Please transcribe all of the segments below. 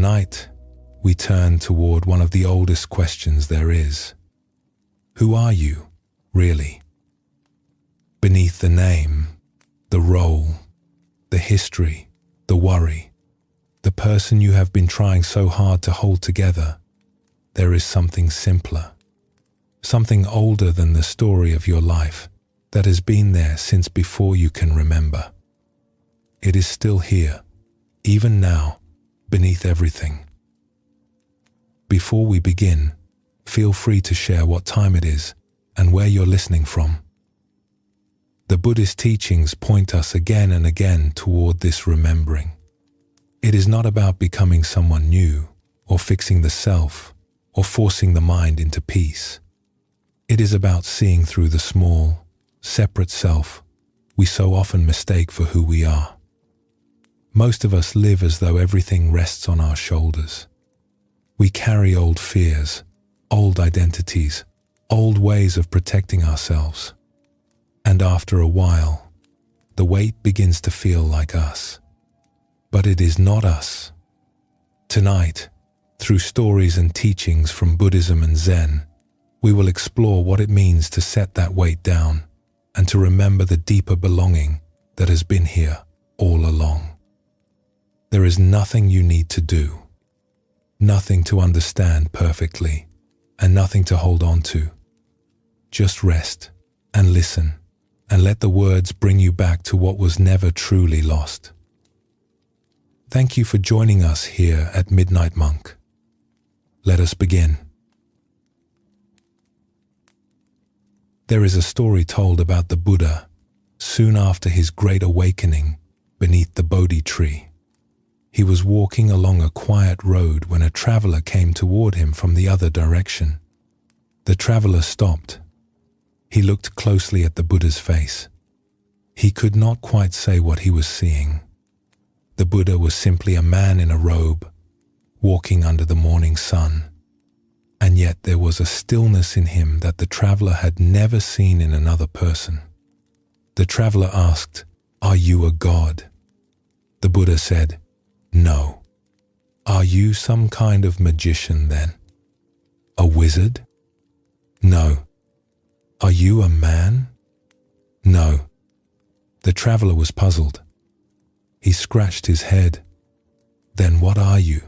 Tonight, we turn toward one of the oldest questions there is. Who are you, really? Beneath the name, the role, the history, the worry, the person you have been trying so hard to hold together, there is something simpler, something older than the story of your life that has been there since before you can remember. It is still here, even now, beneath everything. Before we begin, feel free to share what time it is and where you're listening from. The Buddhist teachings point us again and again toward this remembering. It is not about becoming someone new, or fixing the self, or forcing the mind into peace. It is about seeing through the small, separate self we so often mistake for who we are. Most of us live as though everything rests on our shoulders. We carry old fears, old identities, old ways of protecting ourselves. And after a while, the weight begins to feel like us. But it is not us. Tonight, through stories and teachings from Buddhism and Zen, we will explore what it means to set that weight down and to remember the deeper belonging that has been here all along. There is nothing you need to do, nothing to understand perfectly, and nothing to hold on to. Just rest and listen, and let the words bring you back to what was never truly lost. Thank you for joining us here at Midnight Monk. Let us begin. There is a story told about the Buddha soon after his great awakening beneath the Bodhi tree. He was walking along a quiet road when a traveler came toward him from the other direction. The traveler stopped. He looked closely at the Buddha's face. He could not quite say what he was seeing. The Buddha was simply a man in a robe, walking under the morning sun. And yet there was a stillness in him that the traveler had never seen in another person. The traveler asked, "Are you a god?" The Buddha said, "No." "Are you some kind of magician then? A wizard?" "No." "Are you a man?" "No." The traveler was puzzled. He scratched his head. "Then what are you?"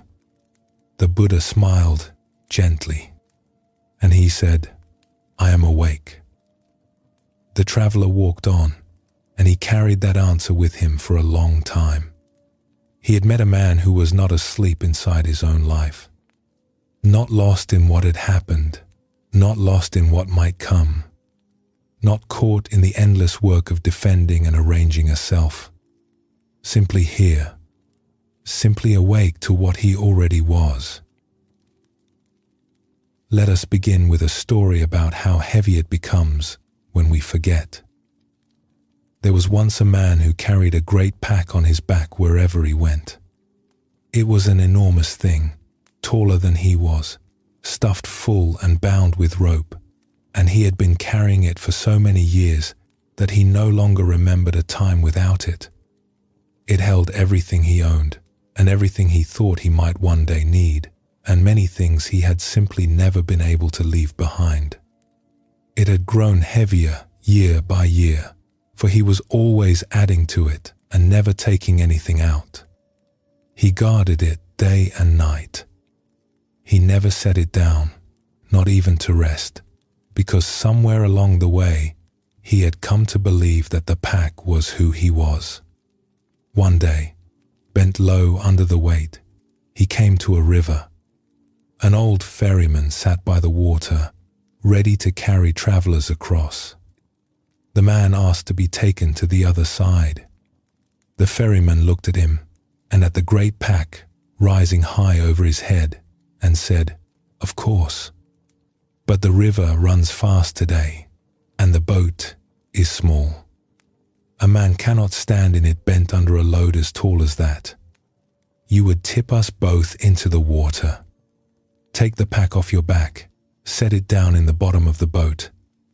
The Buddha smiled gently, and he said, "I am awake." The traveler walked on, and he carried that answer with him for a long time. He had met a man who was not asleep inside his own life, not lost in what had happened, not lost in what might come, not caught in the endless work of defending and arranging a self, simply here, simply awake to what he already was. Let us begin with a story about how heavy it becomes when we forget. There was once a man who carried a great pack on his back wherever he went. It was an enormous thing, taller than he was, stuffed full and bound with rope, and he had been carrying it for so many years that he no longer remembered a time without it. It held everything he owned, and everything he thought he might one day need, and many things he had simply never been able to leave behind. It had grown heavier year by year, for he was always adding to it and never taking anything out. He guarded it day and night. He never set it down, not even to rest, because somewhere along the way, he had come to believe that the pack was who he was. One day, bent low under the weight, he came to a river. An old ferryman sat by the water, ready to carry travelers across. The man asked to be taken to the other side. The ferryman looked at him and at the great pack rising high over his head and said, "Of course. But the river runs fast today, and the boat is small. A man cannot stand in it bent under a load as tall as that. You would tip us both into the water. Take the pack off your back, set it down in the bottom of the boat,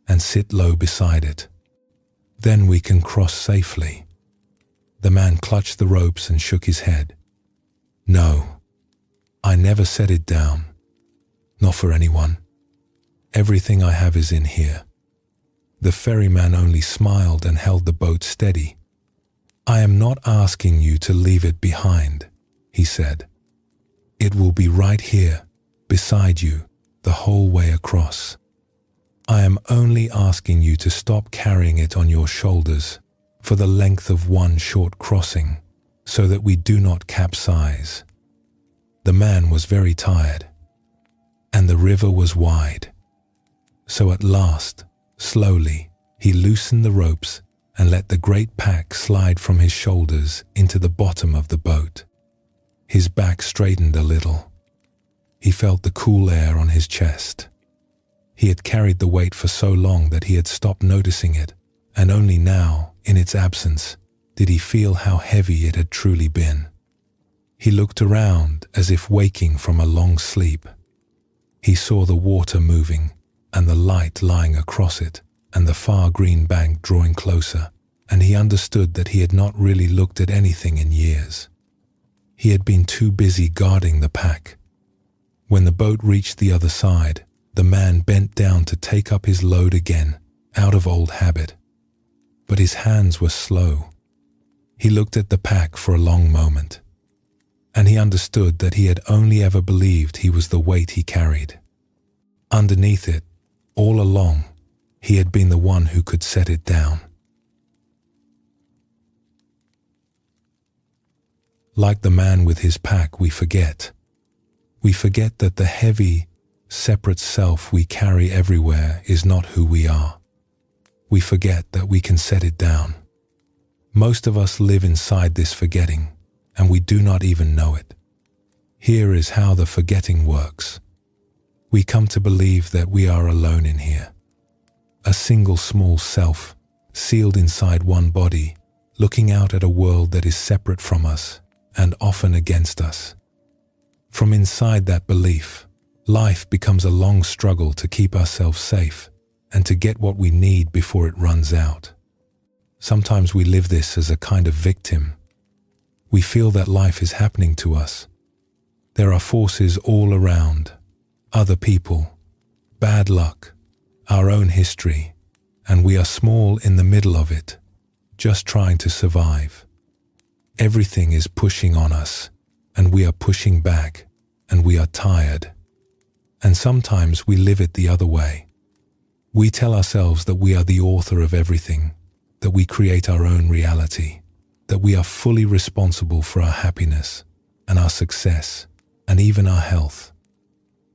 and sit low beside it. Then we can cross safely." The man clutched the ropes and shook his head. "No, I never set it down. Not for anyone. Everything I have is in here. The ferryman only smiled and held the boat steady. I am not asking you to leave it behind, he said. It will be right here, beside you, the whole way across. I am only asking you to stop carrying it on your shoulders for the length of one short crossing, so that we do not capsize. The man was very tired, and the river was wide. So at last, slowly, he loosened the ropes and let the great pack slide from his shoulders into the bottom of the boat. His back straightened a little. He felt the cool air on his chest. He had carried the weight for so long that he had stopped noticing it, and only now, in its absence, did he feel how heavy it had truly been. He looked around as if waking from a long sleep. He saw the water moving, and the light lying across it, and the far green bank drawing closer, and he understood that he had not really looked at anything in years. He had been too busy guarding the pack. When the boat reached the other side, the man bent down to take up his load again, out of old habit. But his hands were slow. He looked at the pack for a long moment, and he understood that he had only ever believed he was the weight he carried. Underneath it, all along, he had been the one who could set it down. Like the man with his pack, we forget. We forget that the heavy, separate self we carry everywhere is not who we are. We forget that we can set it down. Most of us live inside this forgetting, and we do not even know it. Here is how the forgetting works. We come to believe that we are alone in here. A single small self, sealed inside one body, looking out at a world that is separate from us and often against us. From inside that belief, life becomes a long struggle to keep ourselves safe and to get what we need before it runs out. Sometimes we live this as a kind of victim. We feel that life is happening to us. There are forces all around, other people, bad luck, our own history, and we are small in the middle of it, just trying to survive. Everything is pushing on us, and we are pushing back, and we are tired. And sometimes we live it the other way. We tell ourselves that we are the author of everything, that we create our own reality, that we are fully responsible for our happiness and our success and even our health.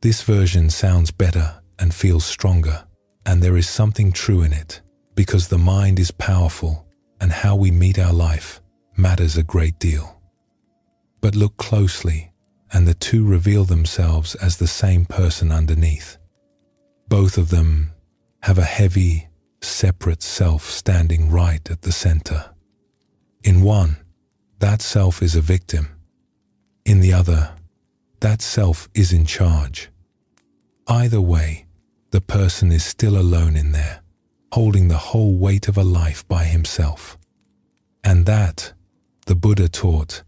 This version sounds better and feels stronger, and there is something true in it, because the mind is powerful and how we meet our life matters a great deal. But look closely, and the two reveal themselves as the same person underneath. Both of them have a heavy, separate self standing right at the center. In one, that self is a victim. In the other, that self is in charge. Either way, the person is still alone in there, holding the whole weight of a life by himself. And that, the Buddha taught,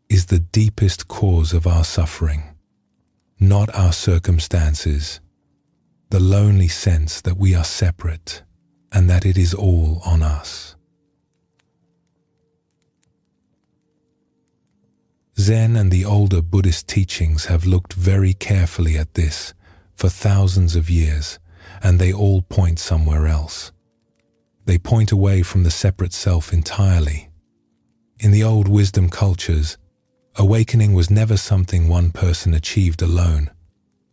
is the deepest cause of our suffering. Not our circumstances, the lonely sense that we are separate and that it is all on us. Zen and the older Buddhist teachings have looked very carefully at this for thousands of years, and they all point somewhere else. They point away from the separate self entirely. In the old wisdom cultures, awakening was never something one person achieved alone,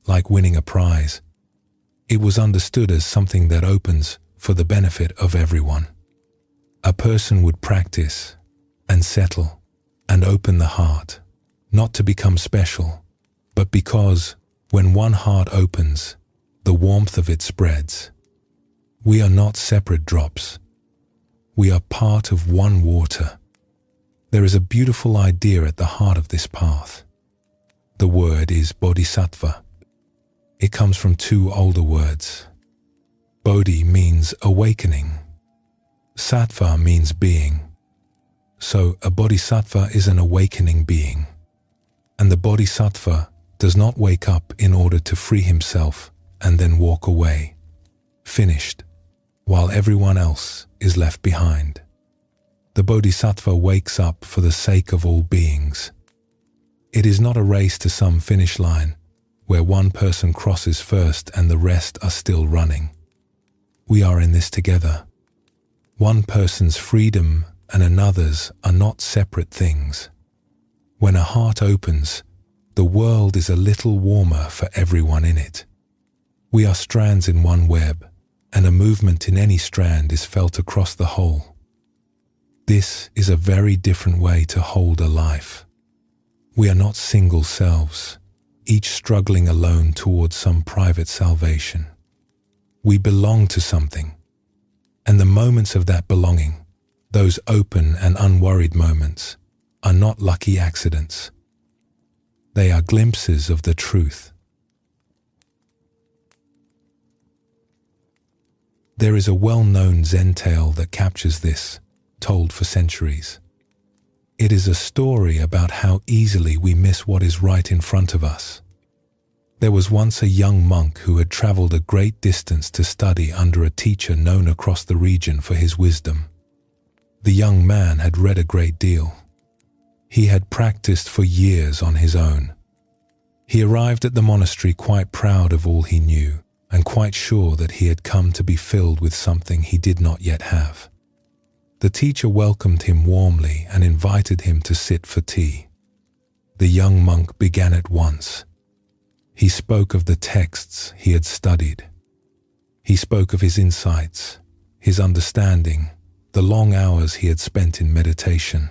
like winning a prize. It was understood as something that opens for the benefit of everyone. A person would practice and settle and open the heart, not to become special, but because when one heart opens, the warmth of it spreads. We are not separate drops. We are part of one water. There is a beautiful idea at the heart of this path. The word is bodhisattva. It comes from two older words. Bodhi means awakening. Sattva means being. So a bodhisattva is an awakening being. And the bodhisattva does not wake up in order to free himself and then walk away, finished, while everyone else is left behind. The Bodhisattva wakes up for the sake of all beings. It is not a race to some finish line where one person crosses first and the rest are still running. We are in this together. One person's freedom and another's are not separate things. When a heart opens, the world is a little warmer for everyone in it. We are strands in one web, and a movement in any strand is felt across the whole. This is a very different way to hold a life. We are not single selves, each struggling alone towards some private salvation. We belong to something, and the moments of that belonging, those open and unworried moments, are not lucky accidents. They are glimpses of the truth. There is a well-known Zen tale that captures this, told for centuries. It is a story about how easily we miss what is right in front of us. There was once a young monk who had traveled a great distance to study under a teacher known across the region for his wisdom. The young man had read a great deal. He had practiced for years on his own. He arrived at the monastery quite proud of all he knew and quite sure that he had come to be filled with something he did not yet have. The teacher welcomed him warmly and invited him to sit for tea. The young monk began at once. He spoke of the texts he had studied. He spoke of his insights, his understanding, the long hours he had spent in meditation.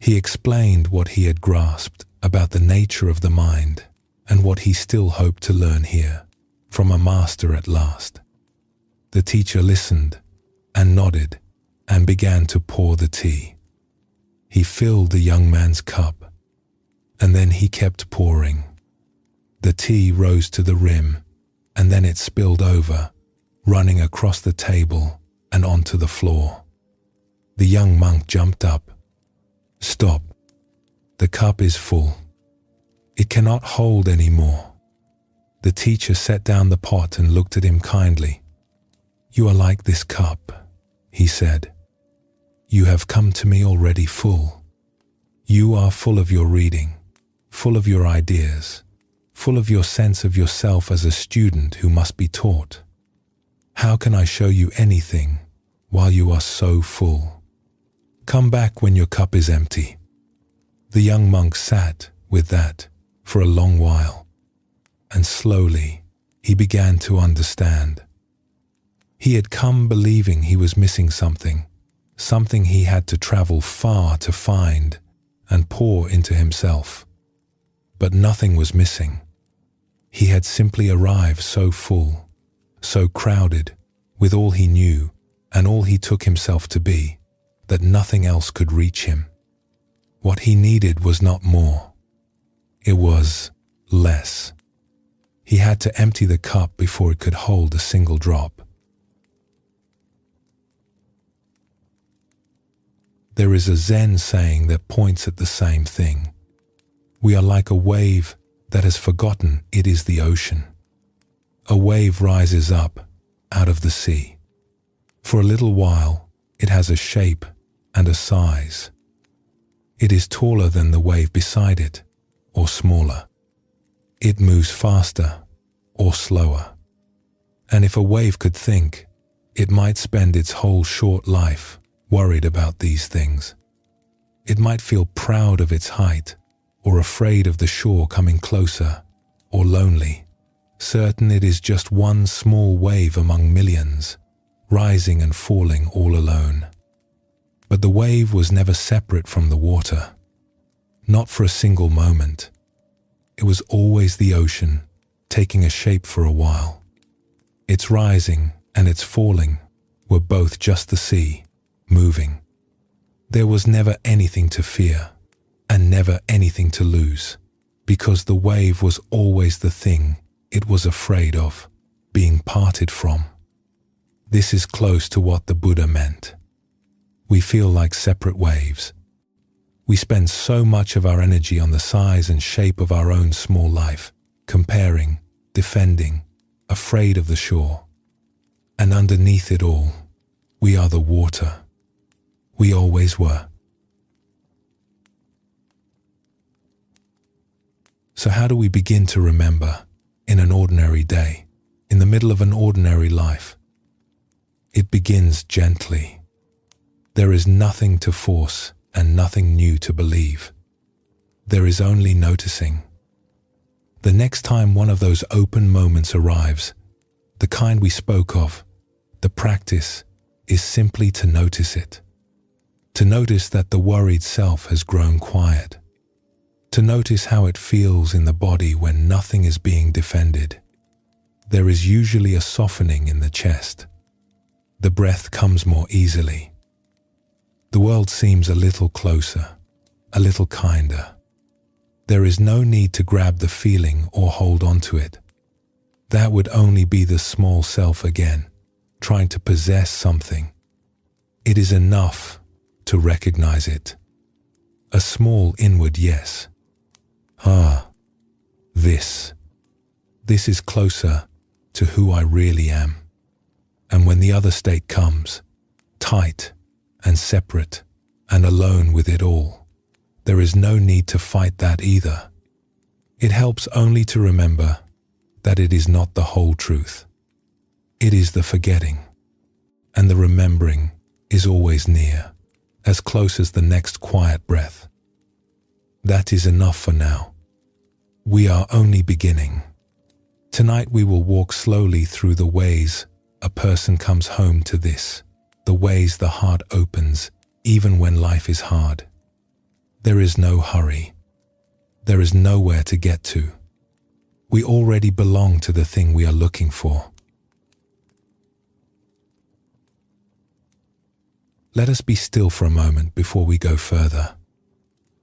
He explained what he had grasped about the nature of the mind and what he still hoped to learn here, from a master at last. The teacher listened and nodded and began to pour the tea. He filled the young man's cup, and then he kept pouring. The tea rose to the rim, and then it spilled over, running across the table and onto the floor. The young monk jumped up. "Stop. The cup is full. It cannot hold any more." The teacher set down the pot and looked at him kindly. "You are like this cup," he said. "You have come to me already full. You are full of your reading, full of your ideas, full of your sense of yourself as a student who must be taught. How can I show you anything while you are so full? Come back when your cup is empty." The young monk sat with that for a long while, and slowly he began to understand. He had come believing he was missing something he had to travel far to find and pour into himself. But nothing was missing. He had simply arrived so full, so crowded with all he knew and all he took himself to be, that nothing else could reach him. What he needed was not more. It was less. He had to empty the cup before it could hold a single drop. There is a Zen saying that points at the same thing. We are like a wave that has forgotten it is the ocean. A wave rises up out of the sea. For a little while, it has a shape and a size. It is taller than the wave beside it, or smaller. It moves faster or slower. And if a wave could think, it might spend its whole short life worried about these things. It might feel proud of its height, or afraid of the shore coming closer, or lonely, certain it is just one small wave among millions, rising and falling all alone. But the wave was never separate from the water, not for a single moment. It was always the ocean, taking a shape for a while. Its rising and its falling were both just the sea, moving. There was never anything to fear, and never anything to lose, because the wave was always the thing it was afraid of being parted from. This is close to what the Buddha meant. We feel like separate waves. We spend so much of our energy on the size and shape of our own small life, comparing, defending, afraid of the shore. And underneath it all, we are the water. We always were. So how do we begin to remember in an ordinary day, in the middle of an ordinary life? It begins gently. There is nothing to force and nothing new to believe. There is only noticing. The next time one of those open moments arrives, the kind we spoke of, the practice is simply to notice it. To notice that the worried self has grown quiet. To notice how it feels in the body when nothing is being defended. There is usually a softening in the chest. The breath comes more easily. The world seems a little closer, a little kinder. There is no need to grab the feeling or hold on to it. That would only be the small self again, trying to possess something. It is enough to recognize it. A small inward yes. This is closer to who I really am. And when the other state comes, tight and separate and alone with it all, there is no need to fight that either. It helps only to remember that it is not the whole truth. It is the forgetting, and the remembering is always near, as close as the next quiet breath. That is enough for now. We are only beginning. Tonight we will walk slowly through the ways a person comes home to this, the ways the heart opens even when life is hard. There is no hurry. There is nowhere to get to. We already belong to the thing we are looking for. Let us be still for a moment before we go further.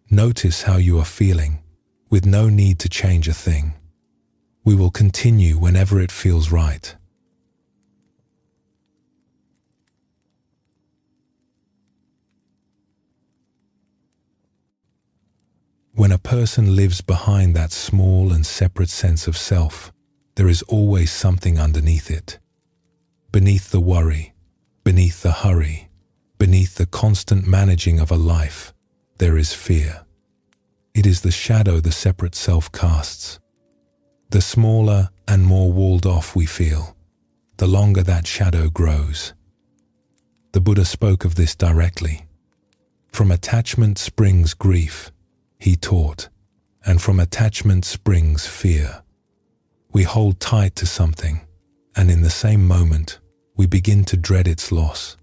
Notice how you are feeling, with no need to change a thing. We will continue whenever it feels right. When a person lives behind that small and separate sense of self, there is always something underneath it. Beneath the worry, beneath the hurry, beneath the constant managing of a life, there is fear. It is the shadow the separate self casts. The smaller and more walled off we feel, the longer that shadow grows. The Buddha spoke of this directly. From attachment springs grief, he taught, and from attachment springs fear. We hold tight to something, and in the same moment, we begin to dread its loss.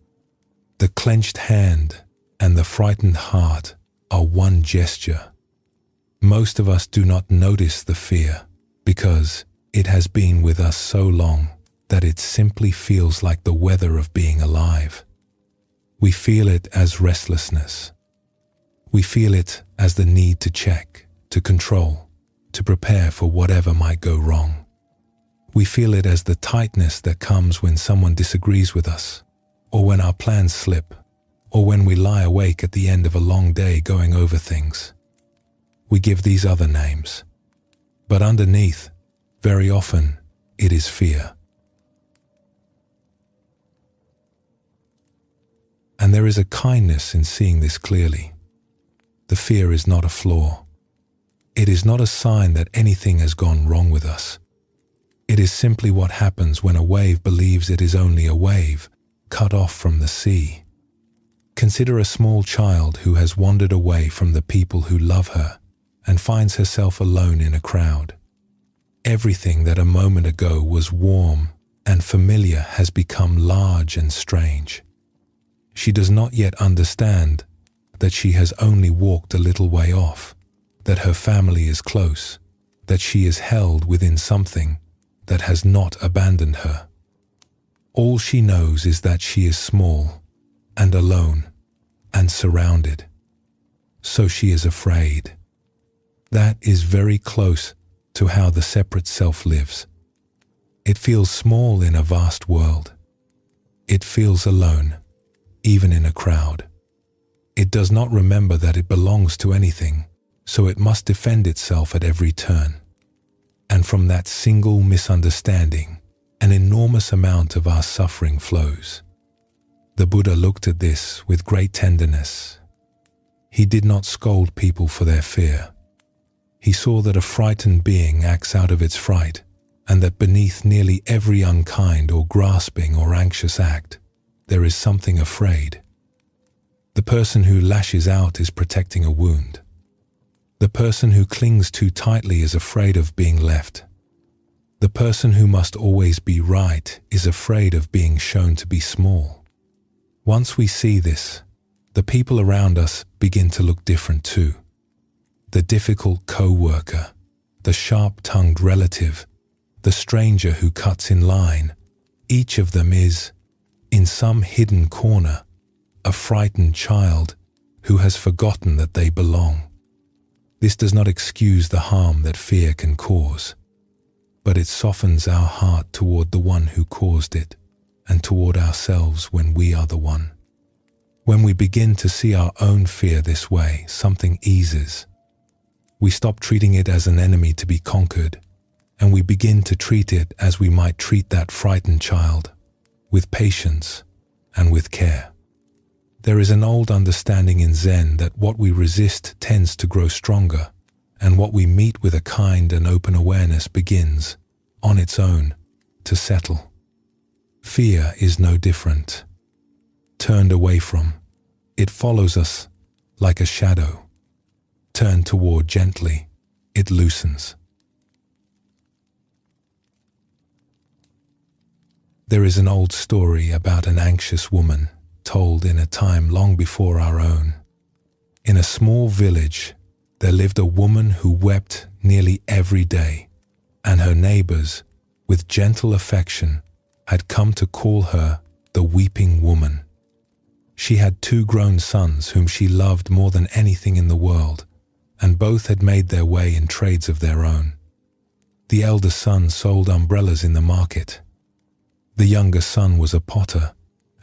The clenched hand and the frightened heart are one gesture. Most of us do not notice the fear because it has been with us so long that it simply feels like the weather of being alive. We feel it as restlessness. We feel it as the need to check, to control, to prepare for whatever might go wrong. We feel it as the tightness that comes when someone disagrees with us, or when our plans slip, or when we lie awake at the end of a long day going over things. We give these other names. But underneath, very often, it is fear. And there is a kindness in seeing this clearly. The fear is not a flaw. It is not a sign that anything has gone wrong with us. It is simply what happens when a wave believes it is only a wave, cut off from the sea. Consider a small child who has wandered away from the people who love her and finds herself alone in a crowd. Everything that a moment ago was warm and familiar has become large and strange. She does not yet understand that she has only walked a little way off, that her family is close, that she is held within something that has not abandoned her. All she knows is that she is small and alone and surrounded. So she is afraid. That is very close to how the separate self lives. It feels small in a vast world. It feels alone, even in a crowd. It does not remember that it belongs to anything, so it must defend itself at every turn. And from that single misunderstanding, an enormous amount of our suffering flows. The Buddha looked at this with great tenderness. He did not scold people for their fear. He saw that a frightened being acts out of its fright, and that beneath nearly every unkind or grasping or anxious act, there is something afraid. The person who lashes out is protecting a wound. The person who clings too tightly is afraid of being left. The person who must always be right is afraid of being shown to be small. Once we see this, the people around us begin to look different too. The difficult co-worker, the sharp-tongued relative, the stranger who cuts in line, each of them is, in some hidden corner, a frightened child who has forgotten that they belong. This does not excuse the harm that fear can cause, but it softens our heart toward the one who caused it and toward ourselves when we are the one. When we begin to see our own fear this way, something eases. We stop treating it as an enemy to be conquered, and we begin to treat it as we might treat that frightened child, with patience and with care. There is an old understanding in Zen that what we resist tends to grow stronger, and what we meet with a kind and open awareness begins, on its own, to settle. Fear is no different. Turned away from, it follows us like a shadow. Turned toward gently, it loosens. There is an old story about an anxious woman told in a time long before our own. In a small village, there lived a woman who wept nearly every day, and her neighbors, with gentle affection, had come to call her the weeping woman. She had 2 grown sons whom she loved more than anything in the world, and both had made their way in trades of their own. The elder son sold umbrellas in the market. The younger son was a potter,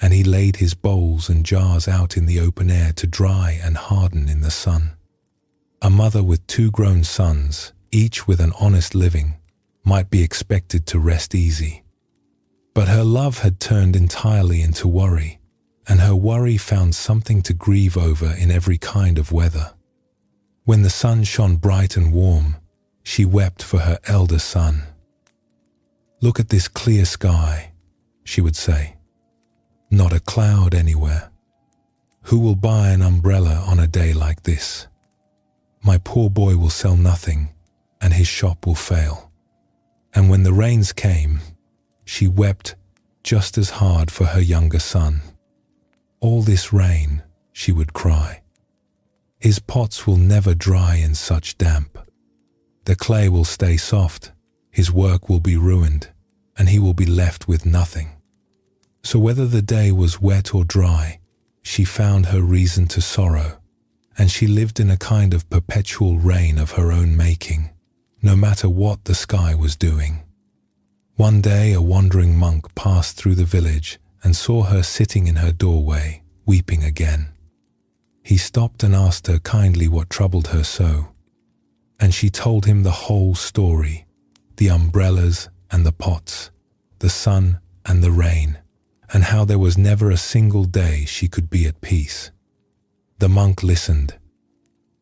and he laid his bowls and jars out in the open air to dry and harden in the sun. A mother with 2 grown sons, each with an honest living, might be expected to rest easy. But her love had turned entirely into worry, and her worry found something to grieve over in every kind of weather. When the sun shone bright and warm, she wept for her elder son. "Look at this clear sky," she would say. "Not a cloud anywhere. Who will buy an umbrella on a day like this? My poor boy will sell nothing, and his shop will fail." And when the rains came, she wept just as hard for her younger son. "All this rain," she would cry. "His pots will never dry in such damp. The clay will stay soft, his work will be ruined, and he will be left with nothing." So whether the day was wet or dry, she found her reason to sorrow, and she lived in a kind of perpetual rain of her own making, no matter what the sky was doing. One day a wandering monk passed through the village and saw her sitting in her doorway, weeping again. He stopped and asked her kindly what troubled her so, and she told him the whole story, the umbrellas and the pots, the sun and the rain, and how there was never a single day she could be at peace. The monk listened,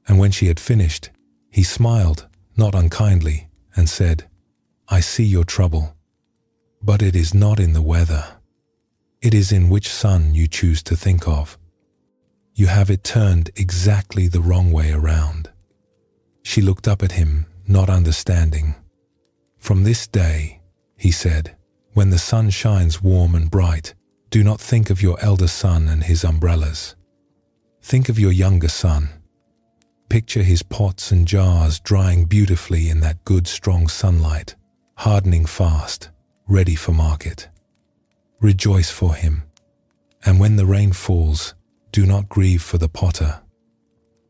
and when she had finished, he smiled, not unkindly, and said, "I see your trouble, but it is not in the weather. It is in which sun you choose to think of. You have it turned exactly the wrong way around." She looked up at him, not understanding. "From this day," he said, "when the sun shines warm and bright, do not think of your elder son and his umbrellas. Think of your younger son. Picture his pots and jars drying beautifully in that good strong sunlight, hardening fast, ready for market. Rejoice for him, and when the rain falls, do not grieve for the potter.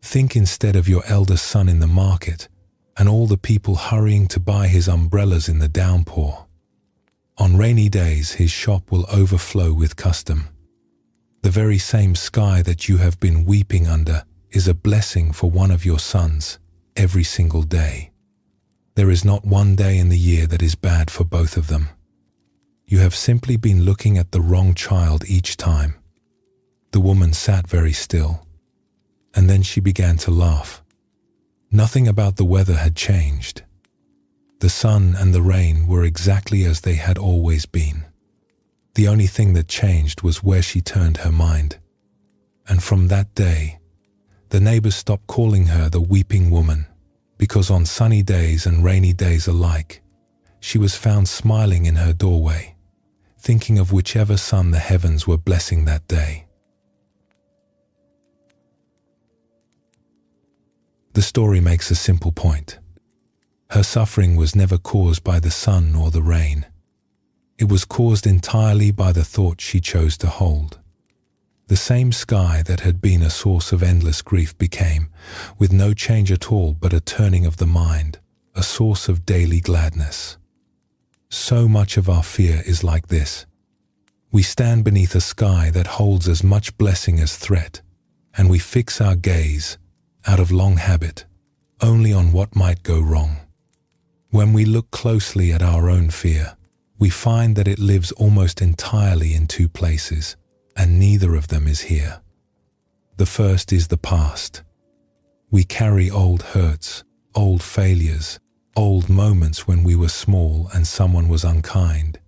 Think instead of your elder son in the market and all the people hurrying to buy his umbrellas in the downpour. On rainy days his shop will overflow with custom. The very same sky that you have been weeping under is a blessing for one of your sons every single day. There is not one day in the year that is bad for both of them. You have simply been looking at the wrong child each time. The woman sat very still, and then she began to laugh. Nothing about the weather had changed. The sun and the rain were exactly as they had always been. The only thing that changed was where she turned her mind. And from that day, the neighbors stopped calling her the weeping woman, because on sunny days and rainy days alike, she was found smiling in her doorway, thinking of whichever son the heavens were blessing that day. The story makes a simple point. Her suffering was never caused by the sun or the rain. It was caused entirely by the thought she chose to hold. The same sky that had been a source of endless grief became, with no change at all but a turning of the mind, a source of daily gladness. So much of our fear is like this. We stand beneath a sky that holds as much blessing as threat, and we fix our gaze, out of long habit, only on what might go wrong. When we look closely at our own fear, we find that it lives almost entirely in two places, and neither of them is here. The first is the past. We carry old hurts, old failures, old moments when we were small and someone was unkind,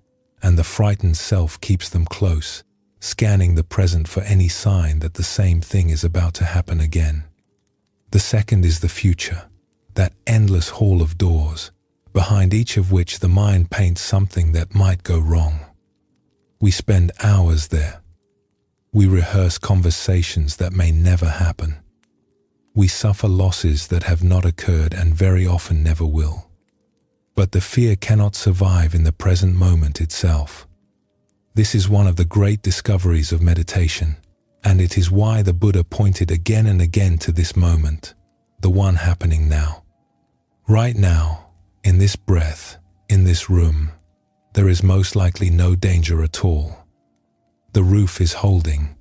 and the frightened self keeps them close, scanning the present for any sign that the same thing is about to happen again. The second is the future, that endless hall of doors, behind each of which the mind paints something that might go wrong. We spend hours there. We rehearse conversations that may never happen. We suffer losses that have not occurred and very often never will. But the fear cannot survive in the present moment itself. This is one of the great discoveries of meditation, and it is why the Buddha pointed again and again to this moment, the one happening now. Right now, in this breath, in this room, there is most likely no danger at all. The roof is holding.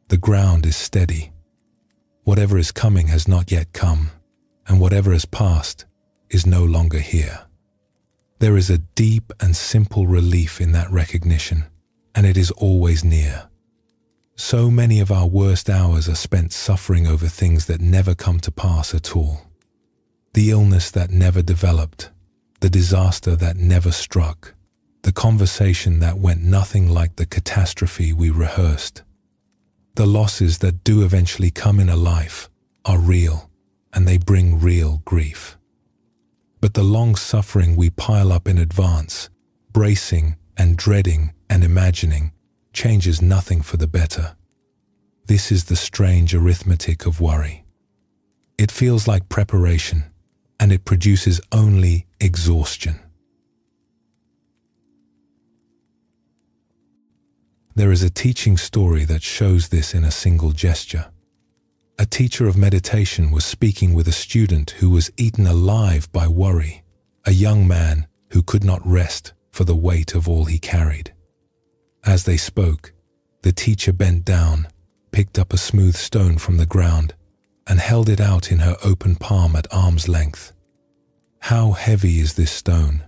The ground is steady. Whatever is coming has not yet come, and whatever has passed is no longer here. There is a deep and simple relief in that recognition, and it is always near. So many of our worst hours are spent suffering over things that never come to pass at all. The illness that never developed, the disaster that never struck, the conversation that went nothing like the catastrophe we rehearsed. The losses that do eventually come in a life are real, and they bring real grief. But the long suffering we pile up in advance, bracing and dreading and imagining, changes nothing for the better. This is the strange arithmetic of worry. It feels like preparation, and it produces only exhaustion. There is a teaching story that shows this in a single gesture. A teacher of meditation was speaking with a student who was eaten alive by worry, a young man who could not rest for the weight of all he carried. As they spoke, the teacher bent down, picked up a smooth stone from the ground, and held it out in her open palm at arm's length. "How heavy is this stone?"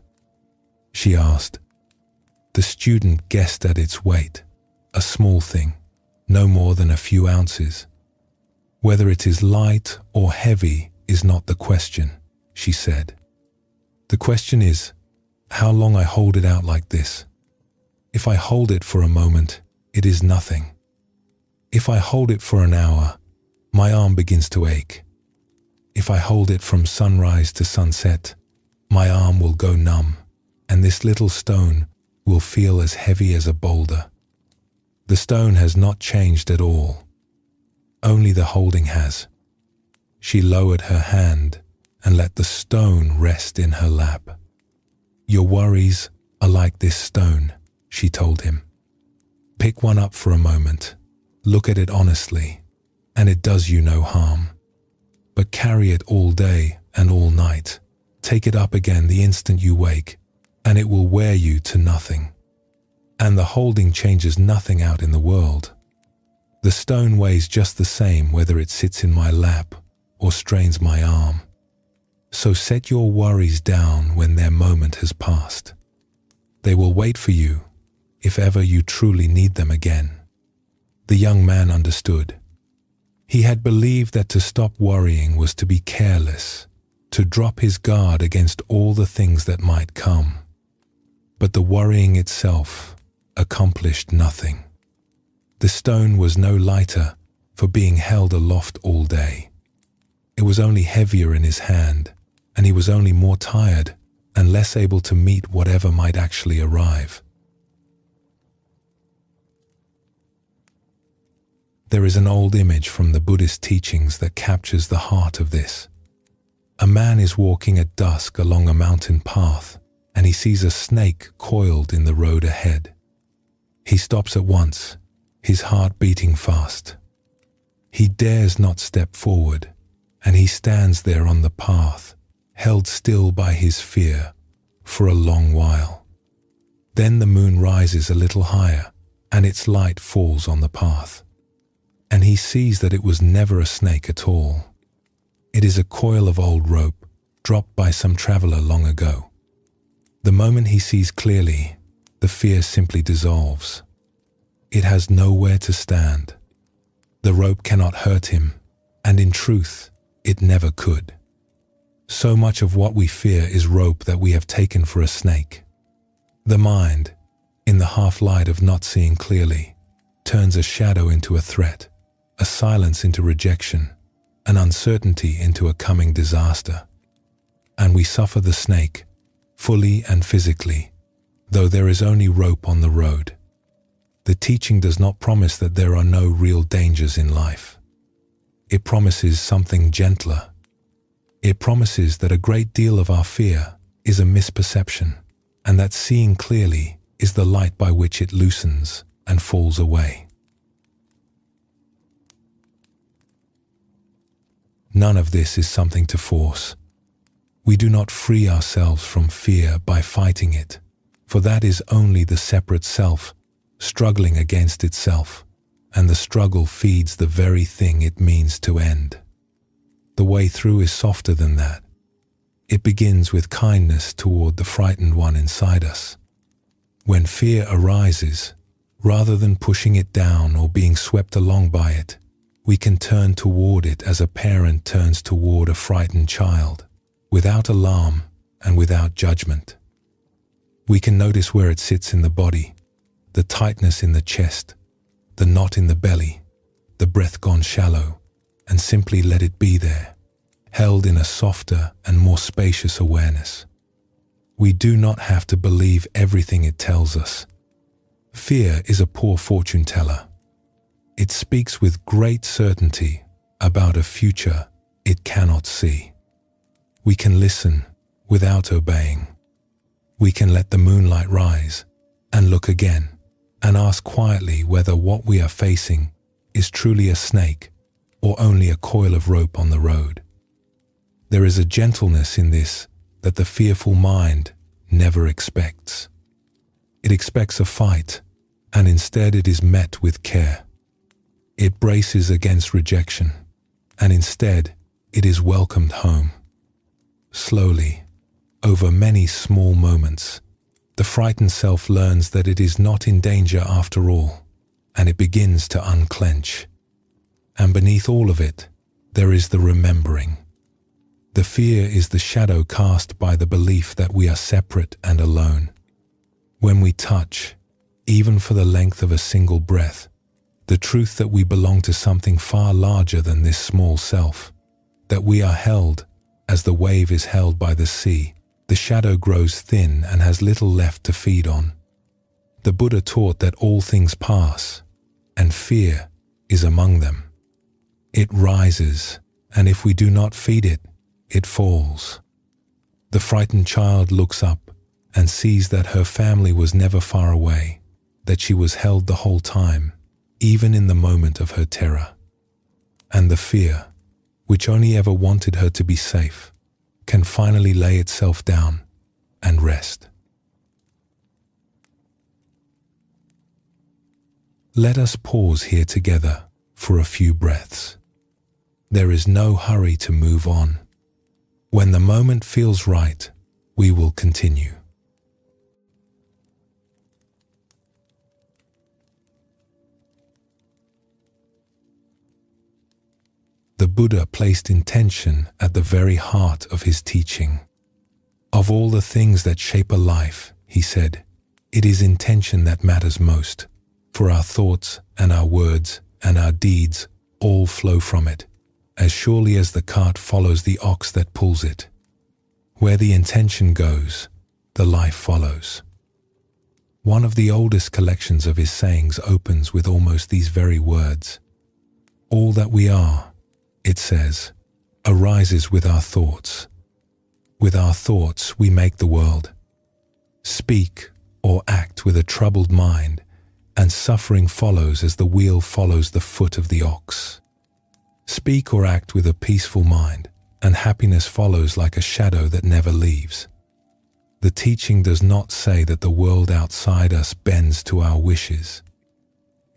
she asked. The student guessed at its weight. A small thing, no more than a few ounces. "Whether it is light or heavy is not the question," she said. "The question is, how long I hold it out like this. If I hold it for a moment, it is nothing. If I hold it for an hour, my arm begins to ache. If I hold it from sunrise to sunset, my arm will go numb, and this little stone will feel as heavy as a boulder. The stone has not changed at all. Only the holding has." She lowered her hand and let the stone rest in her lap. "Your worries are like this stone," she told him. "Pick one up for a moment, look at it honestly, and it does you no harm. But carry it all day and all night. Take it up again the instant you wake, and it will wear you to nothing. And the holding changes nothing out in the world. The stone weighs just the same whether it sits in my lap or strains my arm. So set your worries down when their moment has passed. They will wait for you if ever you truly need them again. The young man understood. He had believed that to stop worrying was to be careless, to drop his guard against all the things that might come. But the worrying itself accomplished nothing. The stone was no lighter for being held aloft all day. It was only heavier in his hand, and he was only more tired and less able to meet whatever might actually arrive. There is an old image from the Buddhist teachings that captures the heart of this. A man is walking at dusk along a mountain path, and he sees a snake coiled in the road ahead. He stops at once, his heart beating fast. He dares not step forward, and he stands there on the path, held still by his fear, for a long while. Then the moon rises a little higher, and its light falls on the path. And he sees that it was never a snake at all. It is a coil of old rope, dropped by some traveler long ago. The moment he sees clearly, the fear simply dissolves. It has nowhere to stand. The rope cannot hurt him, and in truth, it never could. So much of what we fear is rope that we have taken for a snake. The mind, in the half-light of not seeing clearly, turns a shadow into a threat, a silence into rejection, an uncertainty into a coming disaster. And we suffer the snake, fully and physically, though there is only rope on the road. The teaching does not promise that there are no real dangers in life. It promises something gentler. It promises that a great deal of our fear is a misperception, and that seeing clearly is the light by which it loosens and falls away. None of this is something to force. We do not free ourselves from fear by fighting it, for that is only the separate self struggling against itself, and the struggle feeds the very thing it means to end. The way through is softer than that. It begins with kindness toward the frightened one inside us. When fear arises, rather than pushing it down or being swept along by it, we can turn toward it as a parent turns toward a frightened child, without alarm and without judgment. We can notice where it sits in the body, the tightness in the chest, the knot in the belly, the breath gone shallow, and simply let it be there, held in a softer and more spacious awareness. We do not have to believe everything it tells us. Fear is a poor fortune teller. It speaks with great certainty about a future it cannot see. We can listen without obeying. We can let the moonlight rise and look again and ask quietly whether what we are facing is truly a snake or only a coil of rope on the road. There is a gentleness in this that the fearful mind never expects. It expects a fight, and instead it is met with care. It braces against rejection, and instead it is welcomed home. Slowly, over many small moments, the frightened self learns that it is not in danger after all, and it begins to unclench. And beneath all of it, there is the remembering. The fear is the shadow cast by the belief that we are separate and alone. When we touch, even for the length of a single breath, the truth that we belong to something far larger than this small self, that we are held as the wave is held by the sea, the shadow grows thin and has little left to feed on. The Buddha taught that all things pass, and fear is among them. It rises, and if we do not feed it, it falls. The frightened child looks up and sees that her family was never far away, that she was held the whole time, even in the moment of her terror. And the fear, which only ever wanted her to be safe, can finally lay itself down and rest. Let us pause here together for a few breaths. There is no hurry to move on. When the moment feels right, we will continue. The Buddha placed intention at the very heart of his teaching. Of all the things that shape a life, he said, it is intention that matters most, for our thoughts and our words and our deeds all flow from it, as surely as the cart follows the ox that pulls it. Where the intention goes, the life follows. One of the oldest collections of his sayings opens with almost these very words. All that we are, it says, arises with our thoughts. With our thoughts we make the world. Speak or act with a troubled mind, and suffering follows as the wheel follows the foot of the ox. Speak or act with a peaceful mind, and happiness follows like a shadow that never leaves. The teaching does not say that the world outside us bends to our wishes.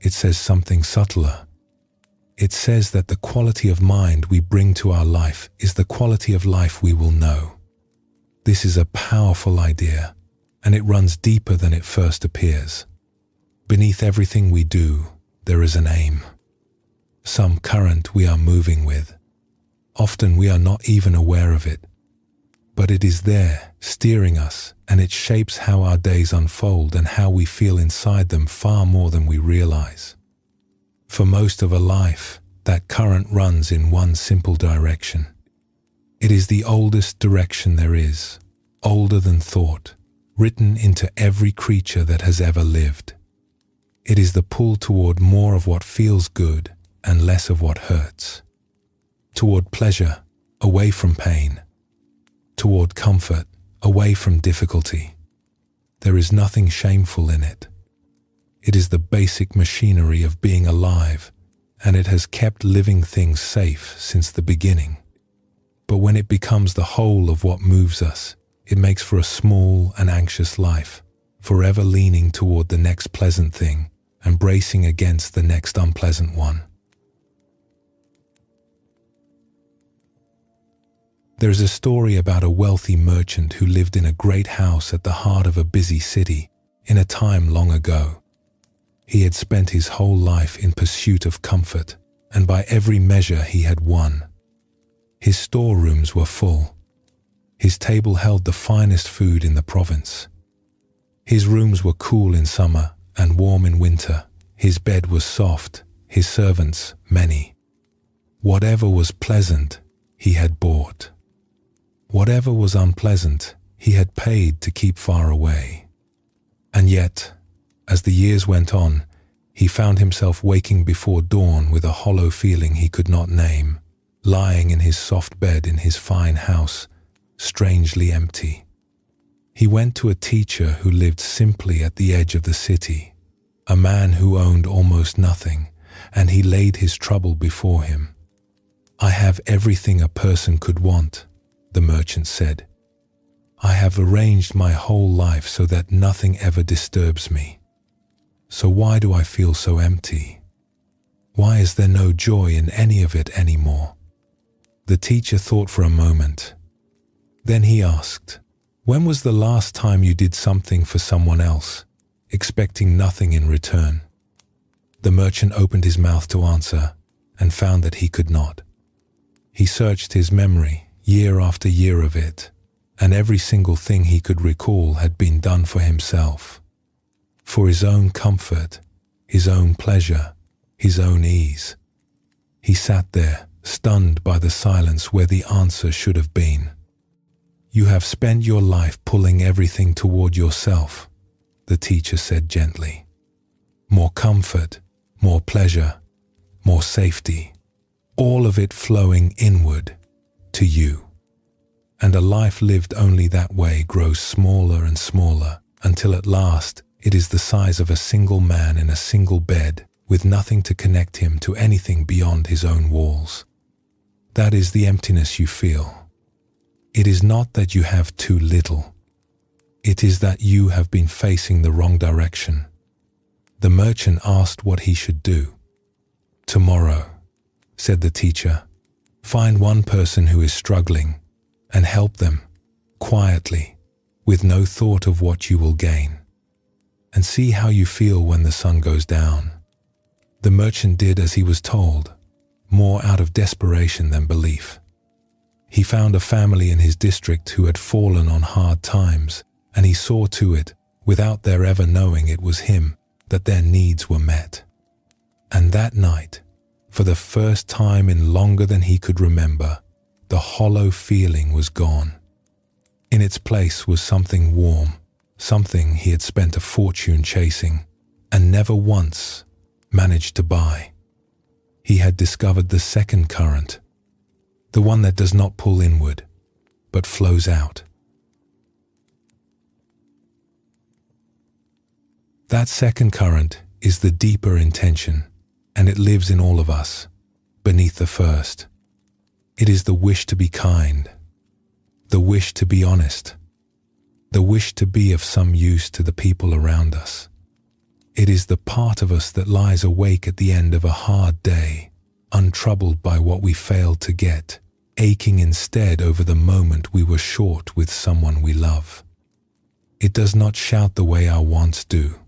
It says something subtler. It says that the quality of mind we bring to our life is the quality of life we will know. This is a powerful idea, and it runs deeper than it first appears. Beneath everything we do, there is an aim. Some current we are moving with. Often we are not even aware of it. But it is there, steering us, and it shapes how our days unfold and how we feel inside them far more than we realize. For most of a life, that current runs in one simple direction. It is the oldest direction there is, older than thought, written into every creature that has ever lived. It is the pull toward more of what feels good and less of what hurts. Toward pleasure, away from pain. Toward comfort, away from difficulty. There is nothing shameful in it. It is the basic machinery of being alive, and it has kept living things safe since the beginning. But when it becomes the whole of what moves us, it makes for a small and anxious life, forever leaning toward the next pleasant thing and bracing against the next unpleasant one. There is a story about a wealthy merchant who lived in a great house at the heart of a busy city in a time long ago. He had spent his whole life in pursuit of comfort, and by every measure he had won. His storerooms were full. His table held the finest food in the province. His rooms were cool in summer and warm in winter. His bed was soft, his servants many. Whatever was pleasant, he had bought. Whatever was unpleasant, he had paid to keep far away. And yet, as the years went on, he found himself waking before dawn with a hollow feeling he could not name, lying in his soft bed in his fine house, strangely empty. He went to a teacher who lived simply at the edge of the city, a man who owned almost nothing, and he laid his trouble before him. "I have everything a person could want," the merchant said. "I have arranged my whole life so that nothing ever disturbs me. So why do I feel so empty? Why is there no joy in any of it anymore?" The teacher thought for a moment. Then he asked, "When was the last time you did something for someone else, expecting nothing in return?" The merchant opened his mouth to answer and found that he could not. He searched his memory, year after year of it, and every single thing he could recall had been done for himself. For his own comfort, his own pleasure, his own ease. He sat there, stunned by the silence where the answer should have been. "You have spent your life pulling everything toward yourself," the teacher said gently. "More comfort, more pleasure, more safety, all of it flowing inward to you. And a life lived only that way grows smaller and smaller, until at last it is the size of a single man in a single bed, with nothing to connect him to anything beyond his own walls. That is the emptiness you feel. It is not that you have too little. It is that you have been facing the wrong direction." The merchant asked what he should do. "Tomorrow," said the teacher. Find one person who is struggling and help them quietly, with no thought of what you will gain, and see how you feel when the sun goes down. The merchant did as he was told, more out of desperation than belief. He found a family in his district who had fallen on hard times, and he saw to it, without their ever knowing it was him, that their needs were met. And that night, for the first time in longer than he could remember, the hollow feeling was gone. In its place was something warm, something he had spent a fortune chasing, and never once managed to buy. He had discovered the second current, the one that does not pull inward, but flows out. That second current is the deeper intention, and it lives in all of us, beneath the first. It is the wish to be kind, the wish to be honest, the wish to be of some use to the people around us. It is the part of us that lies awake at the end of a hard day, untroubled by what we failed to get, aching instead over the moment we were short with someone we love. It does not shout the way our wants do,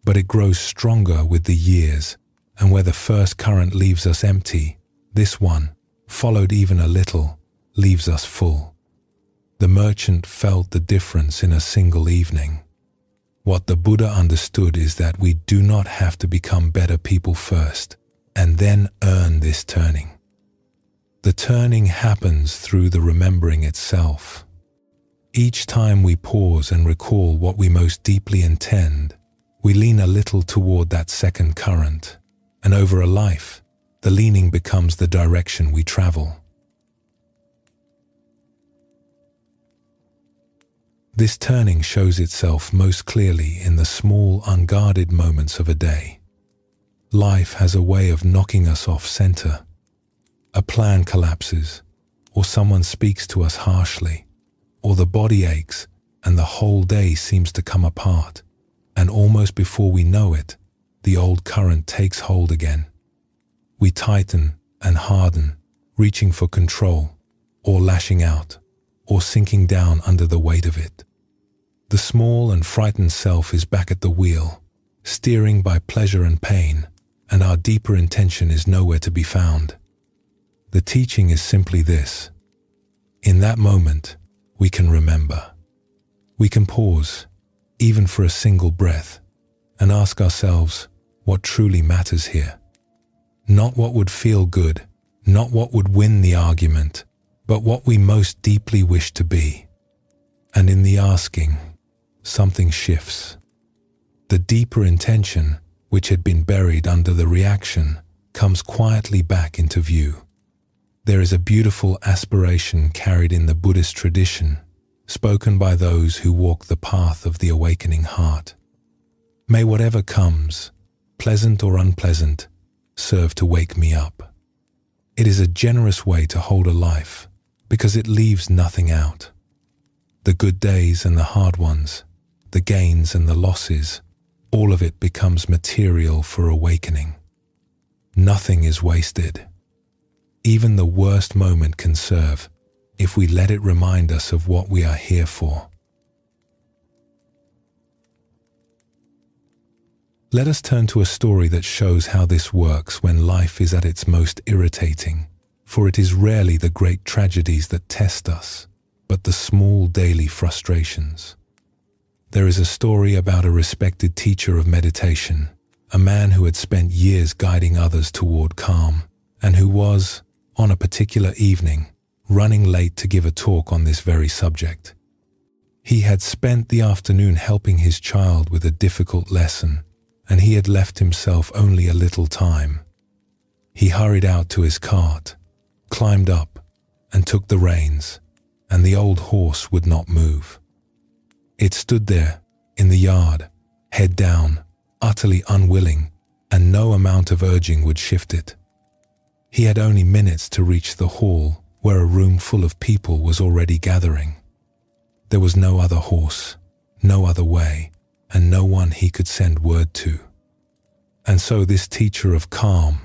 but it grows stronger with the years, and where the first current leaves us empty, this one, followed even a little, leaves us full. The merchant felt the difference in a single evening. What the Buddha understood is that we do not have to become better people first, and then earn this turning. The turning happens through the remembering itself. Each time we pause and recall what we most deeply intend, we lean a little toward that second current, and over a life, the leaning becomes the direction we travel. This turning shows itself most clearly in the small, unguarded moments of a day. Life has a way of knocking us off center. A plan collapses, or someone speaks to us harshly, or the body aches and the whole day seems to come apart, and almost before we know it, the old current takes hold again. We tighten and harden, reaching for control, or lashing out, or sinking down under the weight of it. The small and frightened self is back at the wheel, steering by pleasure and pain, and our deeper intention is nowhere to be found. The teaching is simply this. In that moment, we can remember. We can pause, even for a single breath, and ask ourselves what truly matters here. Not what would feel good, not what would win the argument, but what we most deeply wish to be. And in the asking, something shifts. The deeper intention, which had been buried under the reaction, comes quietly back into view. There is a beautiful aspiration carried in the Buddhist tradition, spoken by those who walk the path of the awakening heart. May whatever comes, pleasant or unpleasant, serve to wake me up. It is a generous way to hold a life, because it leaves nothing out. The good days and the hard ones, the gains and the losses, all of it becomes material for awakening. Nothing is wasted. Even the worst moment can serve, if we let it remind us of what we are here for. Let us turn to a story that shows how this works when life is at its most irritating, for it is rarely the great tragedies that test us, but the small daily frustrations. There is a story about a respected teacher of meditation, a man who had spent years guiding others toward calm, and who was, on a particular evening, running late to give a talk on this very subject. He had spent the afternoon helping his child with a difficult lesson, and he had left himself only a little time. He hurried out to his cart, climbed up, and took the reins, and the old horse would not move. It stood there, in the yard, head down, utterly unwilling, and no amount of urging would shift it. He had only minutes to reach the hall, where a room full of people was already gathering. There was no other horse, no other way, and no one he could send word to. And so this teacher of calm,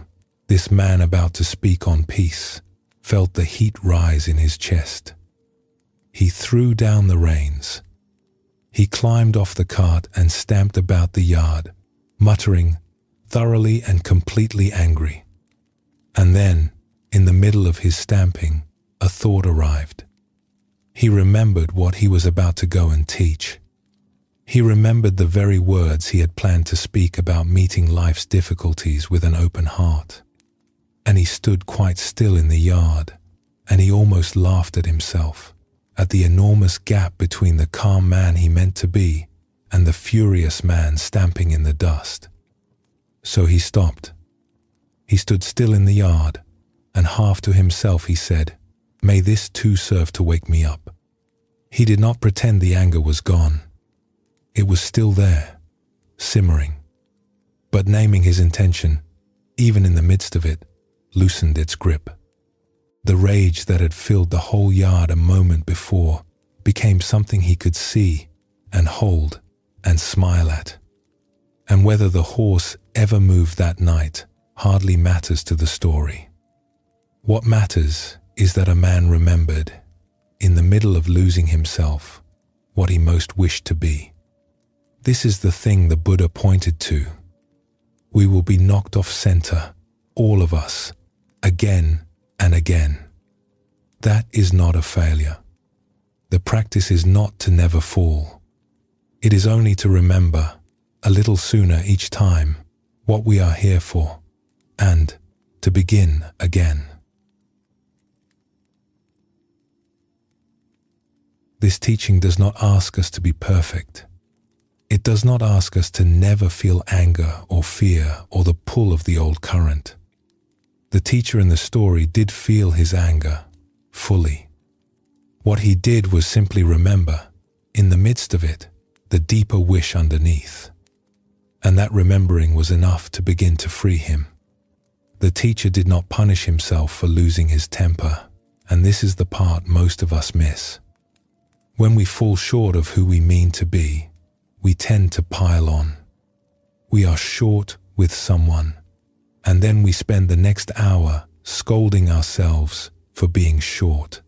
This man about to speak on peace felt the heat rise in his chest. He threw down the reins. He climbed off the cart and stamped about the yard, muttering, thoroughly and completely angry. And then, in the middle of his stamping, a thought arrived. He remembered what he was about to go and teach. He remembered the very words he had planned to speak about meeting life's difficulties with an open heart. And he stood quite still in the yard, and he almost laughed at himself, at the enormous gap between the calm man he meant to be and the furious man stamping in the dust. So he stopped. He stood still in the yard, and half to himself he said, "May this too serve to wake me up." He did not pretend the anger was gone. It was still there, simmering. But naming his intention, even in the midst of it, loosened its grip. The rage that had filled the whole yard a moment before became something he could see and hold and smile at. And whether the horse ever moved that night hardly matters to the story. What matters is that a man remembered, in the middle of losing himself, what he most wished to be. This is the thing the Buddha pointed to. We will be knocked off center, all of us, again and again. That is not a failure. The practice is not to never fall. It is only to remember, a little sooner each time, what we are here for, and to begin again. This teaching does not ask us to be perfect. It does not ask us to never feel anger or fear or the pull of the old current. The teacher in the story did feel his anger, fully. What he did was simply remember, in the midst of it, the deeper wish underneath. And that remembering was enough to begin to free him. The teacher did not punish himself for losing his temper, and this is the part most of us miss. When we fall short of who we mean to be, we tend to pile on. We are short with someone, and then we spend the next hour scolding ourselves for being short.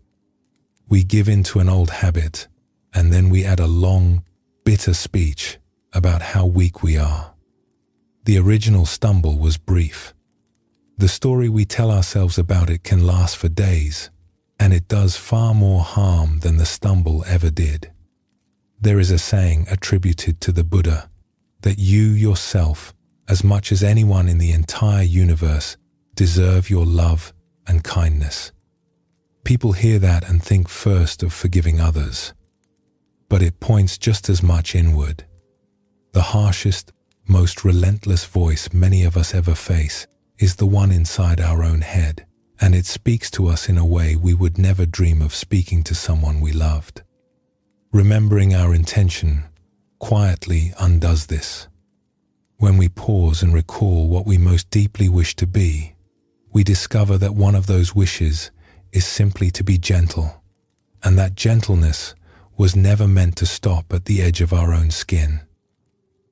We give in to an old habit, and then we add a long, bitter speech about how weak we are. The original stumble was brief. The story we tell ourselves about it can last for days, and it does far more harm than the stumble ever did. There is a saying attributed to the Buddha that you yourself, as much as anyone in the entire universe, deserve your love and kindness. People hear that and think first of forgiving others, but it points just as much inward. The harshest, most relentless voice many of us ever face is the one inside our own head, and it speaks to us in a way we would never dream of speaking to someone we loved. Remembering our intention quietly undoes this. When we pause and recall what we most deeply wish to be, we discover that one of those wishes is simply to be gentle, and that gentleness was never meant to stop at the edge of our own skin.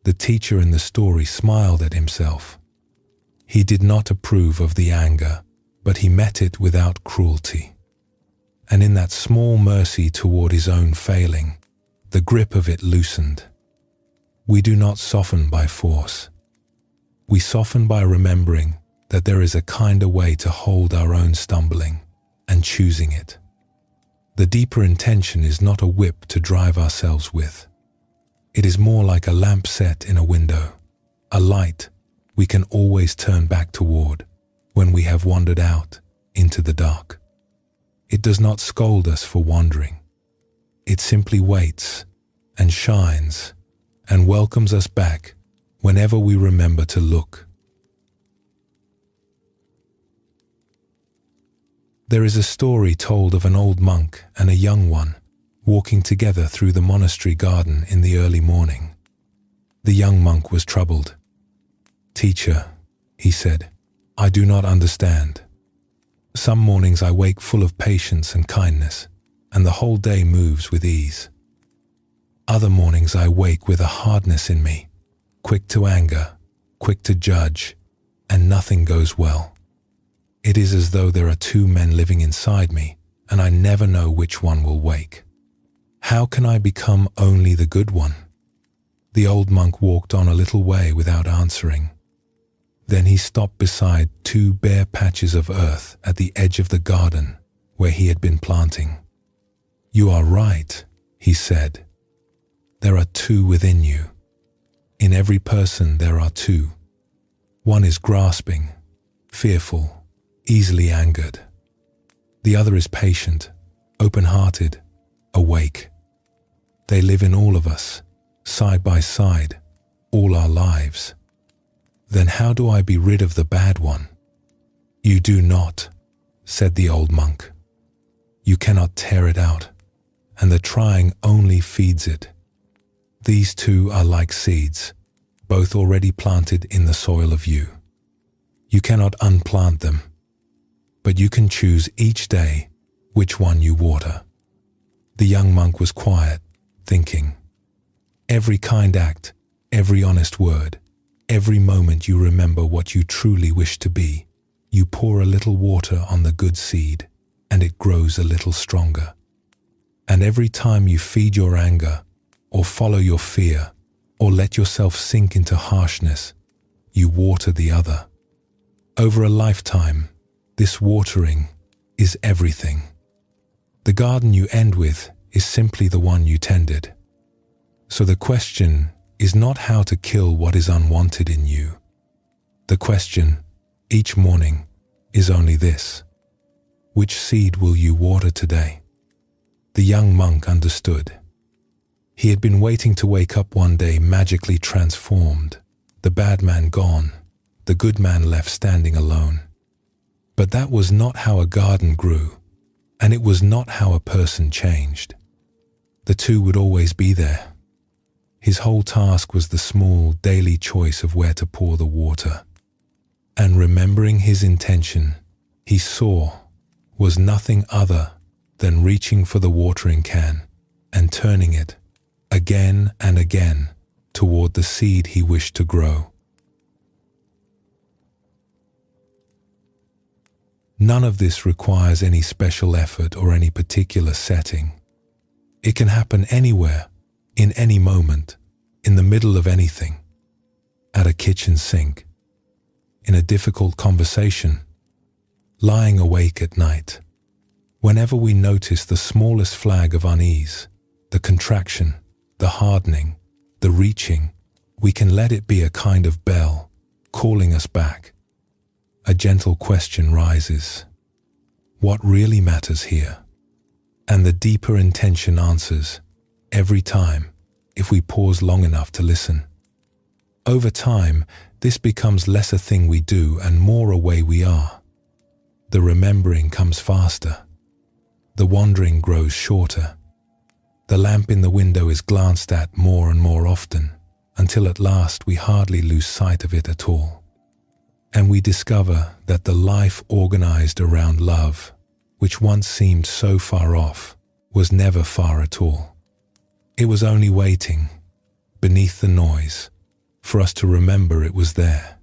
The teacher in the story smiled at himself. He did not approve of the anger, but he met it without cruelty. And in that small mercy toward his own failing, the grip of it loosened. We do not soften by force. We soften by remembering that there is a kinder way to hold our own stumbling and choosing it. The deeper intention is not a whip to drive ourselves with. It is more like a lamp set in a window, a light we can always turn back toward when we have wandered out into the dark. It does not scold us for wandering. It simply waits and shines and welcomes us back whenever we remember to look. There is a story told of an old monk and a young one walking together through the monastery garden in the early morning. The young monk was troubled. "Teacher," he said, "I do not understand. Some mornings I wake full of patience and kindness, and the whole day moves with ease. Other mornings I wake with a hardness in me, quick to anger, quick to judge, and nothing goes well. It is as though there are two men living inside me, and I never know which one will wake. How can I become only the good one?" The old monk walked on a little way without answering. Then he stopped beside two bare patches of earth at the edge of the garden where he had been planting. "You are right," he said. "There are two within you. In every person there are two. One is grasping, fearful, easily angered. The other is patient, open-hearted, awake. They live in all of us, side by side, all our lives. Then how do I be rid of the bad one?" "You do not," said the old monk. "You cannot tear it out, and the trying only feeds it. These two are like seeds, both already planted in the soil of you. You cannot unplant them, but you can choose each day which one you water." The young monk was quiet, thinking. Every kind act, every honest word, every moment you remember what you truly wish to be, you pour a little water on the good seed, and it grows a little stronger. And every time you feed your anger, or follow your fear, or let yourself sink into harshness, you water the other. Over a lifetime, this watering is everything. The garden you end with is simply the one you tended. So the question is not how to kill what is unwanted in you. The question, each morning, is only this: which seed will you water today? The young monk understood. He had been waiting to wake up one day magically transformed, the bad man gone, the good man left standing alone. But that was not how a garden grew, and it was not how a person changed. The two would always be there. His whole task was the small daily choice of where to pour the water. And remembering his intention, he saw was nothing other than reaching for the watering can and turning it again and again toward the seed he wished to grow. None of this requires any special effort or any particular setting. It can happen anywhere, in any moment, in the middle of anything, at a kitchen sink, in a difficult conversation, lying awake at night. Whenever we notice the smallest flag of unease, the contraction, the hardening, the reaching, we can let it be a kind of bell calling us back. A gentle question rises: what really matters here? And the deeper intention answers every time if we pause long enough to listen. Over time, this becomes less a thing we do and more a way we are. The remembering comes faster. The wandering grows shorter. The lamp in the window is glanced at more and more often, until at last we hardly lose sight of it at all. And we discover that the life organized around love, which once seemed so far off, was never far at all. It was only waiting, beneath the noise, for us to remember it was there.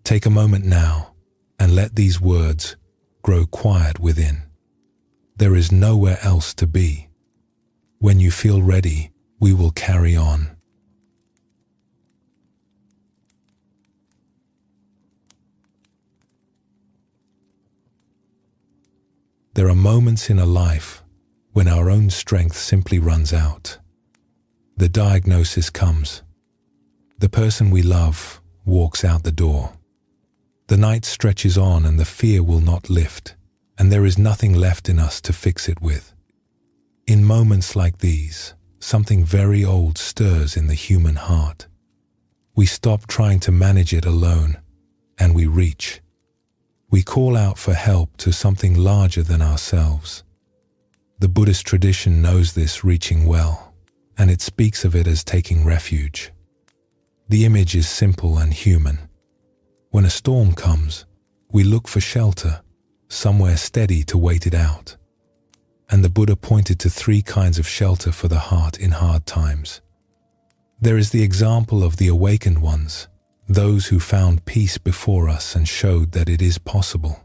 Take a moment now and let these words grow quiet within. There is nowhere else to be. When you feel ready, we will carry on. There are moments in a life when our own strength simply runs out. The diagnosis comes. The person we love walks out the door. The night stretches on and the fear will not lift, and there is nothing left in us to fix it with. In moments like these, something very old stirs in the human heart. We stop trying to manage it alone, and we reach. We call out for help to something larger than ourselves. The Buddhist tradition knows this reaching well, and it speaks of it as taking refuge. The image is simple and human. When a storm comes, we look for shelter, somewhere steady to wait it out. And the Buddha pointed to 3 kinds of shelter for the heart in hard times. There is the example of the awakened ones, those who found peace before us and showed that it is possible.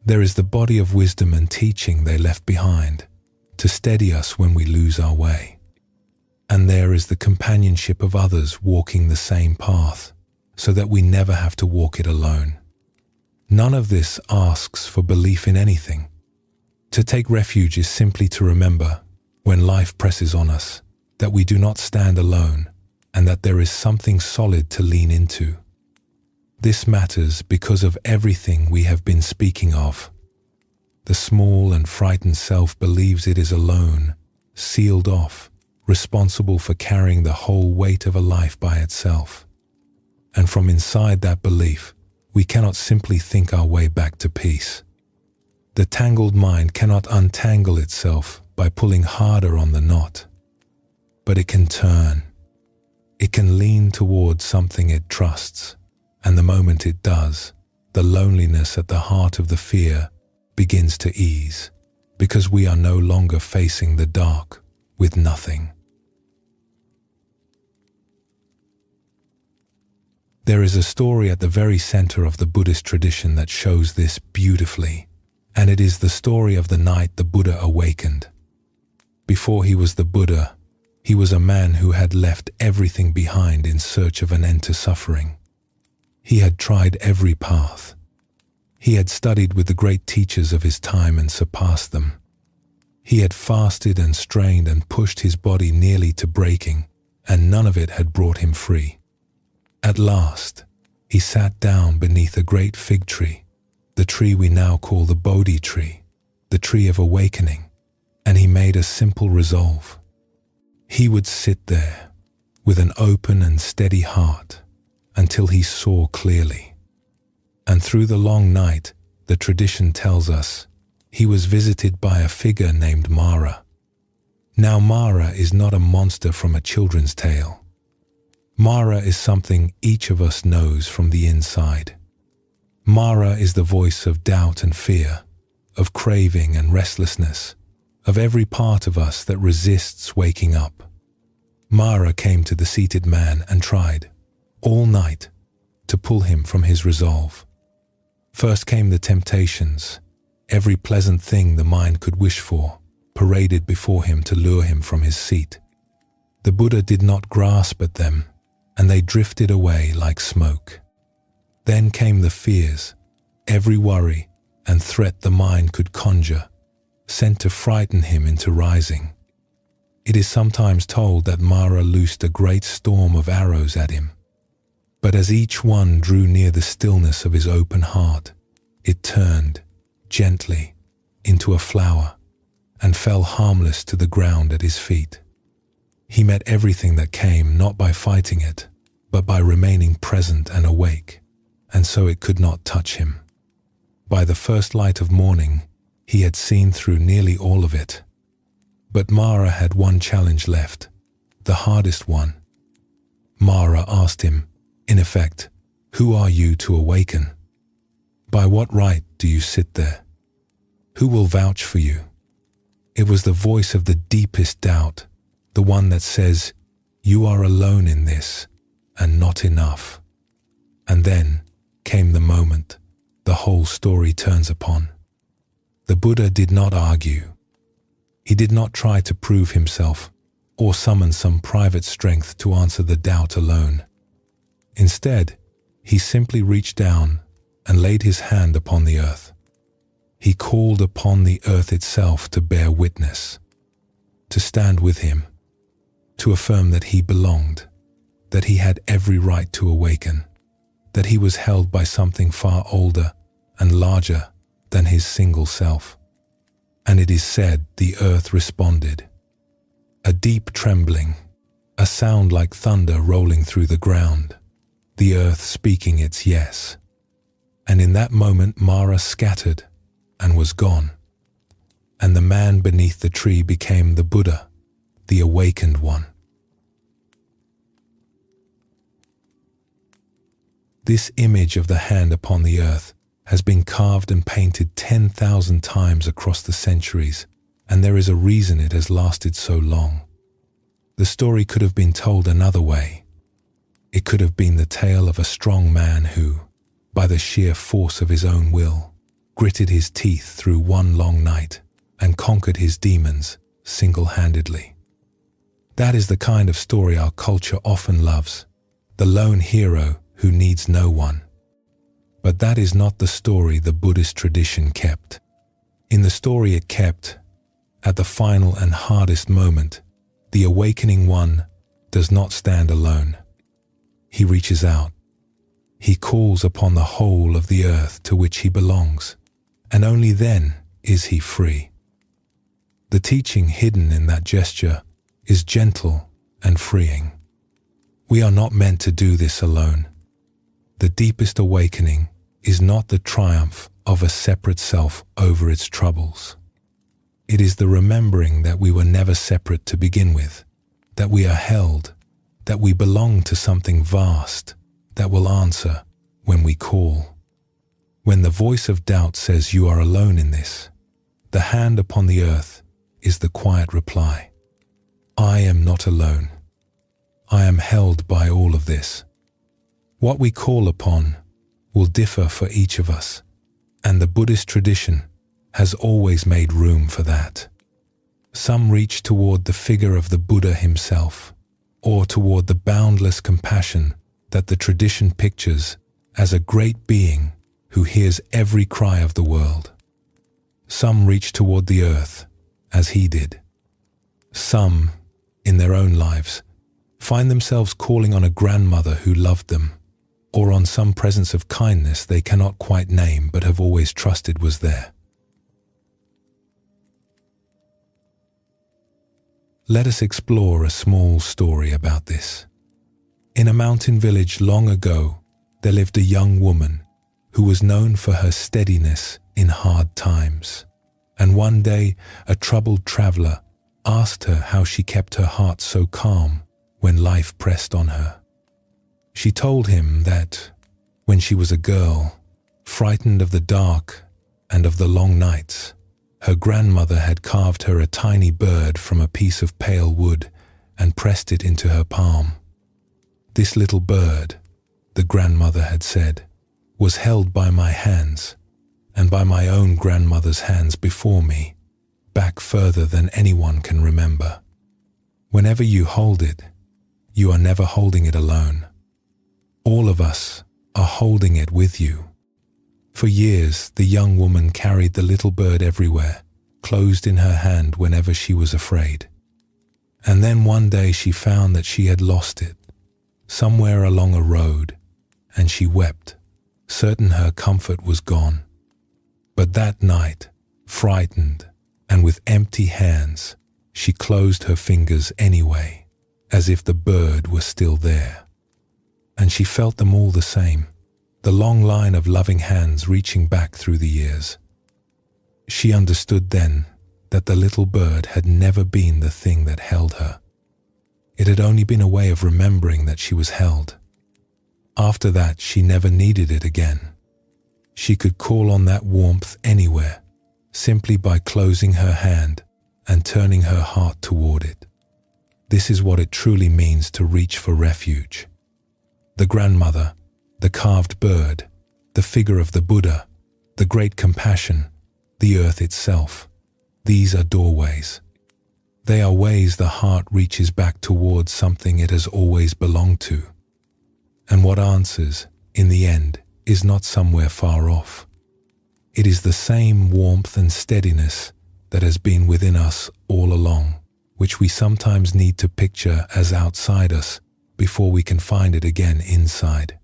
There is the body of wisdom and teaching they left behind to steady us when we lose our way. And there is the companionship of others walking the same path so that we never have to walk it alone. None of this asks for belief in anything. To take refuge is simply to remember, when life presses on us, that we do not stand alone and that there is something solid to lean into. This matters because of everything we have been speaking of. The small and frightened self believes it is alone, sealed off, responsible for carrying the whole weight of a life by itself. And from inside that belief, we cannot simply think our way back to peace. The tangled mind cannot untangle itself by pulling harder on the knot. But it can turn. It can lean towards something it trusts, and the moment it does, the loneliness at the heart of the fear begins to ease, because we are no longer facing the dark with nothing. There is a story at the very center of the Buddhist tradition that shows this beautifully, and it is the story of the night the Buddha awakened. Before he was the Buddha, he was a man who had left everything behind in search of an end to suffering. He had tried every path. He had studied with the great teachers of his time and surpassed them. He had fasted and strained and pushed his body nearly to breaking, and none of it had brought him free. At last, he sat down beneath a great fig tree, the tree we now call the Bodhi tree, the tree of awakening, and he made a simple resolve. He would sit there with an open and steady heart until he saw clearly. And through the long night, the tradition tells us, he was visited by a figure named Mara. Now Mara is not a monster from a children's tale. Mara is something each of us knows from the inside. Mara is the voice of doubt and fear, of craving and restlessness, of every part of us that resists waking up. Mara came to the seated man and tried, all night, to pull him from his resolve. First came the temptations, every pleasant thing the mind could wish for, paraded before him to lure him from his seat. The Buddha did not grasp at them, and they drifted away like smoke. Then came the fears, every worry and threat the mind could conjure, sent to frighten him into rising. It is sometimes told that Mara loosed a great storm of arrows at him. But as each one drew near the stillness of his open heart, it turned, gently, into a flower and fell harmless to the ground at his feet. He met everything that came not by fighting it, but by remaining present and awake, and so it could not touch him. By the first light of morning, he had seen through nearly all of it. But Mara had one challenge left, the hardest one. Mara asked him, in effect, "Who are you to awaken? By what right do you sit there? Who will vouch for you?" It was the voice of the deepest doubt, the one that says, "You are alone in this, and not enough." And then came the moment the whole story turns upon. The Buddha did not argue. He did not try to prove himself or summon some private strength to answer the doubt alone. Instead, he simply reached down and laid his hand upon the earth. He called upon the earth itself to bear witness, to stand with him, to affirm that he belonged, that he had every right to awaken, that he was held by something far older and larger than his single self. And it is said the earth responded. A deep trembling, a sound like thunder rolling through the ground, the earth speaking its yes. And in that moment Mara scattered and was gone. And the man beneath the tree became the Buddha, the awakened one. This image of the hand upon the earth has been carved and painted 10,000 times across the centuries, and there is a reason it has lasted so long. The story could have been told another way. It could have been the tale of a strong man who, by the sheer force of his own will, gritted his teeth through one long night and conquered his demons single-handedly. That is the kind of story our culture often loves, the lone hero who needs no one. But that is not the story the Buddhist tradition kept. In the story it kept, at the final and hardest moment, the awakening one does not stand alone. He reaches out. He calls upon the whole of the earth to which he belongs, and only then is he free. The teaching hidden in that gesture is gentle and freeing. We are not meant to do this alone. The deepest awakening is not the triumph of a separate self over its troubles. It is the remembering that we were never separate to begin with, that we are held, that we belong to something vast that will answer when we call. When the voice of doubt says you are alone in this, the hand upon the earth is the quiet reply. I am not alone. I am held by all of this. What we call upon will differ for each of us, and the Buddhist tradition has always made room for that. Some reach toward the figure of the Buddha himself, or toward the boundless compassion that the tradition pictures as a great being who hears every cry of the world. Some reach toward the earth, as he did. Some, in their own lives, find themselves calling on a grandmother who loved them, or on some presence of kindness they cannot quite name but have always trusted was there. Let us explore a small story about this. In a mountain village long ago, there lived a young woman who was known for her steadiness in hard times. And one day, a troubled traveler asked her how she kept her heart so calm when life pressed on her. She told him that, when she was a girl, frightened of the dark and of the long nights, her grandmother had carved her a tiny bird from a piece of pale wood and pressed it into her palm. This little bird, the grandmother had said, was held by my hands, and by my own grandmother's hands before me, back further than anyone can remember. Whenever you hold it, you are never holding it alone. All of us are holding it with you. For years, the young woman carried the little bird everywhere, closed in her hand whenever she was afraid. And then one day she found that she had lost it, somewhere along a road, and she wept, certain her comfort was gone. But that night, frightened and with empty hands, she closed her fingers anyway, as if the bird were still there. And she felt them all the same, the long line of loving hands reaching back through the years. She understood then that the little bird had never been the thing that held her. It had only been a way of remembering that she was held. After that, she never needed it again. She could call on that warmth anywhere, simply by closing her hand and turning her heart toward it. This is what it truly means to reach for refuge. The grandmother, the carved bird, the figure of the Buddha, the great compassion, the earth itself. These are doorways. They are ways the heart reaches back towards something it has always belonged to. And what answers, in the end, is not somewhere far off. It is the same warmth and steadiness that has been within us all along, which we sometimes need to picture as outside us before we can find it again inside.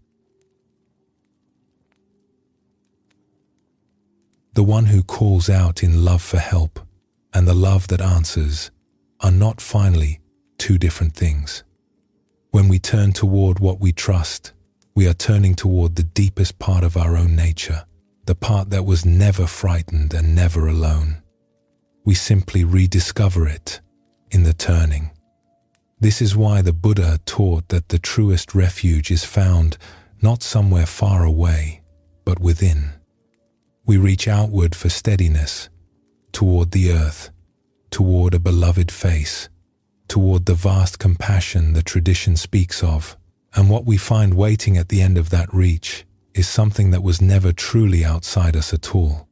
The one who calls out in love for help and the love that answers are not finally two different things. When we turn toward what we trust, we are turning toward the deepest part of our own nature, the part that was never frightened and never alone. We simply rediscover it in the turning. This is why the Buddha taught that the truest refuge is found not somewhere far away, but within. We reach outward for steadiness, toward the earth, toward a beloved face, toward the vast compassion the tradition speaks of, And what we find waiting at the end of that reach is something that was never truly outside us at all.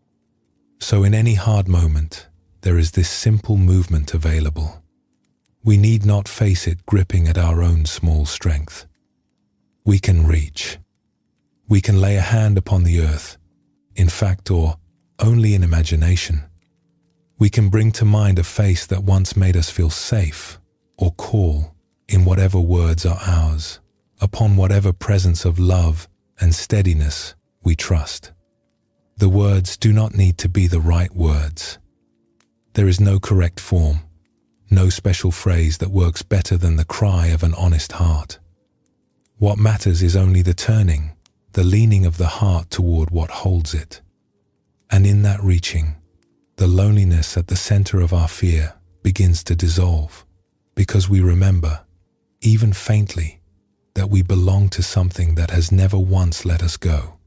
So in any hard moment, there is this simple movement available. We need not face it gripping at our own small strength. We can reach. We can lay a hand upon the earth, in fact, or only in imagination. We can bring to mind a face that once made us feel safe, or call, in whatever words are ours, upon whatever presence of love and steadiness we trust. The words do not need to be the right words. There is no correct form, no special phrase that works better than the cry of an honest heart. What matters is only the turning, the leaning of the heart toward what holds it. And in that reaching, the loneliness at the center of our fear begins to dissolve, because we remember, even faintly, that we belong to something that has never once let us go.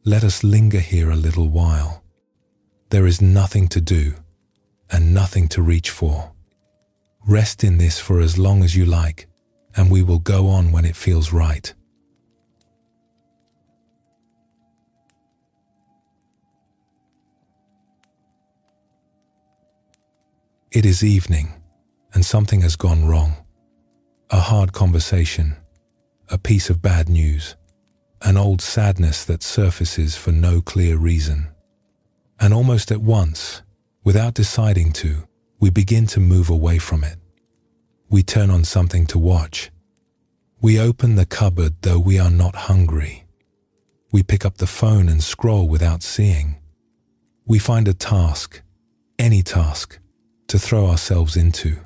Let us linger here a little while. There is nothing to do and nothing to reach for. Rest in this for as long as you like, and we will go on when it feels right. It is evening, and something has gone wrong. A hard conversation, a piece of bad news, an old sadness that surfaces for no clear reason. And almost at once, without deciding to, we begin to move away from it. We turn on something to watch. We open the cupboard though we are not hungry. We pick up the phone and scroll without seeing. We find a task, any task, to throw ourselves into.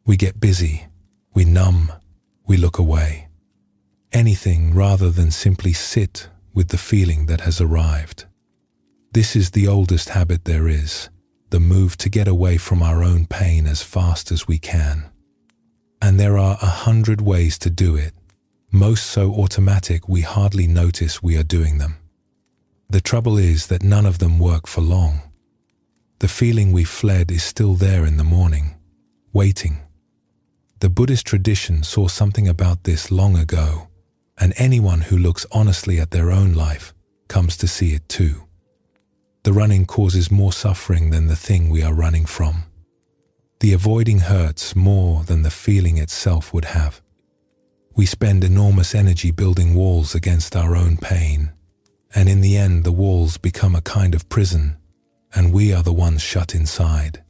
We get busy, we numb, we look away. Anything rather than simply sit with the feeling that has arrived. This is the oldest habit there is, the move to get away from our own pain as fast as we can. And there are 100 ways to do it, most so automatic we hardly notice we are doing them. The trouble is that none of them work for long. The feeling we fled is still there in the morning, waiting. The Buddhist tradition saw something about this long ago, and anyone who looks honestly at their own life comes to see it too. The running causes more suffering than the thing we are running from. The avoiding hurts more than the feeling itself would have. We spend enormous energy building walls against our own pain, and in the end the walls become a kind of prison, and we are the ones shut inside.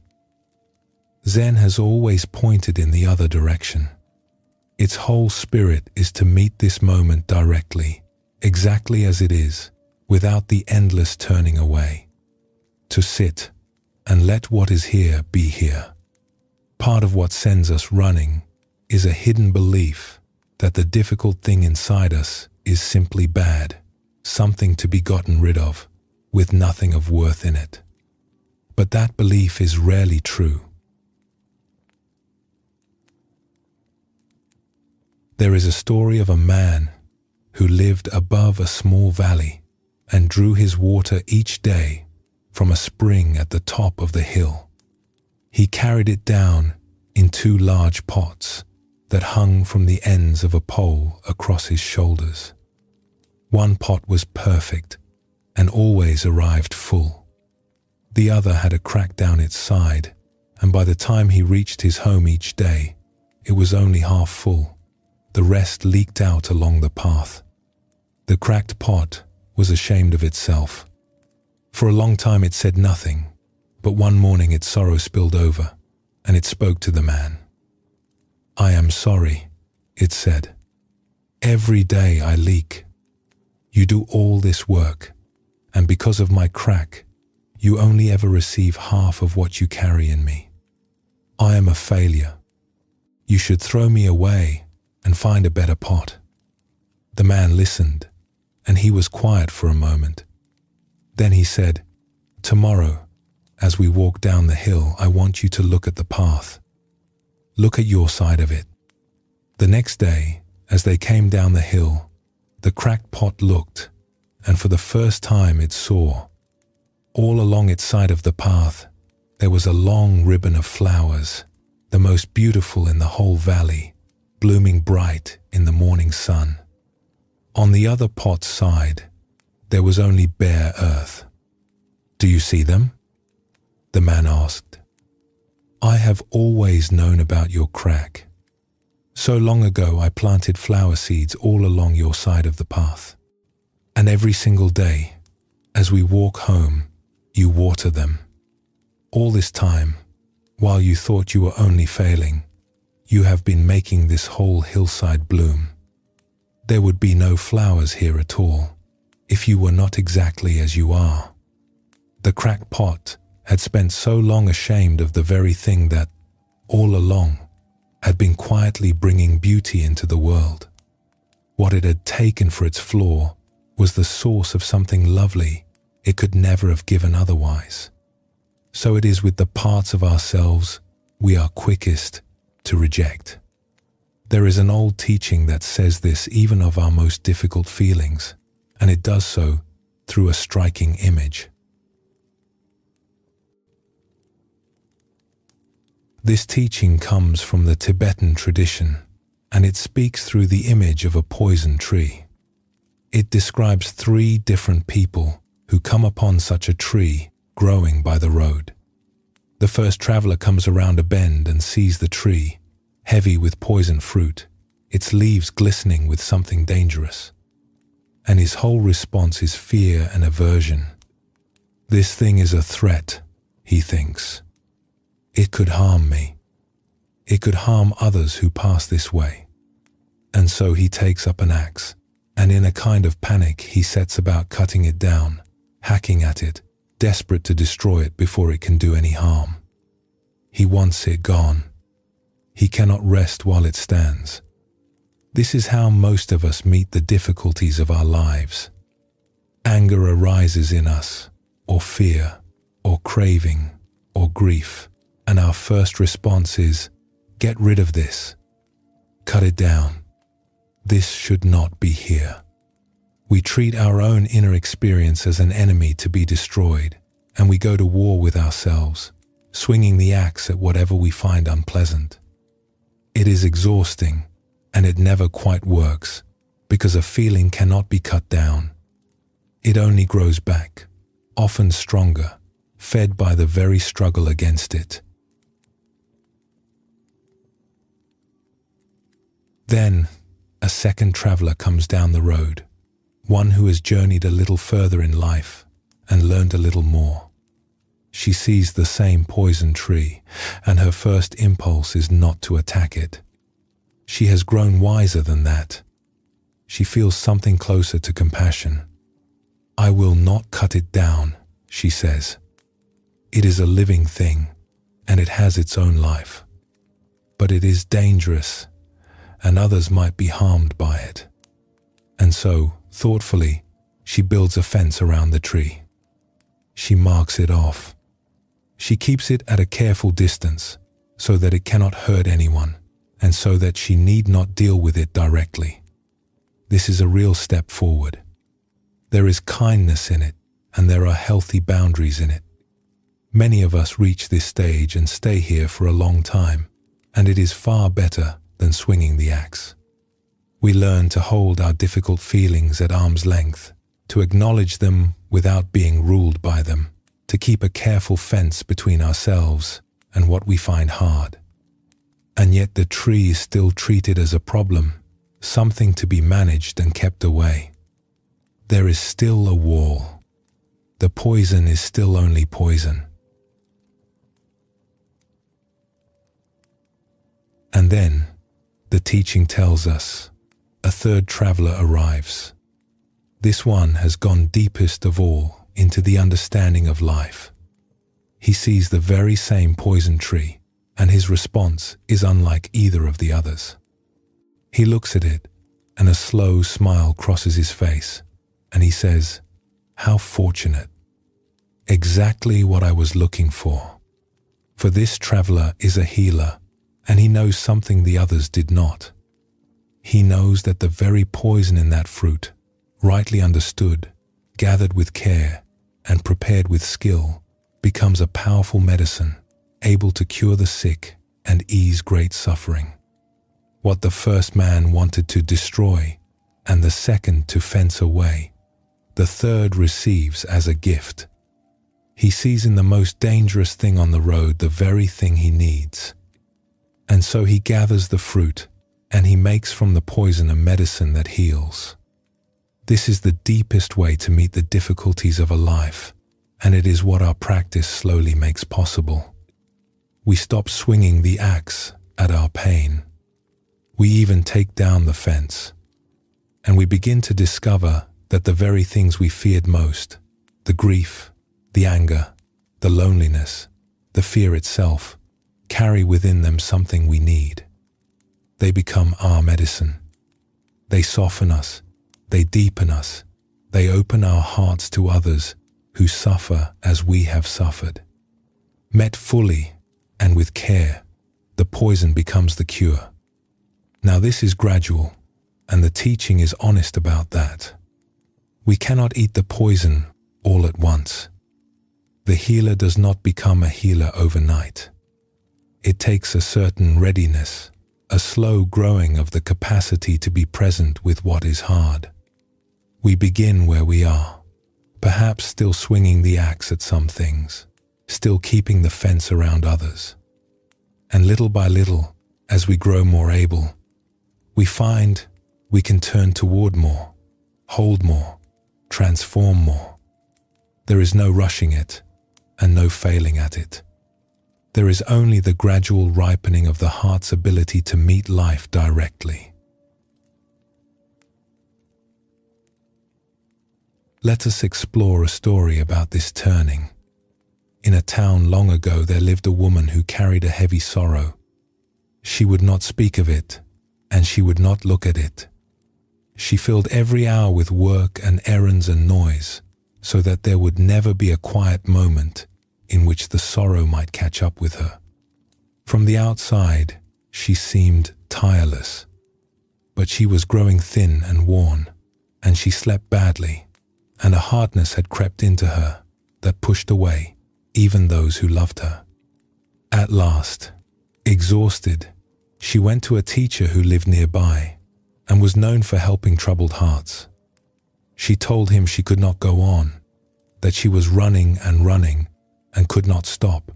Zen has always pointed in the other direction. Its whole spirit is to meet this moment directly, exactly as it is, without the endless turning away. To sit and let what is here be here. Part of what sends us running is a hidden belief that the difficult thing inside us is simply bad, something to be gotten rid of, with nothing of worth in it. But that belief is rarely true. There is a story of a man who lived above a small valley and drew his water each day from a spring at the top of the hill. He carried it down in 2 large pots that hung from the ends of a pole across his shoulders. One pot was perfect and always arrived full. The other had a crack down its side, and by the time he reached his home each day, it was only half full. The rest leaked out along the path. The cracked pot was ashamed of itself. For a long time it said nothing, but one morning its sorrow spilled over, and it spoke to the man. "I am sorry," it said. "Every day I leak. You do all this work, and because of my crack, you only ever receive half of what you carry in me. I am a failure. You should throw me away and find a better pot." The man listened, and he was quiet for a moment. Then he said, "Tomorrow, as we walk down the hill, I want you to look at the path. Look at your side of it." The next day, as they came down the hill, the cracked pot looked, and for the first time it saw. All along its side of the path, there was a long ribbon of flowers, the most beautiful in the whole valley, blooming bright in the morning sun. On the other pot's side, there was only bare earth. "Do you see them?" the man asked. "I have always known about your crack. So long ago I planted flower seeds all along your side of the path. And every single day, as we walk home, you water them. All this time, while you thought you were only failing, you have been making this whole hillside bloom. There would be no flowers here at all if you were not exactly as you are." The crackpot had spent so long ashamed of the very thing that, all along, had been quietly bringing beauty into the world. What it had taken for its flaw was the source of something lovely it could never have given otherwise. So it is with the parts of ourselves we are quickest to reject. There is an old teaching that says this even of our most difficult feelings, and it does so through a striking image. This teaching comes from the Tibetan tradition, and it speaks through the image of a poison tree. It describes 3 different people who come upon such a tree growing by the road. The first traveler comes around a bend and sees the tree, heavy with poison fruit, its leaves glistening with something dangerous. And his whole response is fear and aversion. "This thing is a threat," he thinks. "It could harm me. It could harm others who pass this way." And so he takes up an axe, and in a kind of panic he sets about cutting it down, hacking at it, desperate to destroy it before it can do any harm. He wants it gone. He cannot rest while it stands. This is how most of us meet the difficulties of our lives. Anger arises in us, or fear, or craving, or grief, and our first response is, "Get rid of this. Cut it down. This should not be here." We treat our own inner experience as an enemy to be destroyed, and we go to war with ourselves, swinging the axe at whatever we find unpleasant. It is exhausting, and it never quite works, because a feeling cannot be cut down. It only grows back, often stronger, fed by the very struggle against it. Then, a second traveler comes down the road, one who has journeyed a little further in life and learned a little more. She sees the same poison tree, and her first impulse is not to attack it. She has grown wiser than that. She feels something closer to compassion. "I will not cut it down," she says. "It is a living thing, and it has its own life. But it is dangerous, and others might be harmed by it." And so, thoughtfully, she builds a fence around the tree. She marks it off. She keeps it at a careful distance, so that it cannot hurt anyone, and so that she need not deal with it directly. This is a real step forward. There is kindness in it, and there are healthy boundaries in it. Many of us reach this stage and stay here for a long time, and it is far better than swinging the axe. We learn to hold our difficult feelings at arm's length, to acknowledge them without being ruled by them, to keep a careful fence between ourselves and what we find hard. And yet the tree is still treated as a problem, something to be managed and kept away. There is still a wall. The poison is still only poison. And then, the teaching tells us, a third traveler arrives. This one has gone deepest of all into the understanding of life. He sees the very same poison tree, and his response is unlike either of the others. He looks at it, and a slow smile crosses his face, and he says, "How fortunate. Exactly what I was looking for." For this traveler is a healer, and he knows something the others did not. He knows that the very poison in that fruit, rightly understood, gathered with care, and prepared with skill, becomes a powerful medicine, able to cure the sick and ease great suffering. What the first man wanted to destroy, and the second to fence away, the third receives as a gift. He sees in the most dangerous thing on the road the very thing he needs. And so he gathers the fruit, and he makes from the poison a medicine that heals. This is the deepest way to meet the difficulties of a life, and it is what our practice slowly makes possible. We stop swinging the axe at our pain. We even take down the fence, and we begin to discover that the very things we feared most, the grief, the anger, the loneliness, the fear itself, carry within them something we need. They become our medicine. They soften us, they deepen us, they open our hearts to others who suffer as we have suffered. Met fully and with care, the poison becomes the cure. Now this is gradual, and the teaching is honest about that. We cannot eat the poison all at once. The healer does not become a healer overnight. It takes a certain readiness, a slow growing of the capacity to be present with what is hard. We begin where we are, perhaps still swinging the axe at some things, still keeping the fence around others. And little by little, as we grow more able, we find we can turn toward more, hold more, transform more. There is no rushing it, and no failing at it. There is only the gradual ripening of the heart's ability to meet life directly. Let us explore a story about this turning. In a town long ago there lived a woman who carried a heavy sorrow. She would not speak of it, and she would not look at it. She filled every hour with work and errands and noise, so that there would never be a quiet moment in which the sorrow might catch up with her. From the outside, she seemed tireless, but she was growing thin and worn, and she slept badly, and a hardness had crept into her that pushed away even those who loved her. At last, exhausted, she went to a teacher who lived nearby and was known for helping troubled hearts. She told him she could not go on, that she was running and could not stop,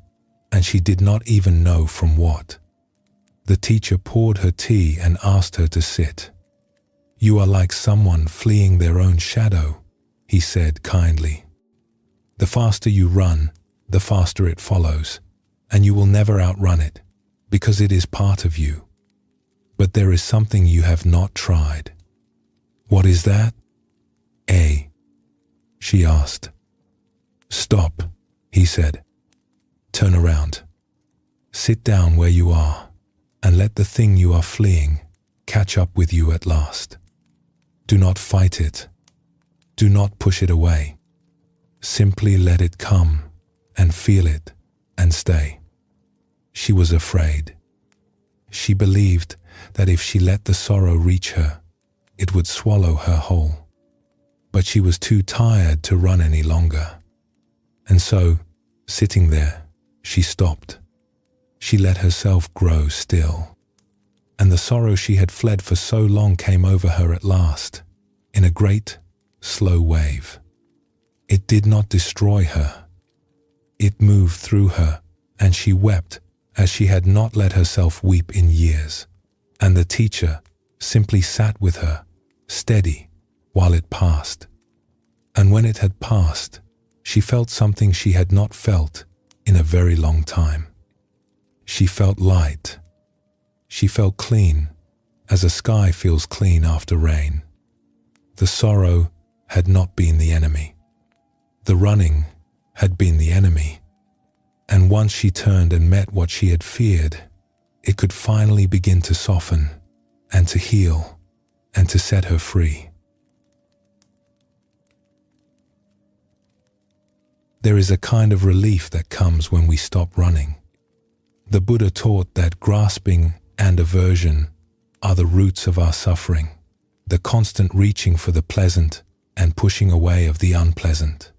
and she did not even know from what. The teacher poured her tea and asked her to sit. "You are like someone fleeing their own shadow," he said kindly. "The faster you run, the faster it follows, and you will never outrun it, because it is part of you. But there is something you have not tried." "What is that?" She asked. "Stop," he said. "Turn around. Sit down where you are, and let the thing you are fleeing catch up with you at last. Do not fight it. Do not push it away. Simply let it come and feel it and stay." She was afraid. She believed that if she let the sorrow reach her, it would swallow her whole. But she was too tired to run any longer. And so, sitting there, she stopped. She let herself grow still. And the sorrow she had fled for so long came over her at last, in a great, slow wave. It did not destroy her. It moved through her, and she wept as she had not let herself weep in years. And the teacher simply sat with her, steady, while it passed. And when it had passed, she felt something she had not felt in a very long time. She felt light. She felt clean, as a sky feels clean after rain. The sorrow had not been the enemy. The running had been the enemy. And once she turned and met what she had feared, it could finally begin to soften and to heal and to set her free. There is a kind of relief that comes when we stop running. The Buddha taught that grasping and aversion are the roots of our suffering, the constant reaching for the pleasant and pushing away of the unpleasant,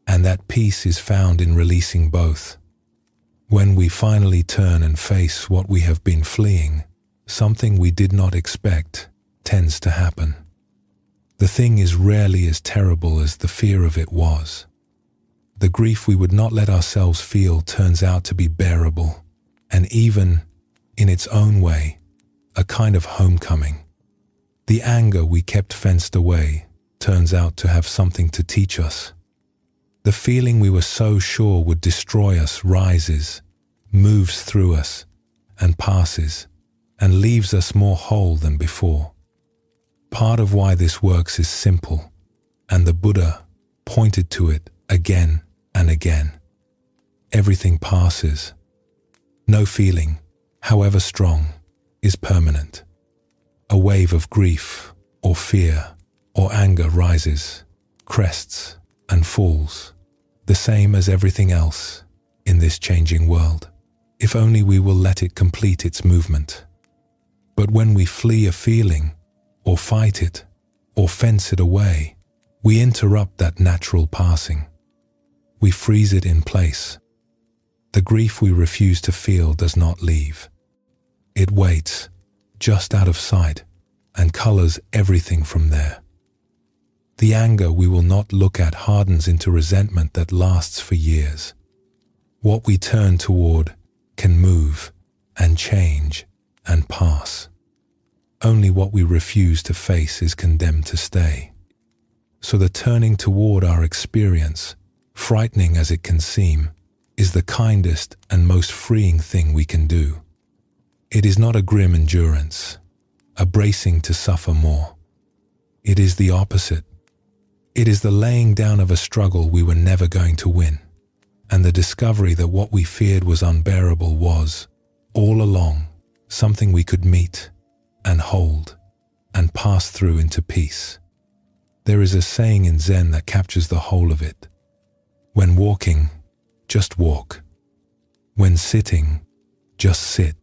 and that peace is found in releasing both. When we finally turn and face what we have been fleeing, something we did not expect tends to happen. The thing is rarely as terrible as the fear of it was. The grief we would not let ourselves feel turns out to be bearable, and even, in its own way, a kind of homecoming. The anger we kept fenced away turns out to have something to teach us. The feeling we were so sure would destroy us rises, moves through us, and passes, and leaves us more whole than before. Part of why this works is simple, and the Buddha pointed to it again and again. Everything passes. No feeling, however strong, is permanent. A wave of grief or fear or anger rises, crests, and falls, the same as everything else in this changing world, if only we will let it complete its movement. But when we flee a feeling, or fight it, or fence it away, we interrupt that natural passing. We freeze it in place. The grief we refuse to feel does not leave. It waits, just out of sight, and colors everything from there. The anger we will not look at hardens into resentment that lasts for years. What we turn toward can move and change and pass. Only what we refuse to face is condemned to stay. So the turning toward our experience, frightening as it can seem, is the kindest and most freeing thing we can do. It is not a grim endurance, a bracing to suffer more. It is the opposite. It is the laying down of a struggle we were never going to win, and the discovery that what we feared was unbearable was, all along, something we could meet and hold and pass through into peace. There is a saying in Zen that captures the whole of it. When walking, just walk. When sitting, just sit.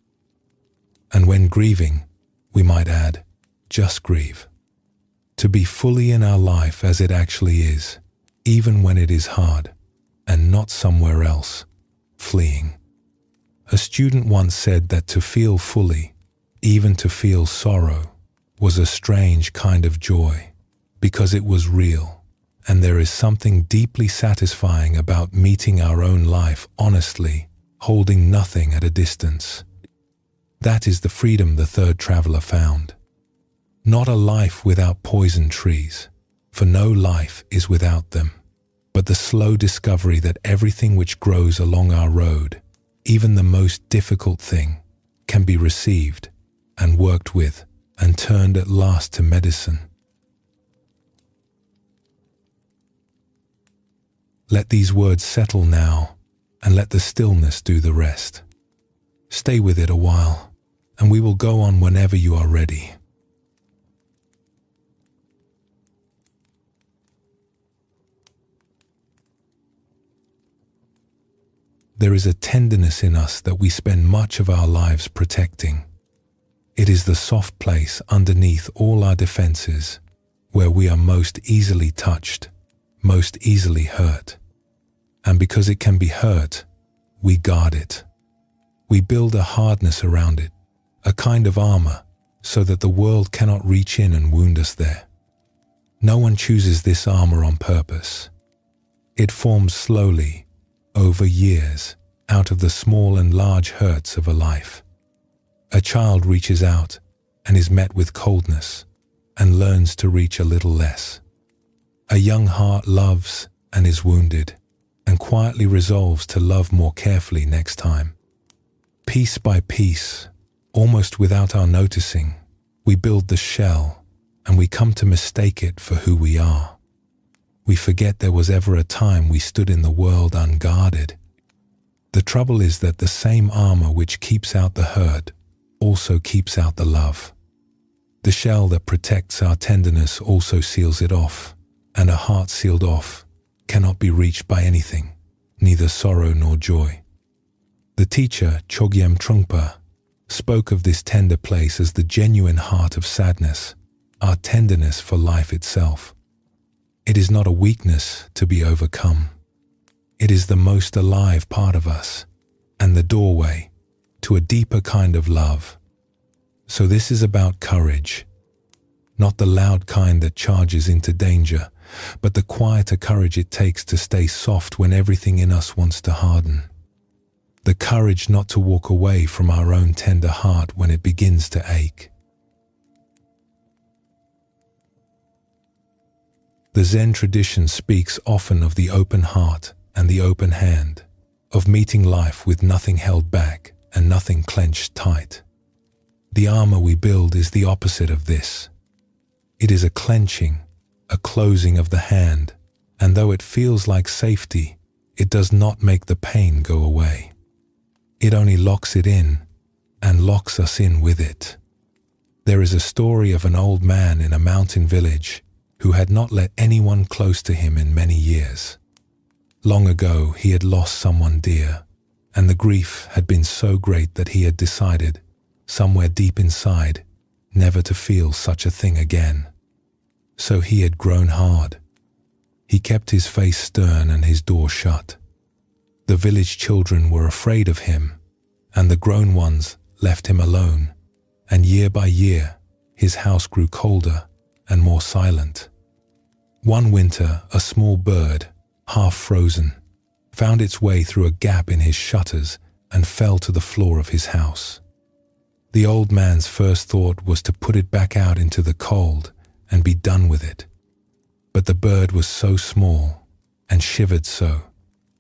And when grieving, we might add, just grieve. To be fully in our life as it actually is, even when it is hard, and not somewhere else, fleeing. A student once said that to feel fully, even to feel sorrow, was a strange kind of joy, because it was real, and there is something deeply satisfying about meeting our own life honestly, holding nothing at a distance. That is the freedom the third traveler found. Not a life without poison trees, for no life is without them, but the slow discovery that everything which grows along our road, even the most difficult thing, can be received and worked with and turned at last to medicine. Let these words settle now, and let the stillness do the rest. Stay with it a while, and we will go on whenever you are ready. There is a tenderness in us that we spend much of our lives protecting. It is the soft place underneath all our defenses, where we are most easily touched, most easily hurt. And because it can be hurt, we guard it. We build a hardness around it, a kind of armor, so that the world cannot reach in and wound us there. No one chooses this armor on purpose. It forms slowly, over years, out of the small and large hurts of a life. A child reaches out and is met with coldness and learns to reach a little less. A young heart loves and is wounded and quietly resolves to love more carefully next time. Piece by piece, almost without our noticing, we build the shell and we come to mistake it for who we are. We forget there was ever a time we stood in the world unguarded. The trouble is that the same armor which keeps out the hurt also keeps out the love. The shell that protects our tenderness also seals it off, and a heart sealed off cannot be reached by anything, neither sorrow nor joy. The teacher, Chogyam Trungpa, spoke of this tender place as the genuine heart of sadness, our tenderness for life itself. It is not a weakness to be overcome. It is the most alive part of us, and the doorway to a deeper kind of love. So this is about courage, not the loud kind that charges into danger, but the quieter courage it takes to stay soft when everything in us wants to harden. The courage not to walk away from our own tender heart when it begins to ache. The Zen tradition speaks often of the open heart and the open hand, of meeting life with nothing held back and nothing clenched tight. The armor we build is the opposite of this. It is a clenching, a closing of the hand, and though it feels like safety, it does not make the pain go away. It only locks it in and locks us in with it. There is a story of an old man in a mountain village who had not let anyone close to him in many years. Long ago, he had lost someone dear, and the grief had been so great that he had decided, somewhere deep inside, never to feel such a thing again. So he had grown hard. He kept his face stern and his door shut. The village children were afraid of him, and the grown ones left him alone, and year by year, his house grew colder and more silent. One winter, a small bird, half frozen, found its way through a gap in his shutters and fell to the floor of his house. The old man's first thought was to put it back out into the cold and be done with it. But the bird was so small and shivered so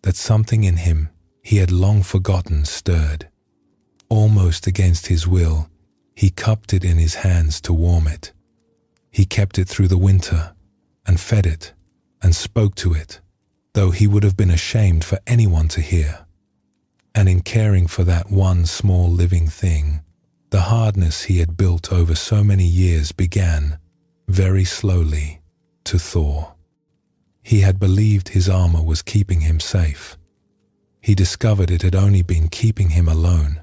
that something in him he had long forgotten stirred. Almost against his will, he cupped it in his hands to warm it. He kept it through the winter and fed it and spoke to it, though he would have been ashamed for anyone to hear. And in caring for that one small living thing, the hardness he had built over so many years began, very slowly, to thaw. He had believed his armor was keeping him safe. He discovered it had only been keeping him alone.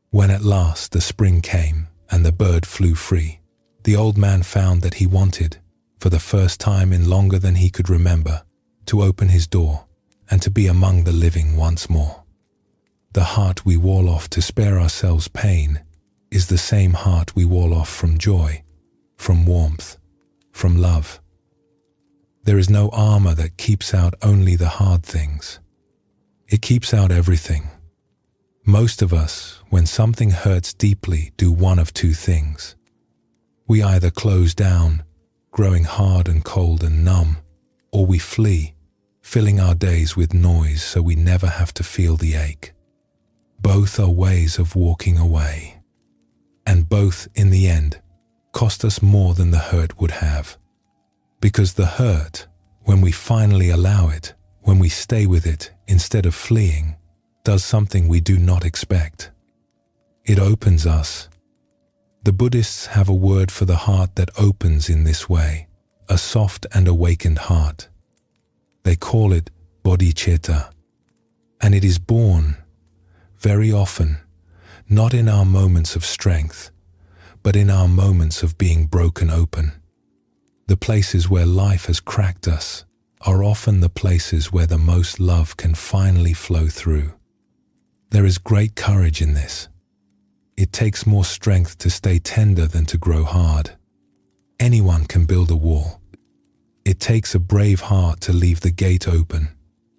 When at last the spring came and the bird flew free, the old man found that he wanted, for the first time in longer than he could remember, to open his door and to be among the living once more. The heart we wall off to spare ourselves pain is the same heart we wall off from joy, from warmth, from love. There is no armor that keeps out only the hard things. It keeps out everything. Most of us, when something hurts deeply, do one of two things. We either close down, growing hard and cold and numb, or we flee, filling our days with noise so we never have to feel the ache. Both are ways of walking away. And both, in the end, cost us more than the hurt would have. Because the hurt, when we finally allow it, when we stay with it instead of fleeing, does something we do not expect. It opens us. The Buddhists have a word for the heart that opens in this way, a soft and awakened heart. They call it bodhicitta, and it is born, very often, not in our moments of strength, but in our moments of being broken open. The places where life has cracked us are often the places where the most love can finally flow through. There is great courage in this. It takes more strength to stay tender than to grow hard. Anyone can build a wall. It takes a brave heart to leave the gate open,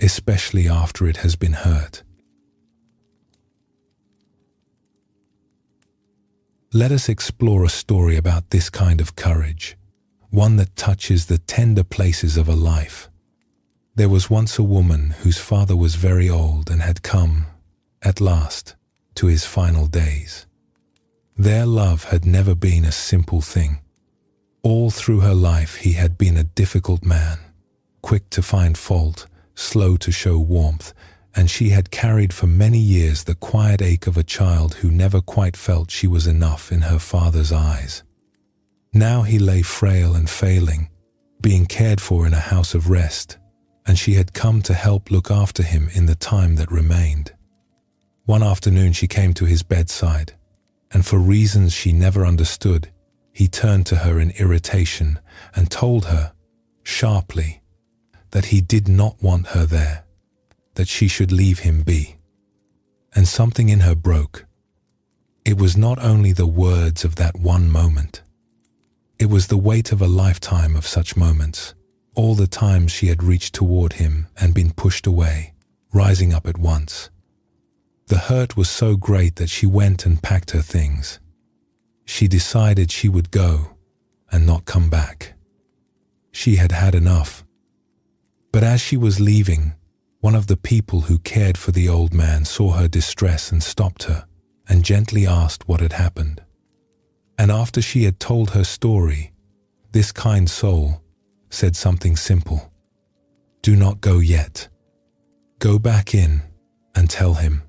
especially after it has been hurt. Let us explore a story about this kind of courage, one that touches the tender places of a life. There was once a woman whose father was very old and had come, at last, to his final days. Their love had never been a simple thing. All through her life he had been a difficult man, quick to find fault, slow to show warmth, and she had carried for many years the quiet ache of a child who never quite felt she was enough in her father's eyes. Now he lay frail and failing, being cared for in a house of rest, and she had come to help look after him in the time that remained. One afternoon she came to his bedside, and for reasons she never understood, he turned to her in irritation and told her, sharply, that he did not want her there, that she should leave him be. and something in her broke. It was not only the words of that one moment. It was the weight of a lifetime of such moments, all the times she had reached toward him and been pushed away, rising up at once. The hurt was so great that she went and packed her things. She decided she would go and not come back. She had had enough. But as she was leaving, one of the people who cared for the old man saw her distress and stopped her and gently asked what had happened. And after she had told her story, this kind soul said something simple. "Do not go yet. Go back in and tell him.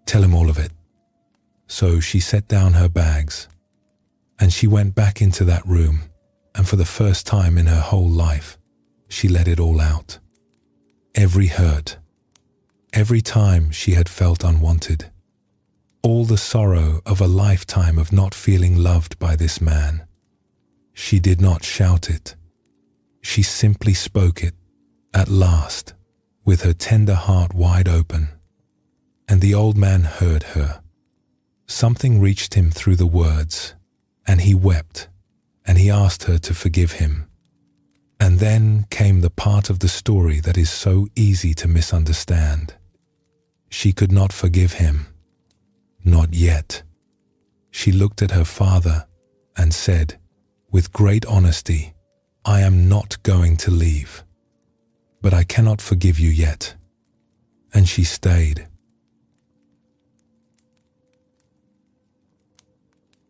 Tell him all of it." So she set down her bags and she went back into that room, and for the first time in her whole life, she let it all out. Every hurt, every time she had felt unwanted, all the sorrow of a lifetime of not feeling loved by this man. She did not shout it. She simply spoke it, at last, with her tender heart wide open. And the old man heard her. Something reached him through the words, and he wept, and he asked her to forgive him. And then came the part of the story that is so easy to misunderstand. She could not forgive him. Not yet. She looked at her father and said, with great honesty, "I am not going to leave, but I cannot forgive you yet." And she stayed.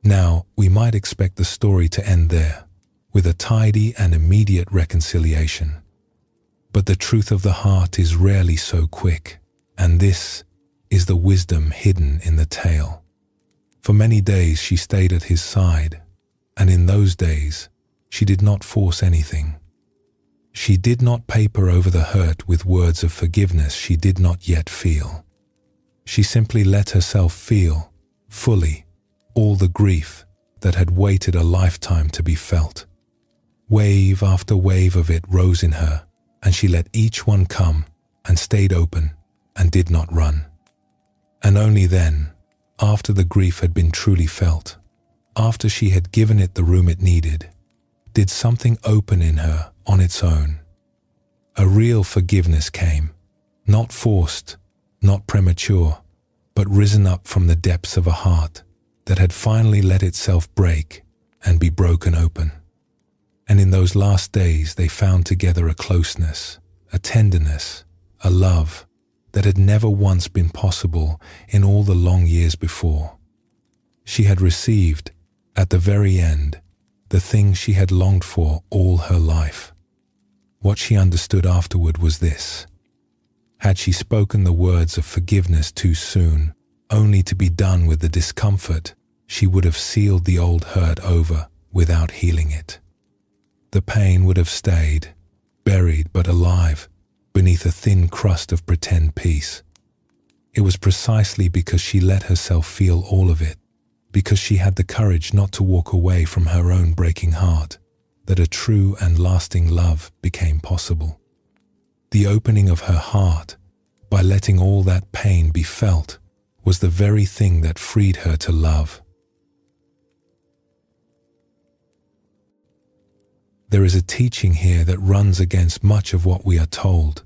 Now, we might expect the story to end there, with a tidy and immediate reconciliation. But the truth of the heart is rarely so quick, and this is the wisdom hidden in the tale. For many days she stayed at his side, and in those days she did not force anything. She did not paper over the hurt with words of forgiveness she did not yet feel. She simply let herself feel, fully, all the grief that had waited a lifetime to be felt. Wave after wave of it rose in her, and she let each one come and stayed open and did not run. And only then, after the grief had been truly felt, after she had given it the room it needed, did something open in her on its own. A real forgiveness came, not forced, not premature, but risen up from the depths of a heart that had finally let itself break and be broken open. And in those last days they found together a closeness, a tenderness, a love that had never once been possible in all the long years before. She had received, at the very end, the thing she had longed for all her life. What she understood afterward was this: had she spoken the words of forgiveness too soon, only to be done with the discomfort, she would have sealed the old hurt over without healing it. The pain would have stayed, buried but alive, beneath a thin crust of pretend peace. It was precisely because she let herself feel all of it, because she had the courage not to walk away from her own breaking heart, that a true and lasting love became possible. The opening of her heart, by letting all that pain be felt, was the very thing that freed her to love. There is a teaching here that runs against much of what we are told.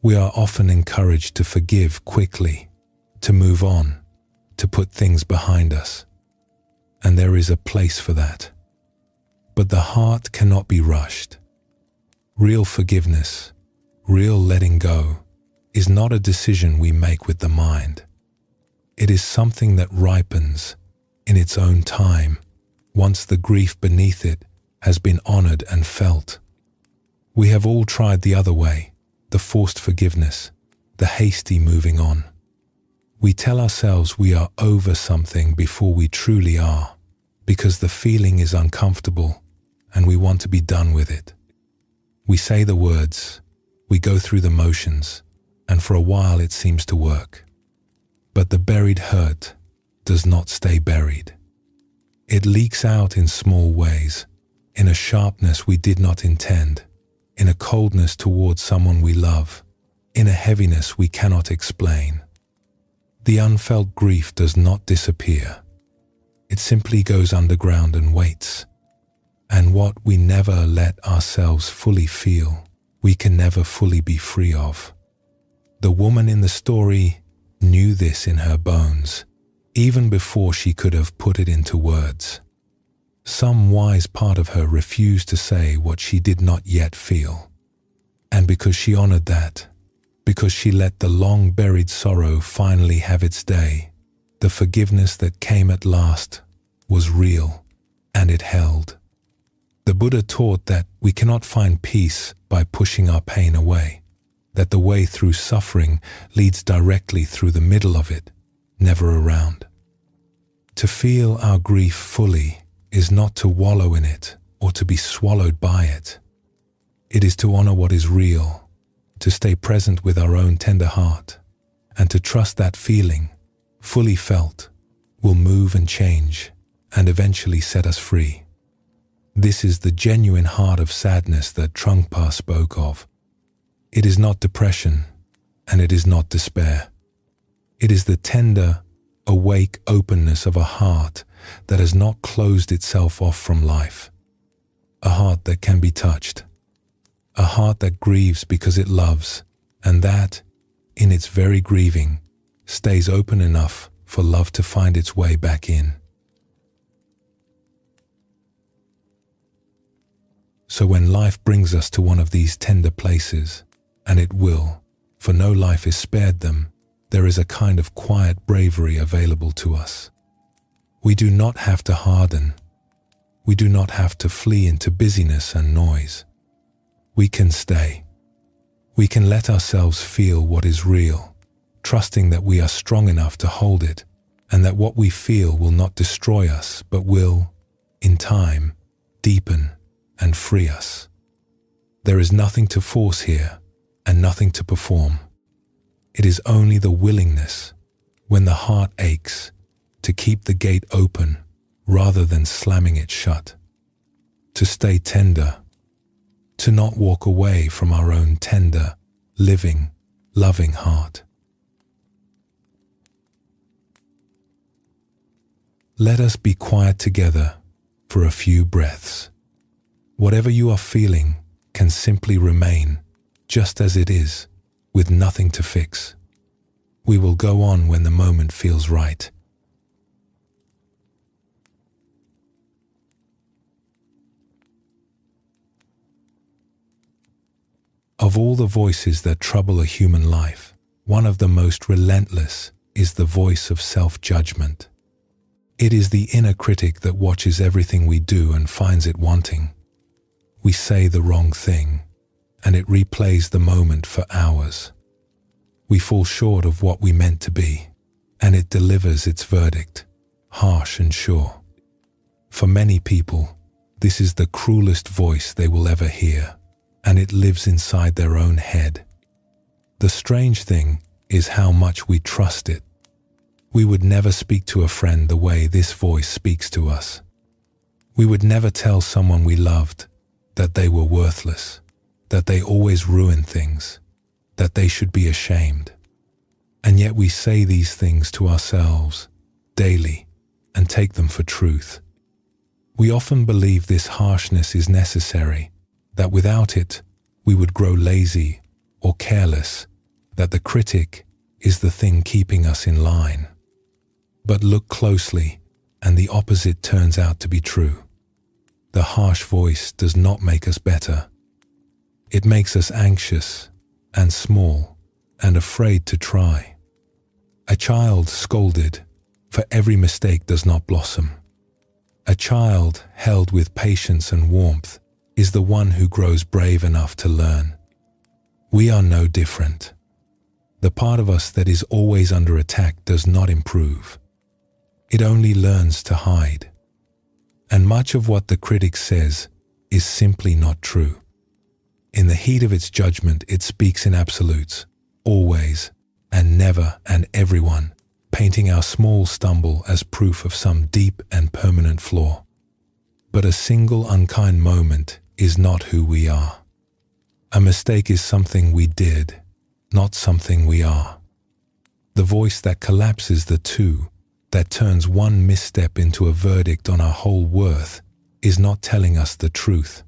We are often encouraged to forgive quickly, to move on, to put things behind us. And there is a place for that. But the heart cannot be rushed. Real forgiveness, real letting go, is not a decision we make with the mind. It is something that ripens in its own time, once the grief beneath it has been honored and felt. We have all tried the other way, the forced forgiveness, the hasty moving on. We tell ourselves we are over something before we truly are, because the feeling is uncomfortable and we want to be done with it. We say the words, we go through the motions, and for a while it seems to work. But the buried hurt does not stay buried. It leaks out in small ways, in a sharpness we did not intend, in a coldness towards someone we love, in a heaviness we cannot explain. The unfelt grief does not disappear. It simply goes underground and waits. And what we never let ourselves fully feel, we can never fully be free of. The woman in the story knew this in her bones, even before she could have put it into words. Some wise part of her refused to say what she did not yet feel. And because she honored that, because she let the long-buried sorrow finally have its day, the forgiveness that came at last was real, and it held. The Buddha taught that we cannot find peace by pushing our pain away, that the way through suffering leads directly through the middle of it, never around. To feel our grief fully is not to wallow in it or to be swallowed by it. It is to honor what is real, to stay present with our own tender heart, and to trust that feeling, fully felt, will move and change and eventually set us free. This is the genuine heart of sadness that Trungpa spoke of. It is not depression, and it is not despair. It is the tender, awake openness of a heart that has not closed itself off from life. A heart that can be touched. A heart that grieves because it loves, and that, in its very grieving, stays open enough for love to find its way back in. So when life brings us to one of these tender places, and it will, for no life is spared them, there is a kind of quiet bravery available to us. We do not have to harden. We do not have to flee into busyness and noise. We can stay. We can let ourselves feel what is real, trusting that we are strong enough to hold it, and that what we feel will not destroy us, but will, in time, deepen and free us. There is nothing to force here, and nothing to perform. It is only the willingness, when the heart aches, to keep the gate open rather than slamming it shut. To stay tender, to not walk away from our own tender, living, loving heart. Let us be quiet together for a few breaths. Whatever you are feeling can simply remain just as it is, with nothing to fix. We will go on when the moment feels right. Of all the voices that trouble a human life, one of the most relentless is the voice of self-judgment. It is the inner critic that watches everything we do and finds it wanting. We say the wrong thing, and it replays the moment for hours. We fall short of what we meant to be, and it delivers its verdict, harsh and sure. For many people, this is the cruelest voice they will ever hear, and it lives inside their own head. The strange thing is how much we trust it. We would never speak to a friend the way this voice speaks to us. We would never tell someone we loved that they were worthless, that they always ruin things, that they should be ashamed. And yet we say these things to ourselves daily and take them for truth. We often believe this harshness is necessary, that without it we would grow lazy or careless, that the critic is the thing keeping us in line. But look closely, and the opposite turns out to be true. The harsh voice does not make us better. It makes us anxious and small and afraid to try. A child scolded for every mistake does not blossom. A child held with patience and warmth is the one who grows brave enough to learn. We are no different. The part of us that is always under attack does not improve. It only learns to hide. And much of what the critic says is simply not true. In the heat of its judgment, it speaks in absolutes, always and never and everyone, painting our small stumble as proof of some deep and permanent flaw. But a single unkind moment is not who we are. A mistake is something we did, not something we are. the voice that collapses the two, that turns one misstep into a verdict on our whole worth, is not telling us the truth.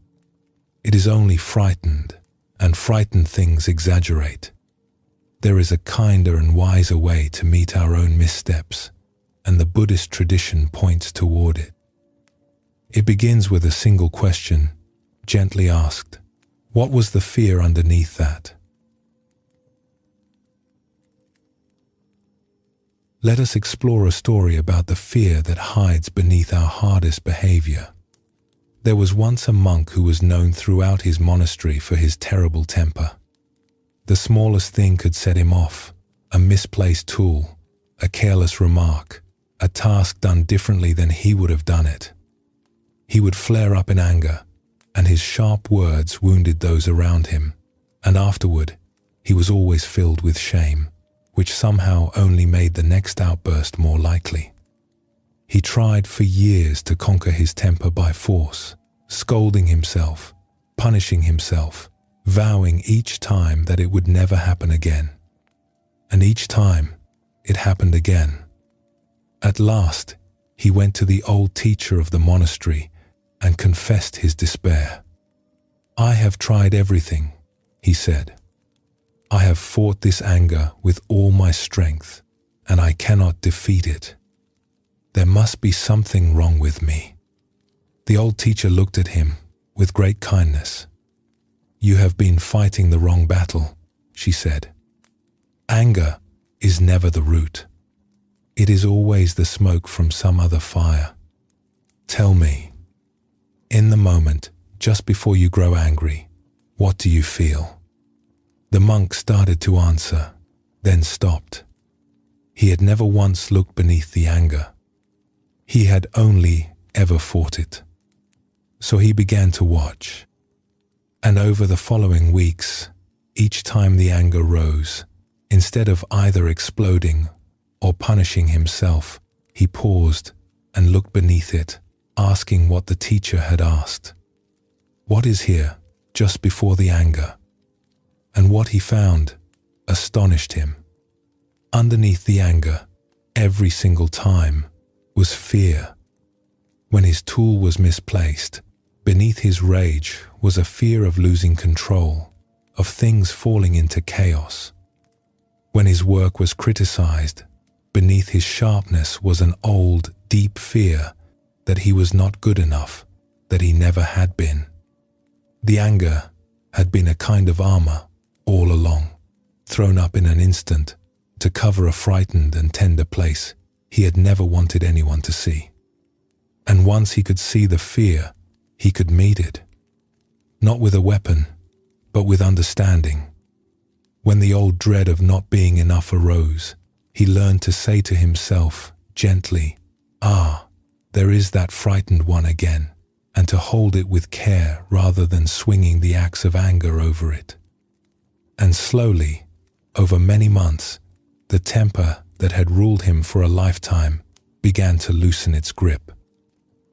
It is only frightened, and frightened things exaggerate. There is a kinder and wiser way to meet our own missteps, and the Buddhist tradition points toward it. It begins with a single question, gently asked, what was the fear underneath that? Let us explore a story about the fear that hides beneath our hardest behavior. There was once a monk who was known throughout his monastery for his terrible temper. The smallest thing could set him off, a misplaced tool, a careless remark, a task done differently than he would have done it. He would flare up in anger, and his sharp words wounded those around him, and afterward, he was always filled with shame, which somehow only made the next outburst more likely. He tried for years to conquer his temper by force, scolding himself, punishing himself, vowing each time that it would never happen again. And each time, it happened again. At last, he went to the old teacher of the monastery and confessed his despair. "I have tried everything," he said. "I have fought this anger with all my strength, and I cannot defeat it. There must be something wrong with me." The old teacher looked at him with great kindness. "You have been fighting the wrong battle," she said. "Anger is never the root. It is always the smoke from some other fire. Tell me, in the moment, just before you grow angry, what do you feel?" The monk started to answer, then stopped. He had never once looked beneath the anger. He had only ever fought it. So he began to watch. And over the following weeks, each time the anger rose, instead of either exploding or punishing himself, he paused and looked beneath it, asking what the teacher had asked. What is here, just before the anger? And what he found astonished him. Underneath the anger, every single time, was fear. When his tool was misplaced, beneath his rage was a fear of losing control, of things falling into chaos. When his work was criticized, beneath his sharpness was an old, deep fear that he was not good enough, that he never had been. The anger had been a kind of armor all along, thrown up in an instant to cover a frightened and tender place he had never wanted anyone to see. And once he could see the fear, he could meet it, not with a weapon, but with understanding. When the old dread of not being enough arose, he learned to say to himself gently, "Ah, there is that frightened one again," and to hold it with care rather than swinging the axe of anger over it. And slowly, over many months, the temper that had ruled him for a lifetime began to loosen its grip.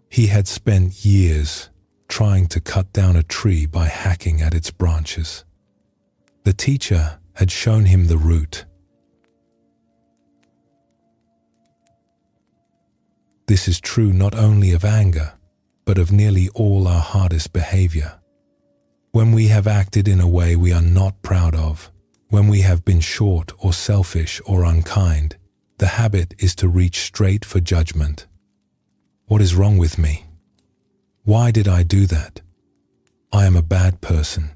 He had spent years trying to cut down a tree by hacking at its branches. The teacher had shown him the root. This is true not only of anger, but of nearly all our hardest behavior. When we have acted in a way we are not proud of, when we have been short or selfish or unkind, the habit is to reach straight for judgment. What is wrong with me? Why did I do that? I am a bad person.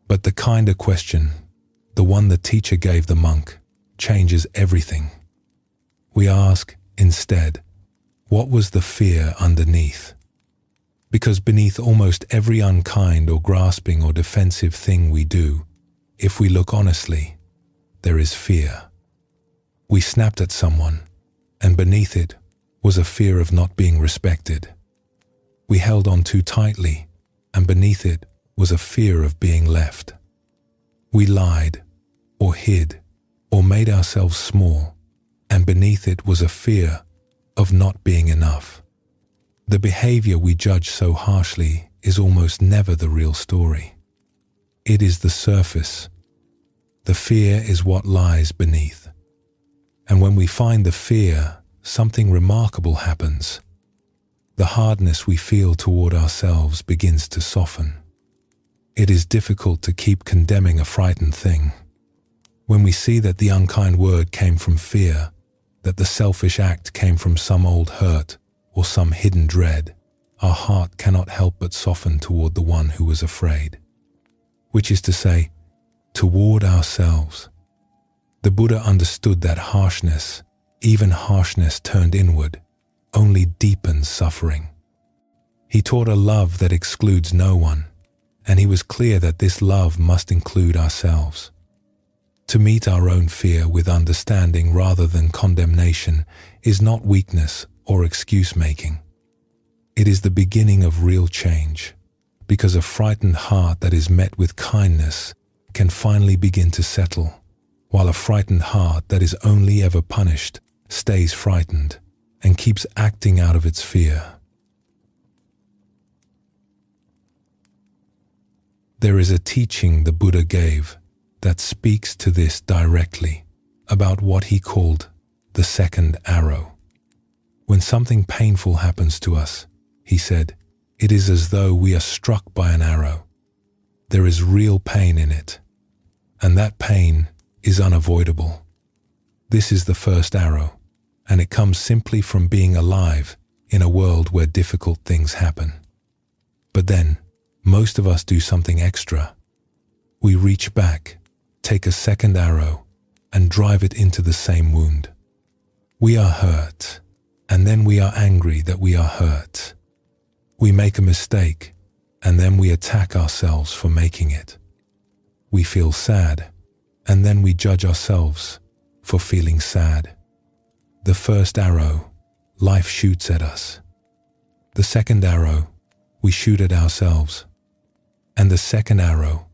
But the kinder question, the one the teacher gave the monk, changes everything. We ask, instead, what was the fear underneath? Because beneath almost every unkind or grasping or defensive thing we do, if we look honestly, there is fear. We snapped at someone, and beneath it was a fear of not being respected. We held on too tightly, and beneath it was a fear of being left. We lied, or hid, or made ourselves small, and beneath it was a fear of not being enough. The behavior we judge so harshly is almost never the real story. It is the surface. The fear is what lies beneath. And when we find the fear, something remarkable happens. The hardness we feel toward ourselves begins to soften. It is difficult to keep condemning a frightened thing. When we see that the unkind word came from fear, that the selfish act came from some old hurt or some hidden dread, our heart cannot help but soften toward the one who was afraid. Which is to say, toward ourselves. The Buddha understood that harshness, even harshness turned inward, only deepens suffering. He taught a love that excludes no one, and he was clear that this love must include ourselves. To meet our own fear with understanding rather than condemnation is not weakness or excuse-making. It is the beginning of real change, because a frightened heart that is met with kindness can finally begin to settle, while a frightened heart that is only ever punished stays frightened and keeps acting out of its fear. There is a teaching the Buddha gave that speaks to this directly about what he called the second arrow. When something painful happens to us, he said, it is as though we are struck by an arrow. There is real pain in it, and that pain is unavoidable. This is the first arrow, and it comes simply from being alive in a world where difficult things happen. But then, most of us do something extra. We reach back, take a second arrow, and drive it into the same wound. We are hurt, and then we are angry that we are hurt. We make a mistake, and then we attack ourselves for making it. We feel sad, and then we judge ourselves for feeling sad. The first arrow, life shoots at us. The second arrow, we shoot at ourselves. And the second arrow,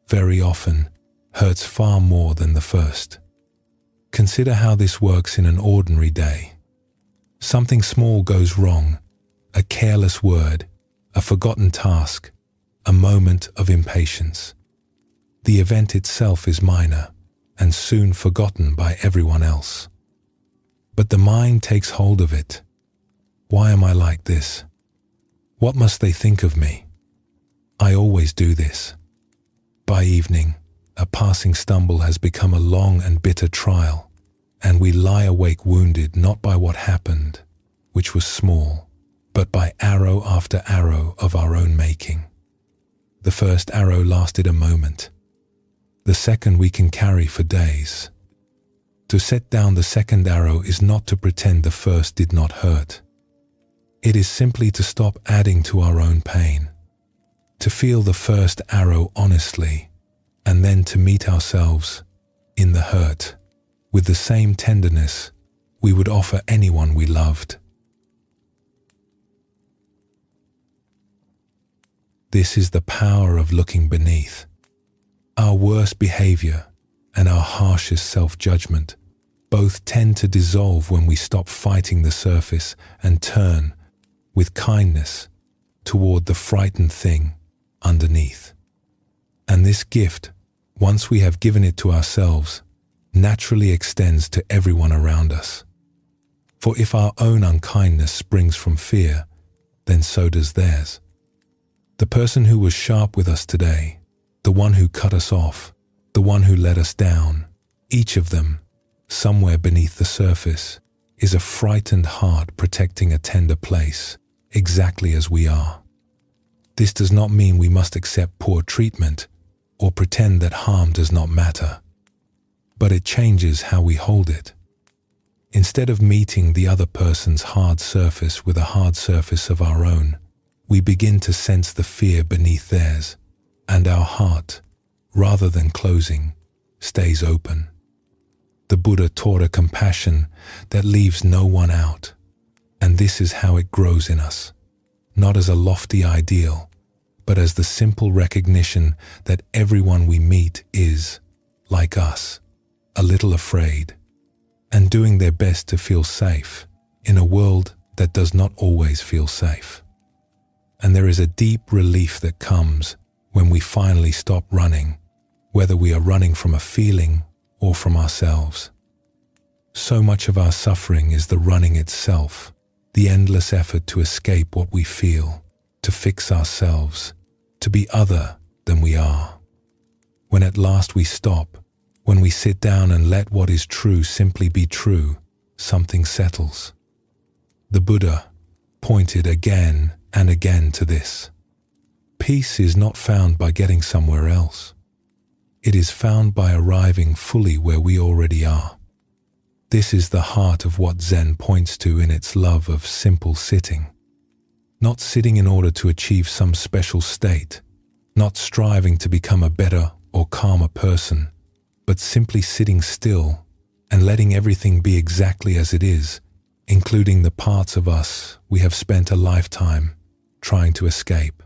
very often, hurts far more than the first. Consider how this works in an ordinary day. Something small goes wrong, a careless word, a forgotten task, a moment of impatience. The event itself is minor and soon forgotten by everyone else. But the mind takes hold of it. Why am I like this? What must they think of me? I always do this. By evening, a passing stumble has become a long and bitter trial, and we lie awake wounded not by what happened, which was small, but by arrow after arrow of our own making. The first arrow lasted a moment. The second we can carry for days. To set down the second arrow is not to pretend the first did not hurt. It is simply to stop adding to our own pain, to feel the first arrow honestly, and then to meet ourselves in the hurt with the same tenderness we would offer anyone we loved. This is the power of looking beneath. Our worst behavior and our harshest self-judgment both tend to dissolve when we stop fighting the surface and turn, with kindness, toward the frightened thing underneath. And this gift, once we have given it to ourselves, naturally extends to everyone around us. For if our own unkindness springs from fear, then so does theirs. The person who was sharp with us today, the one who cut us off, the one who let us down, each of them, somewhere beneath the surface, is a frightened heart protecting a tender place, exactly as we are. This does not mean we must accept poor treatment or pretend that harm does not matter, but it changes how we hold it. Instead of meeting the other person's hard surface with a hard surface of our own, we begin to sense the fear beneath theirs, and our heart, rather than closing, stays open. The Buddha taught a compassion that leaves no one out, and this is how it grows in us, not as a lofty ideal, but as the simple recognition that everyone we meet is, like us, a little afraid, and doing their best to feel safe in a world that does not always feel safe. And there is a deep relief that comes when we finally stop running, whether we are running from a feeling or from ourselves. So much of our suffering is the running itself, the endless effort to escape what we feel, to fix ourselves, to be other than we are. When at last we stop, when we sit down and let what is true simply be true, something settles. The Buddha pointed again and again to this. Peace is not found by getting somewhere else. It is found by arriving fully where we already are. This is the heart of what Zen points to in its love of simple sitting. Not sitting in order to achieve some special state, not striving to become a better or calmer person, but simply sitting still and letting everything be exactly as it is, including the parts of us we have spent a lifetime trying to escape.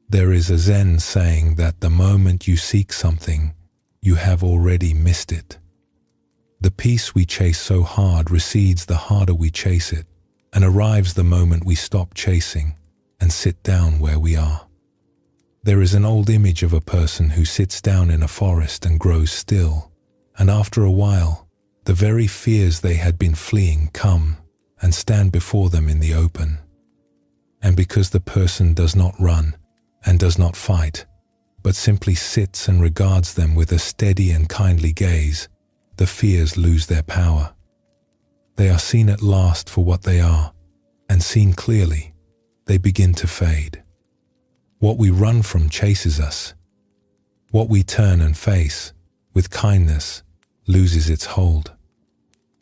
There is a Zen saying that the moment you seek something, you have already missed it. The peace we chase so hard recedes the harder we chase it, and arrives the moment we stop chasing and sit down where we are. There is an old image of a person who sits down in a forest and grows still, and after a while, the very fears they had been fleeing come and stand before them in the open. And because the person does not run and does not fight, but simply sits and regards them with a steady and kindly gaze, the fears lose their power. They are seen at last for what they are, and seen clearly, they begin to fade. What we run from chases us. What we turn and face with kindness loses its hold.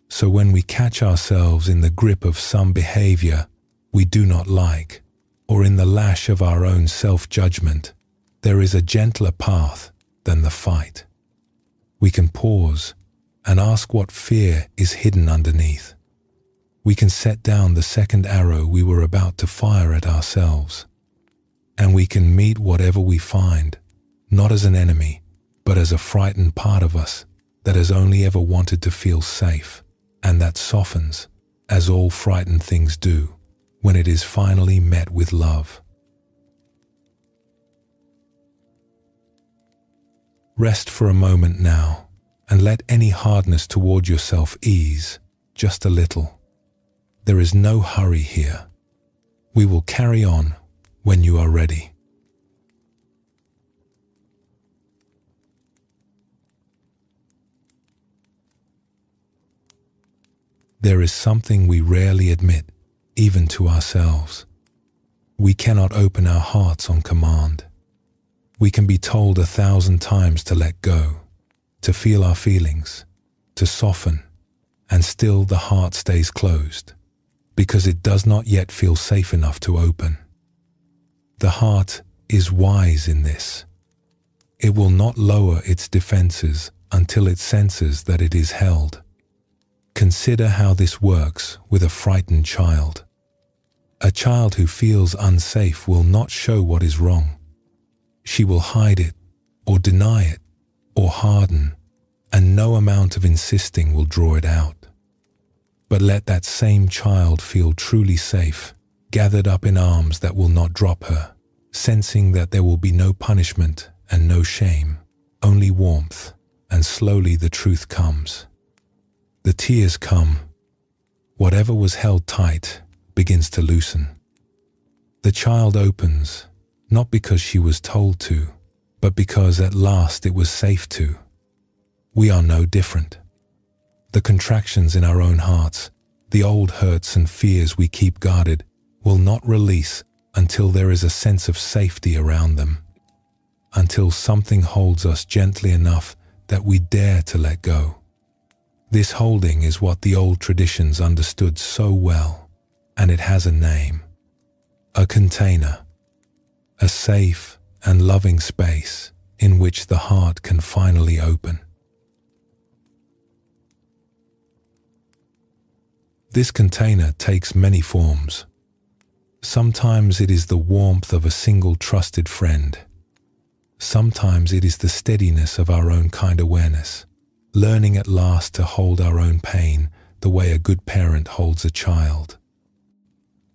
So when we catch ourselves in the grip of some behavior we do not like, or in the lash of our own self-judgment, there is a gentler path than the fight. We can pause and ask what fear is hidden underneath. We can set down the second arrow we were about to fire at ourselves. And we can meet whatever we find, not as an enemy, but as a frightened part of us that has only ever wanted to feel safe, and that softens, as all frightened things do, when it is finally met with love. Rest for a moment now, and let any hardness toward yourself ease, just a little. There is no hurry here. We will carry on when you are ready. There is something we rarely admit, even to ourselves. We cannot open our hearts on command. We can be told 1,000 times to let go, to feel our feelings, to soften, and still the heart stays closed, because it does not yet feel safe enough to open. The heart is wise in this. It will not lower its defenses until it senses that it is held. Consider how this works with a frightened child. A child who feels unsafe will not show what is wrong. She will hide it, or deny it, or harden, and no amount of insisting will draw it out. But let that same child feel truly safe, gathered up in arms that will not drop her, sensing that there will be no punishment and no shame, only warmth, and slowly the truth comes. The tears come. Whatever was held tight begins to loosen. The child opens, not because she was told to, but because at last it was safe to. We are no different. The contractions in our own hearts, the old hurts and fears we keep guarded, will not release until there is a sense of safety around them, until something holds us gently enough that we dare to let go. This holding is what the old traditions understood so well, and it has a name. A container. A safe and loving space in which the heart can finally open. This container takes many forms. Sometimes it is the warmth of a single trusted friend. Sometimes it is the steadiness of our own kind awareness, learning at last to hold our own pain the way a good parent holds a child.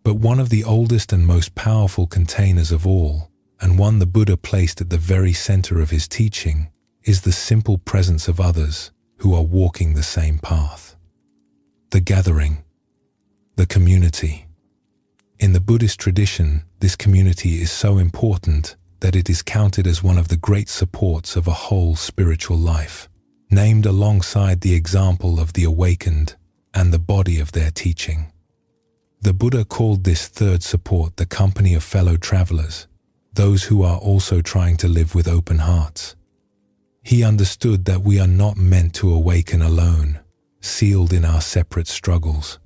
But one of the oldest and most powerful containers of all, and one the Buddha placed at the very center of his teaching, is the simple presence of others who are walking the same path. the gathering, the community. In the Buddhist tradition, this community is so important that it is counted as one of the great supports of a whole spiritual life, named alongside the example of the awakened and the body of their teaching. The Buddha called this third support the company of fellow travelers, those who are also trying to live with open hearts. He understood that we are not meant to awaken alone, sealed in our separate struggles.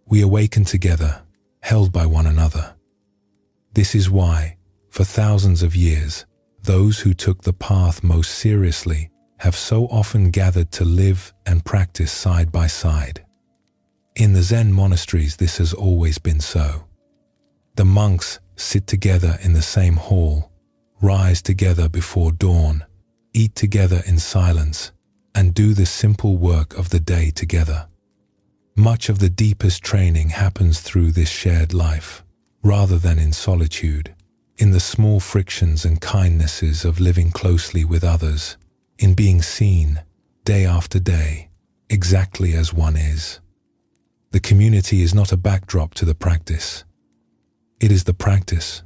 We awaken together, held by one another. This is why, for thousands of years, those who took the path most seriously have so often gathered to live and practice side by side. In the Zen monasteries, this has always been so. The monks sit together in the same hall, rise together before dawn, eat together in silence, and do the simple work of the day together. Much of the deepest training happens through this shared life, rather than in solitude, in the small frictions and kindnesses of living closely with others, in being seen, day after day, exactly as one is. The community is not a backdrop to the practice. It is the practice.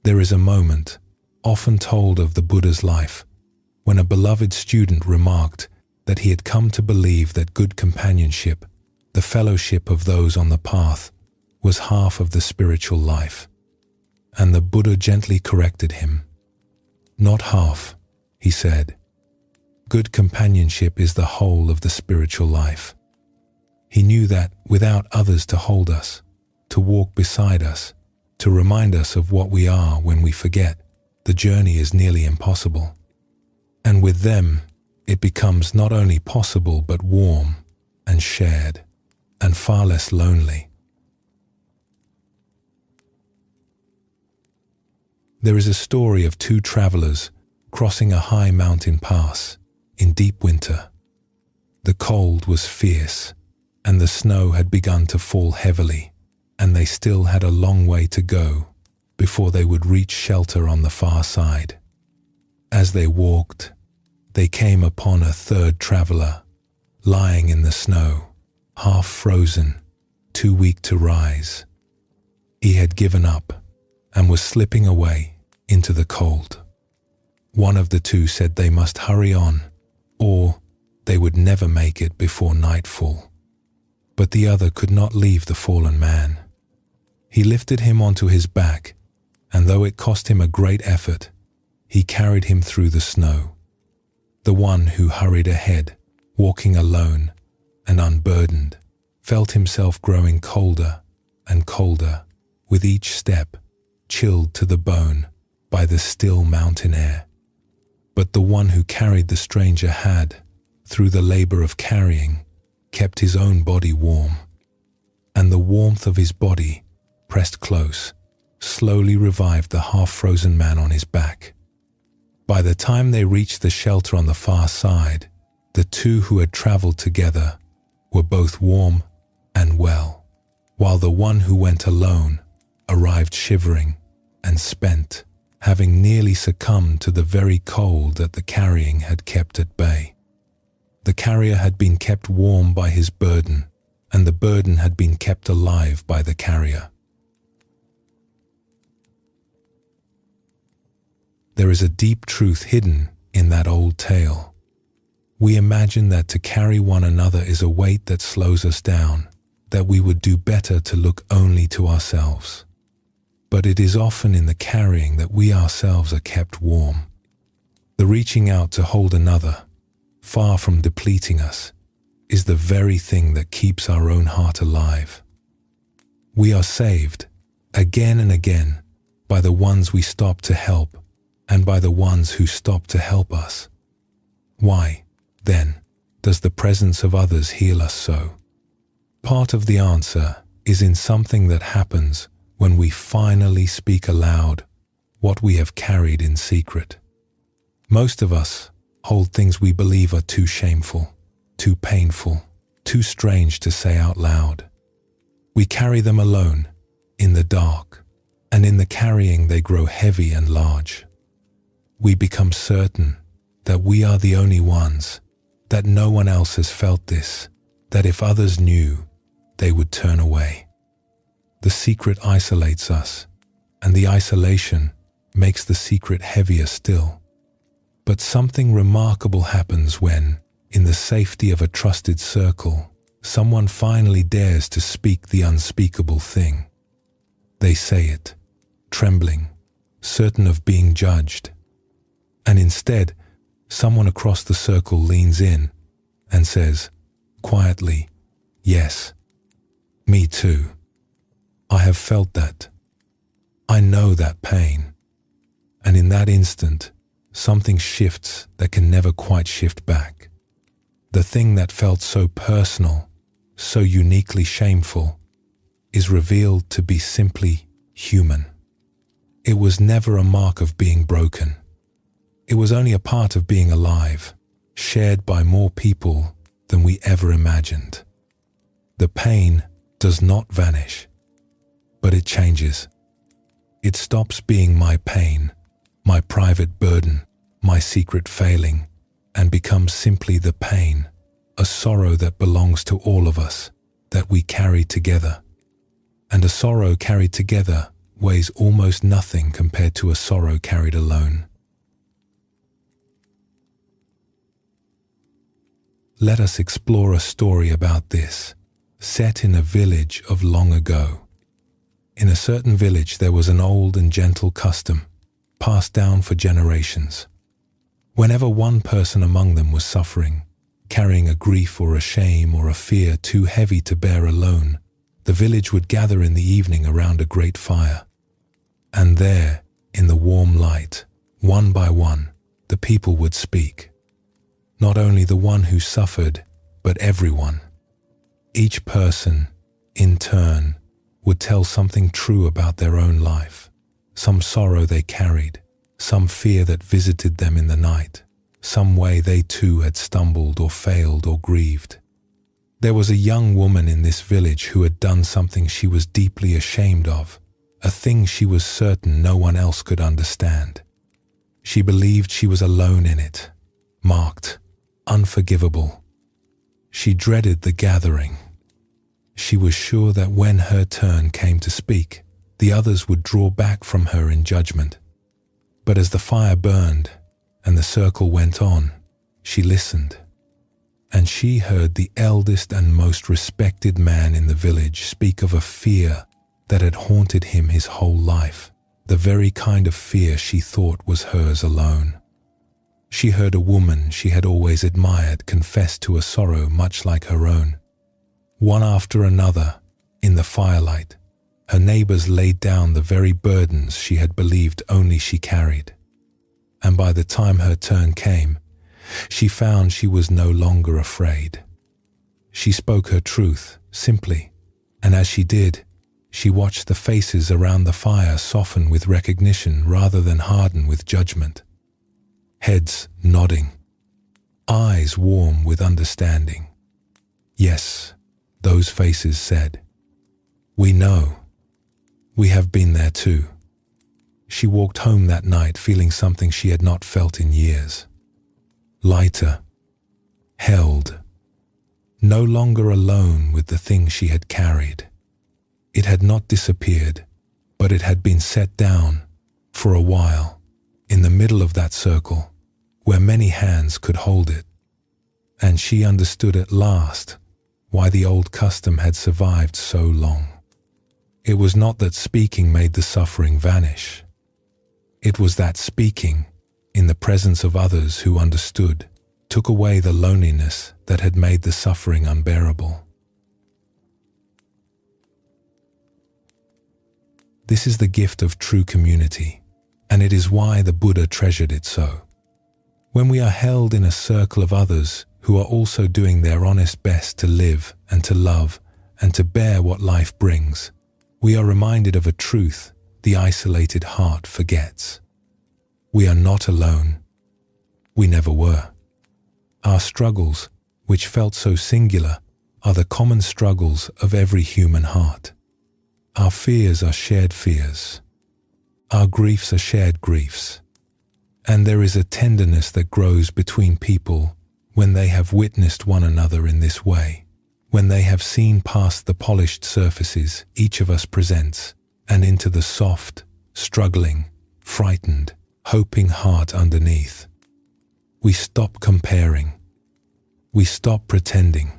There is a moment, often told of the Buddha's life, when a beloved student remarked that he had come to believe that good companionship, the fellowship of those on the path, was half of the spiritual life. And the Buddha gently corrected him. "Not half," he said. "Good companionship is the whole of the spiritual life." He knew that without others to hold us, to walk beside us, to remind us of what we are when we forget, the journey is nearly impossible. And with them, it becomes not only possible but warm and shared and far less lonely. There is a story of two travelers crossing a high mountain pass in deep winter. The cold was fierce, and the snow had begun to fall heavily, and they still had a long way to go before they would reach shelter on the far side. As they walked, they came upon a third traveler, lying in the snow, half frozen, too weak to rise. He had given up and was slipping away into the cold. One of the two said they must hurry on, or they would never make it before nightfall. But the other could not leave the fallen man. He lifted him onto his back, and though it cost him a great effort, he carried him through the snow. The one who hurried ahead, walking alone and unburdened, felt himself growing colder and colder with each step, chilled to the bone by the still mountain air. But the one who carried the stranger had, through the labor of carrying, kept his own body warm, and the warmth of his body, pressed close, slowly revived the half-frozen man on his back. By the time they reached the shelter on the far side, the two who had traveled together were both warm and well, while the one who went alone arrived shivering and spent, having nearly succumbed to the very cold that the carrying had kept at bay. The carrier had been kept warm by his burden, and the burden had been kept alive by the carrier. There is a deep truth hidden in that old tale. We imagine that to carry one another is a weight that slows us down, that we would do better to look only to ourselves. But it is often in the carrying that we ourselves are kept warm. The reaching out to hold another, far from depleting us, is the very thing that keeps our own heart alive. We are saved, again and again, by the ones we stop to help, and by the ones who stop to help us. Why, then, does the presence of others heal us so? Part of the answer is in something that happens when we finally speak aloud what we have carried in secret. Most of us hold things we believe are too shameful, too painful, too strange to say out loud. We carry them alone, in the dark, and in the carrying they grow heavy and large. We become certain that we are the only ones, that no one else has felt this, that if others knew, they would turn away. The secret isolates us, and the isolation makes the secret heavier still. But something remarkable happens when, in the safety of a trusted circle, someone finally dares to speak the unspeakable thing. They say it, trembling, certain of being judged. And instead, someone across the circle leans in and says, quietly, "Yes, me too. I have felt that. I know that pain." And in that instant, something shifts that can never quite shift back. The thing that felt so personal, so uniquely shameful, is revealed to be simply human. It was never a mark of being broken. It was only a part of being alive, shared by more people than we ever imagined. The pain does not vanish, but it changes. It stops being my pain, my private burden, my secret failing, and becomes simply the pain, a sorrow that belongs to all of us, that we carry together. And a sorrow carried together weighs almost nothing compared to a sorrow carried alone. Let us explore a story about this, set in a village of long ago. In a certain village there was an old and gentle custom, passed down for generations. Whenever one person among them was suffering, carrying a grief or a shame or a fear too heavy to bear alone, the village would gather in the evening around a great fire. And there, in the warm light, one by one, the people would speak. Not only the one who suffered, but everyone. Each person, in turn, would tell something true about their own life, some sorrow they carried, some fear that visited them in the night, some way they too had stumbled or failed or grieved. There was a young woman in this village who had done something she was deeply ashamed of, a thing she was certain no one else could understand. She believed she was alone in it, marked, unforgivable. She dreaded the gathering. She was sure that when her turn came to speak, the others would draw back from her in judgment. But as the fire burned and the circle went on, she listened. And she heard the eldest and most respected man in the village speak of a fear that had haunted him his whole life, the very kind of fear she thought was hers alone. She heard a woman she had always admired confess to a sorrow much like her own. One after another, in the firelight, her neighbors laid down the very burdens she had believed only she carried. And by the time her turn came, she found she was no longer afraid. She spoke her truth, simply, and as she did, she watched the faces around the fire soften with recognition rather than harden with judgment. Heads nodding, eyes warm with understanding. Yes, those faces said, "We know. We have been there too." She walked home that night feeling something she had not felt in years. Lighter, held, no longer alone with the thing she had carried. It had not disappeared, but it had been set down, for a while, in the middle of that circle, where many hands could hold it. And she understood at last why the old custom had survived so long. It was not that speaking made the suffering vanish. It was that speaking, in the presence of others who understood, took away the loneliness that had made the suffering unbearable. This is the gift of true community, and it is why the Buddha treasured it so. When we are held in a circle of others who are also doing their honest best to live and to love and to bear what life brings, we are reminded of a truth the isolated heart forgets. We are not alone. We never were. Our struggles, which felt so singular, are the common struggles of every human heart. Our fears are shared fears. Our griefs are shared griefs. And there is a tenderness that grows between people when they have witnessed one another in this way. When they have seen past the polished surfaces each of us presents, and into the soft, struggling, frightened, hoping heart underneath, we stop comparing. We stop pretending.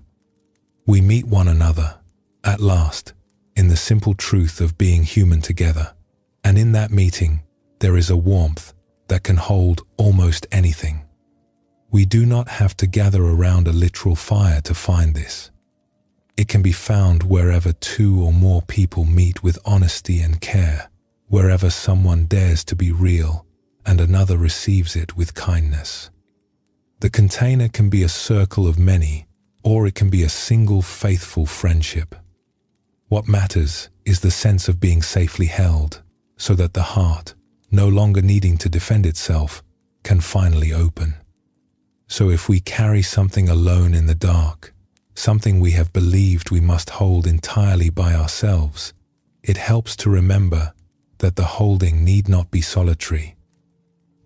We meet one another, at last, in the simple truth of being human together. And in that meeting, there is a warmth that can hold almost anything. We do not have to gather around a literal fire to find this. It can be found wherever two or more people meet with honesty and care, wherever someone dares to be real and another receives it with kindness. The container can be a circle of many, or it can be a single faithful friendship. What matters is the sense of being safely held, so that the heart, no longer needing to defend itself, can finally open. So if we carry something alone in the dark, something we have believed we must hold entirely by ourselves, it helps to remember that the holding need not be solitary.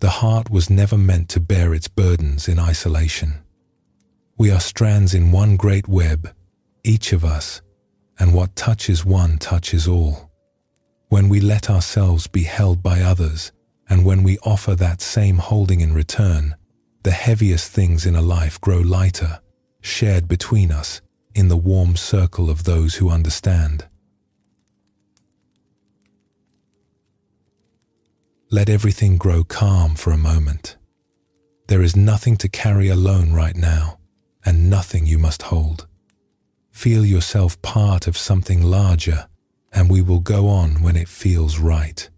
The heart was never meant to bear its burdens in isolation. We are strands in one great web, each of us, and what touches one touches all. When we let ourselves be held by others, and when we offer that same holding in return, the heaviest things in a life grow lighter, shared between us in the warm circle of those who understand. Let everything grow calm for a moment. There is nothing to carry alone right now, and nothing you must hold. Feel yourself part of something larger, and we will go on when it feels right.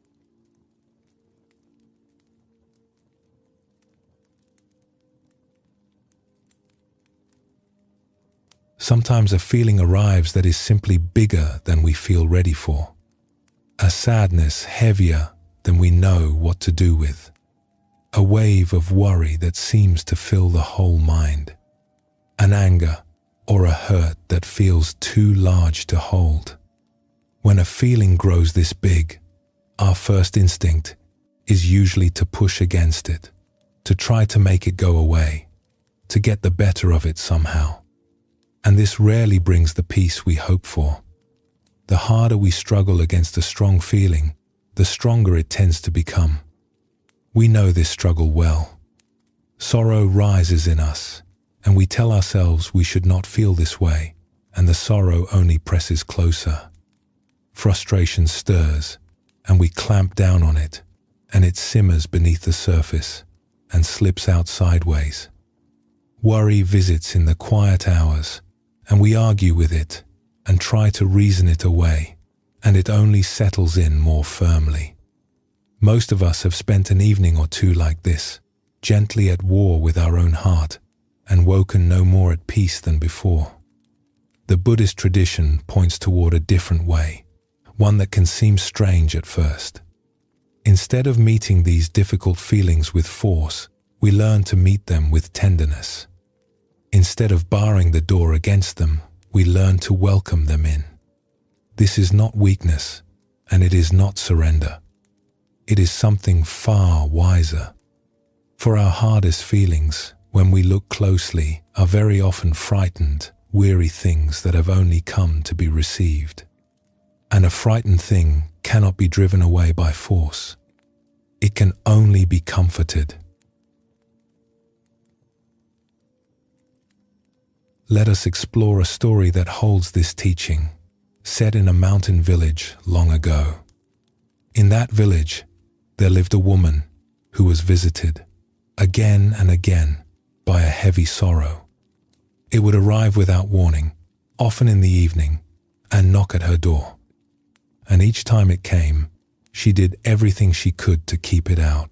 Sometimes a feeling arrives that is simply bigger than we feel ready for. A sadness heavier than we know what to do with. A wave of worry that seems to fill the whole mind. An anger or a hurt that feels too large to hold. When a feeling grows this big, our first instinct is usually to push against it, to try to make it go away, to get the better of it somehow. And this rarely brings the peace we hope for. The harder we struggle against a strong feeling, the stronger it tends to become. We know this struggle well. Sorrow rises in us, and we tell ourselves we should not feel this way, and the sorrow only presses closer. Frustration stirs, and we clamp down on it, and it simmers beneath the surface and slips out sideways. Worry visits in the quiet hours, and we argue with it and try to reason it away, and it only settles in more firmly. Most of us have spent an evening or two like this, gently at war with our own heart, and woken no more at peace than before. The Buddhist tradition points toward a different way, one that can seem strange at first. Instead of meeting these difficult feelings with force, we learn to meet them with tenderness. Instead of barring the door against them, we learn to welcome them in. This is not weakness, and it is not surrender. It is something far wiser. For our hardest feelings, when we look closely, are very often frightened, weary things that have only come to be received. And a frightened thing cannot be driven away by force. It can only be comforted. Let us explore a story that holds this teaching, set in a mountain village long ago. In that village, there lived a woman who was visited, again and again, by a heavy sorrow. It would arrive without warning, often in the evening, and knock at her door. And each time it came, she did everything she could to keep it out.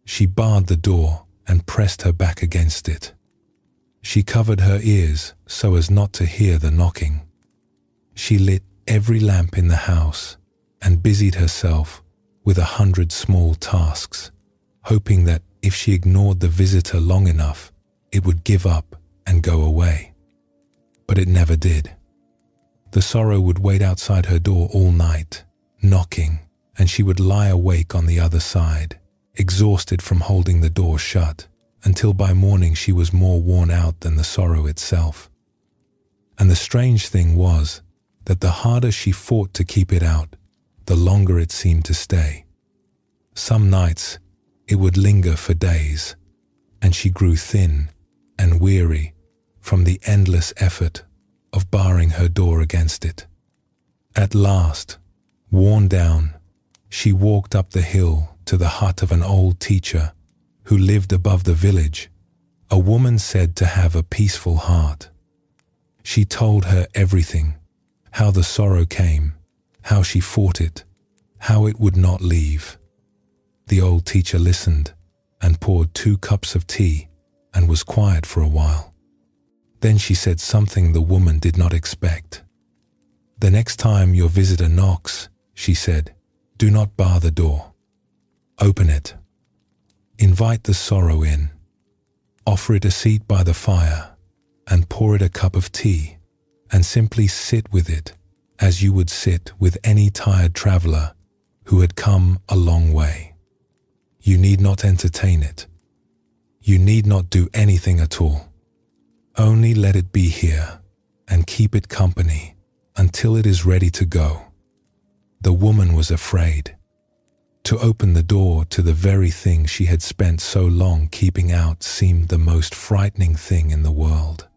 She barred the door and pressed her back against it. She covered her ears so as not to hear the knocking. She lit every lamp in the house and busied herself with 100 small tasks, hoping that if she ignored the visitor long enough, it would give up and go away. But it never did. The sorrow would wait outside her door all night, knocking, and she would lie awake on the other side, exhausted from holding the door shut, until by morning she was more worn out than the sorrow itself. And the strange thing was that the harder she fought to keep it out, the longer it seemed to stay. Some nights, it would linger for days, and she grew thin and weary from the endless effort of barring her door against it. At last, worn down, she walked up the hill to the hut of an old teacher who lived above the village, a woman said to have a peaceful heart. She told her everything, how the sorrow came, how she fought it, how it would not leave. The old teacher listened and poured 2 cups of tea and was quiet for a while. Then she said something the woman did not expect. "The next time your visitor knocks," she said, "do not bar the door. Open it. Invite the sorrow in. Offer it a seat by the fire and pour it a cup of tea and simply sit with it as you would sit with any tired traveler who had come a long way. You need not entertain it. You need not do anything at all. Only let it be here and keep it company until it is ready to go." The woman was afraid. To open the door to the very thing she had spent so long keeping out seemed the most frightening thing in the world.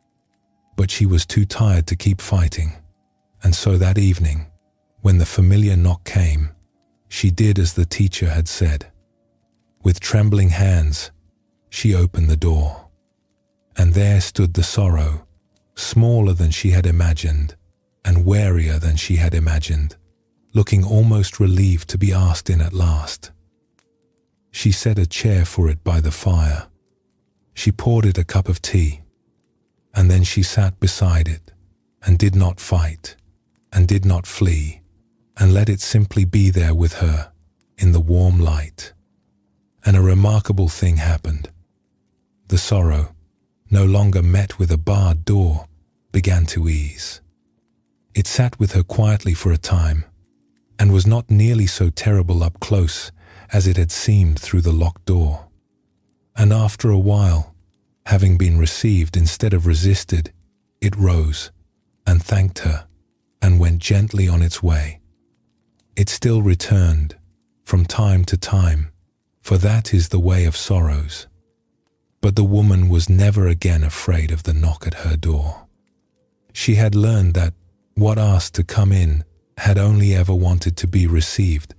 But she was too tired to keep fighting, and so that evening, when the familiar knock came, she did as the teacher had said. With trembling hands, she opened the door. And there stood the sorrow, smaller than she had imagined, and warier than she had imagined, looking almost relieved to be asked in at last. She set a chair for it by the fire. She poured it a cup of tea, and then she sat beside it, and did not fight, and did not flee, and let it simply be there with her, in the warm light. And a remarkable thing happened. The sorrow, no longer met with a barred door, began to ease. It sat with her quietly for a time, and was not nearly so terrible up close as it had seemed through the locked door. And after a while, having been received instead of resisted, it rose and thanked her and went gently on its way. It still returned from time to time, for that is the way of sorrows. But the woman was never again afraid of the knock at her door. She had learned that what asked to come in had only ever wanted to be received,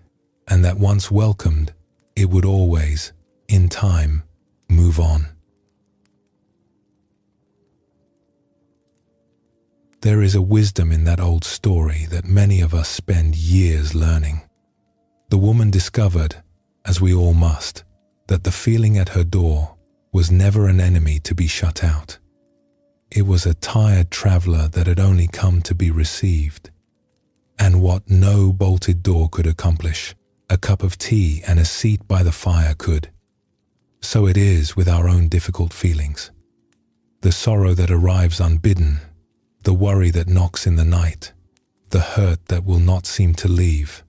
and that once welcomed, it would always, in time, move on. There is a wisdom in that old story that many of us spend years learning. The woman discovered, as we all must, that the feeling at her door was never an enemy to be shut out. It was a tired traveler that had only come to be received. And what no bolted door could accomplish, a cup of tea and a seat by the fire could. So it is with our own difficult feelings. The sorrow that arrives unbidden, the worry that knocks in the night, the hurt that will not seem to leave,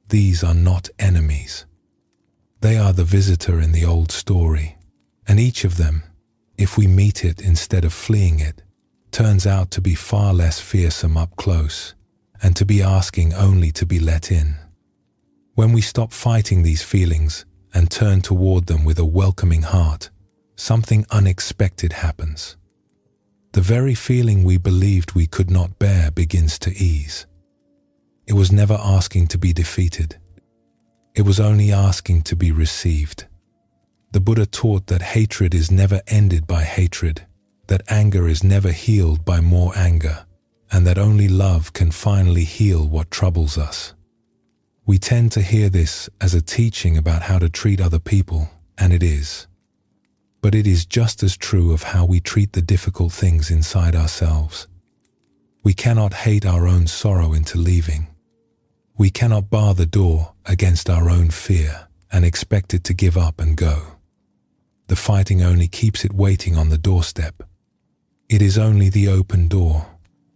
these are not enemies. They are the visitor in the old story. And each of them, if we meet it instead of fleeing it, turns out to be far less fearsome up close, and to be asking only to be let in. When we stop fighting these feelings and turn toward them with a welcoming heart, something unexpected happens. The very feeling we believed we could not bear begins to ease. It was never asking to be defeated. It was only asking to be received. The Buddha taught that hatred is never ended by hatred, that anger is never healed by more anger, and that only love can finally heal what troubles us. We tend to hear this as a teaching about how to treat other people, and it is. But it is just as true of how we treat the difficult things inside ourselves. We cannot hate our own sorrow into leaving. We cannot bar the door against our own fear and expect it to give up and go. The fighting only keeps it waiting on the doorstep. It is only the open door,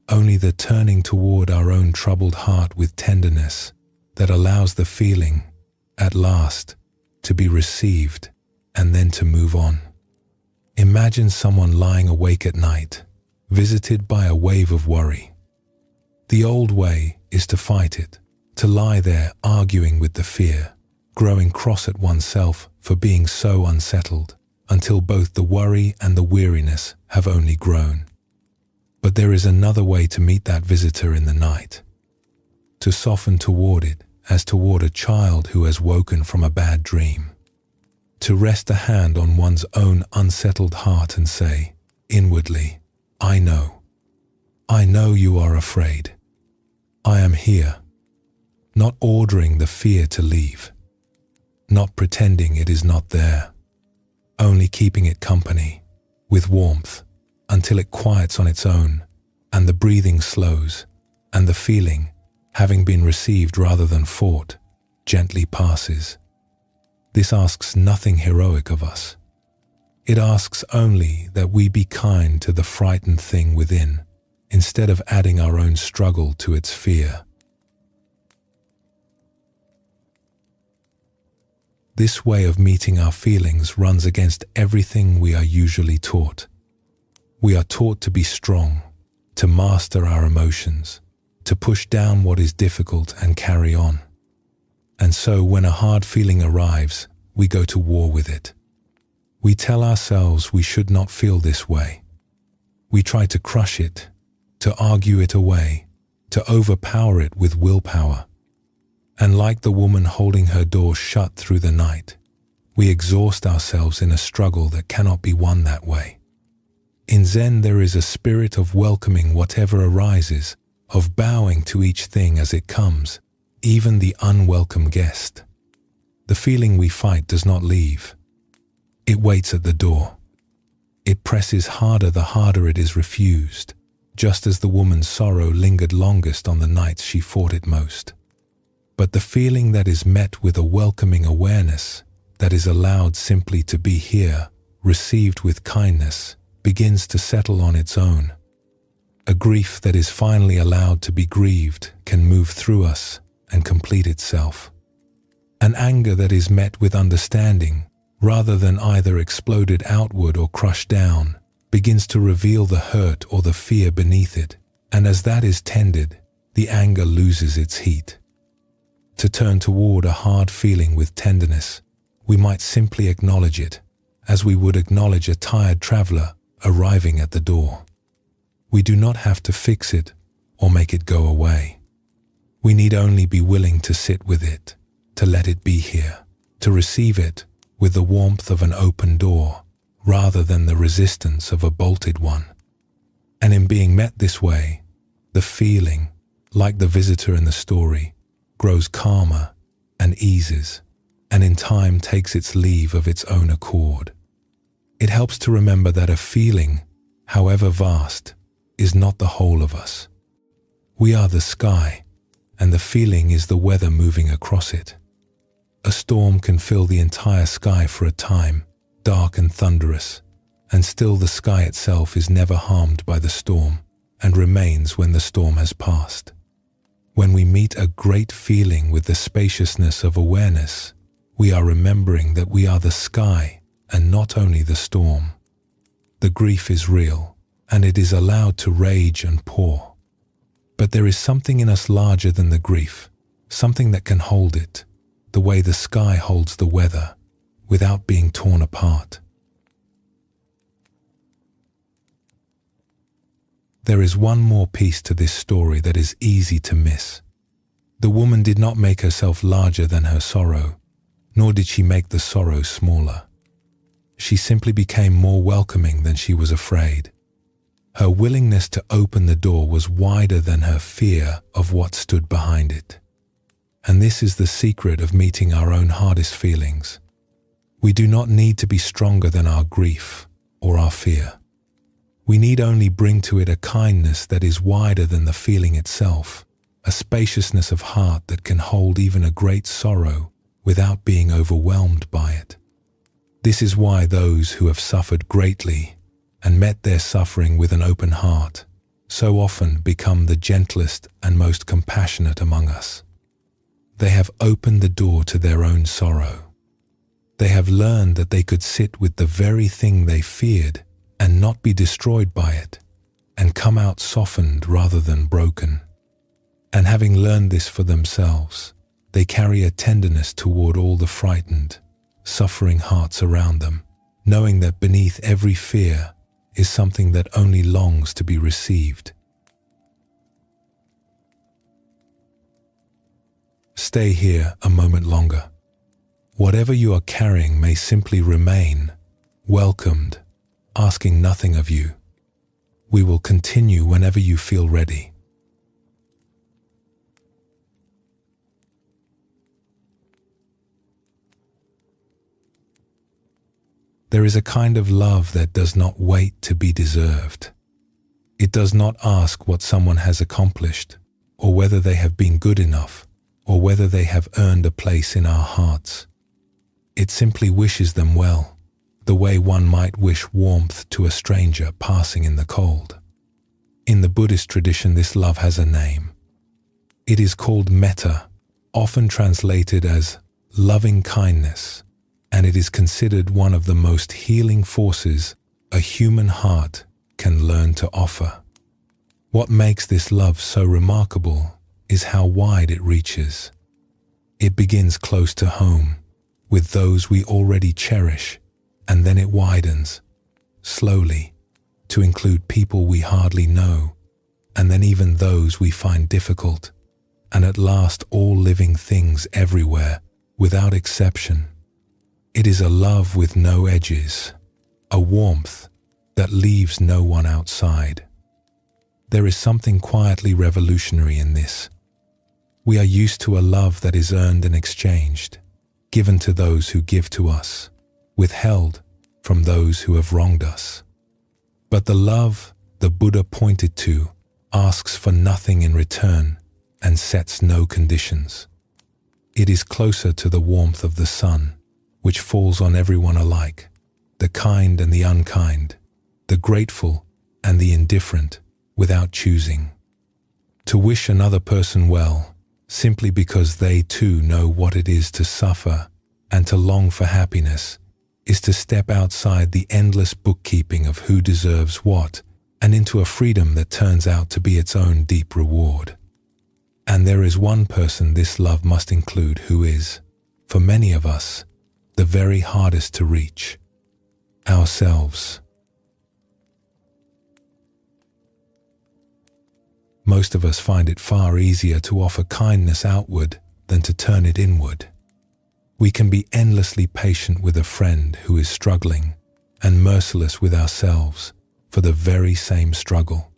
only the turning toward our own troubled heart with tenderness that allows the feeling, at last, to be received and then to move on. Imagine someone lying awake at night, visited by a wave of worry. The old way is to fight it, to lie there arguing with the fear, growing cross at oneself for being so unsettled, until both the worry and the weariness have only grown. But there is another way to meet that visitor in the night, to soften toward it as toward a child who has woken from a bad dream, to rest a hand on one's own unsettled heart and say, inwardly, I know you are afraid. I am here, not ordering the fear to leave, not pretending it is not there, only keeping it company, with warmth, until it quiets on its own, and the breathing slows, and the feeling, having been received rather than fought, gently passes. This asks nothing heroic of us. It asks only that we be kind to the frightened thing within, instead of adding our own struggle to its fear. This way of meeting our feelings runs against everything we are usually taught. We are taught to be strong, to master our emotions, to push down what is difficult and carry on. And so when a hard feeling arrives, we go to war with it. We tell ourselves we should not feel this way. We try to crush it, to argue it away, to overpower it with willpower. And like the woman holding her door shut through the night, we exhaust ourselves in a struggle that cannot be won that way. In Zen, there is a spirit of welcoming whatever arises, of bowing to each thing as it comes, even the unwelcome guest. The feeling we fight does not leave. It waits at the door. It presses harder the harder it is refused, just as the woman's sorrow lingered longest on the nights she fought it most. But the feeling that is met with a welcoming awareness, that is allowed simply to be here, received with kindness, begins to settle on its own. A grief that is finally allowed to be grieved can move through us and complete itself. An anger that is met with understanding, rather than either exploded outward or crushed down, begins to reveal the hurt or the fear beneath it, and as that is tended, the anger loses its heat. To turn toward a hard feeling with tenderness, we might simply acknowledge it, as we would acknowledge a tired traveler arriving at the door. We do not have to fix it or make it go away. We need only be willing to sit with it, to let it be here, to receive it with the warmth of an open door, rather than the resistance of a bolted one. And in being met this way, the feeling, like the visitor in the story, grows calmer and eases, and in time takes its leave of its own accord. It helps to remember that a feeling, however vast, is not the whole of us. We are the sky, and the feeling is the weather moving across it. A storm can fill the entire sky for a time, dark and thunderous, and still the sky itself is never harmed by the storm, and remains when the storm has passed. When we meet a great feeling with the spaciousness of awareness, we are remembering that we are the sky and not only the storm. The grief is real, and it is allowed to rage and pour. But there is something in us larger than the grief, something that can hold it, the way the sky holds the weather, without being torn apart. There is one more piece to this story that is easy to miss. The woman did not make herself larger than her sorrow, nor did she make the sorrow smaller. She simply became more welcoming than she was afraid. Her willingness to open the door was wider than her fear of what stood behind it. And this is the secret of meeting our own hardest feelings. We do not need to be stronger than our grief or our fear. We need only bring to it a kindness that is wider than the feeling itself, a spaciousness of heart that can hold even a great sorrow without being overwhelmed by it. This is why those who have suffered greatly and met their suffering with an open heart so often become the gentlest and most compassionate among us. They have opened the door to their own sorrow. They have learned that they could sit with the very thing they feared and not be destroyed by it, and come out softened rather than broken. And having learned this for themselves, they carry a tenderness toward all the frightened, suffering hearts around them, knowing that beneath every fear is something that only longs to be received. Stay here a moment longer. Whatever you are carrying may simply remain, welcomed, asking nothing of you. We will continue whenever you feel ready. There is a kind of love that does not wait to be deserved. It does not ask what someone has accomplished, or whether they have been good enough, or whether they have earned a place in our hearts. It simply wishes them well, the way one might wish warmth to a stranger passing in the cold. In the Buddhist tradition, this love has a name. It is called metta, often translated as loving kindness, and it is considered one of the most healing forces a human heart can learn to offer. What makes this love so remarkable is how wide it reaches. It begins close to home, with those we already cherish, and then it widens, slowly, to include people we hardly know, and then even those we find difficult, and at last all living things everywhere, without exception. It is a love with no edges, a warmth that leaves no one outside. There is something quietly revolutionary in this. We are used to a love that is earned and exchanged, given to those who give to us, withheld from those who have wronged us. But the love the Buddha pointed to asks for nothing in return and sets no conditions. It is closer to the warmth of the sun, which falls on everyone alike, the kind and the unkind, the grateful and the indifferent, without choosing. To wish another person well, simply because they too know what it is to suffer and to long for happiness, is to step outside the endless bookkeeping of who deserves what and into a freedom that turns out to be its own deep reward. And there is one person this love must include who is, for many of us, the very hardest to reach: ourselves. Most of us find it far easier to offer kindness outward than to turn it inward. We can be endlessly patient with a friend who is struggling and merciless with ourselves for the very same struggle.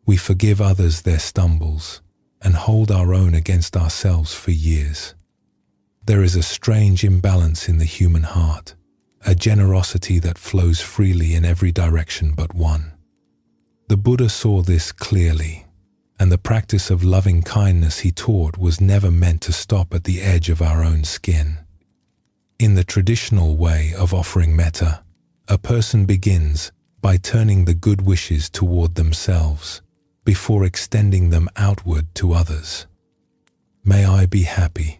We forgive others their stumbles and hold our own against ourselves for years. There is a strange imbalance in the human heart, a generosity that flows freely in every direction but one. The Buddha saw this clearly, and the practice of loving kindness he taught was never meant to stop at the edge of our own skin. In the traditional way of offering metta, a person begins by turning the good wishes toward themselves before extending them outward to others. May I be happy.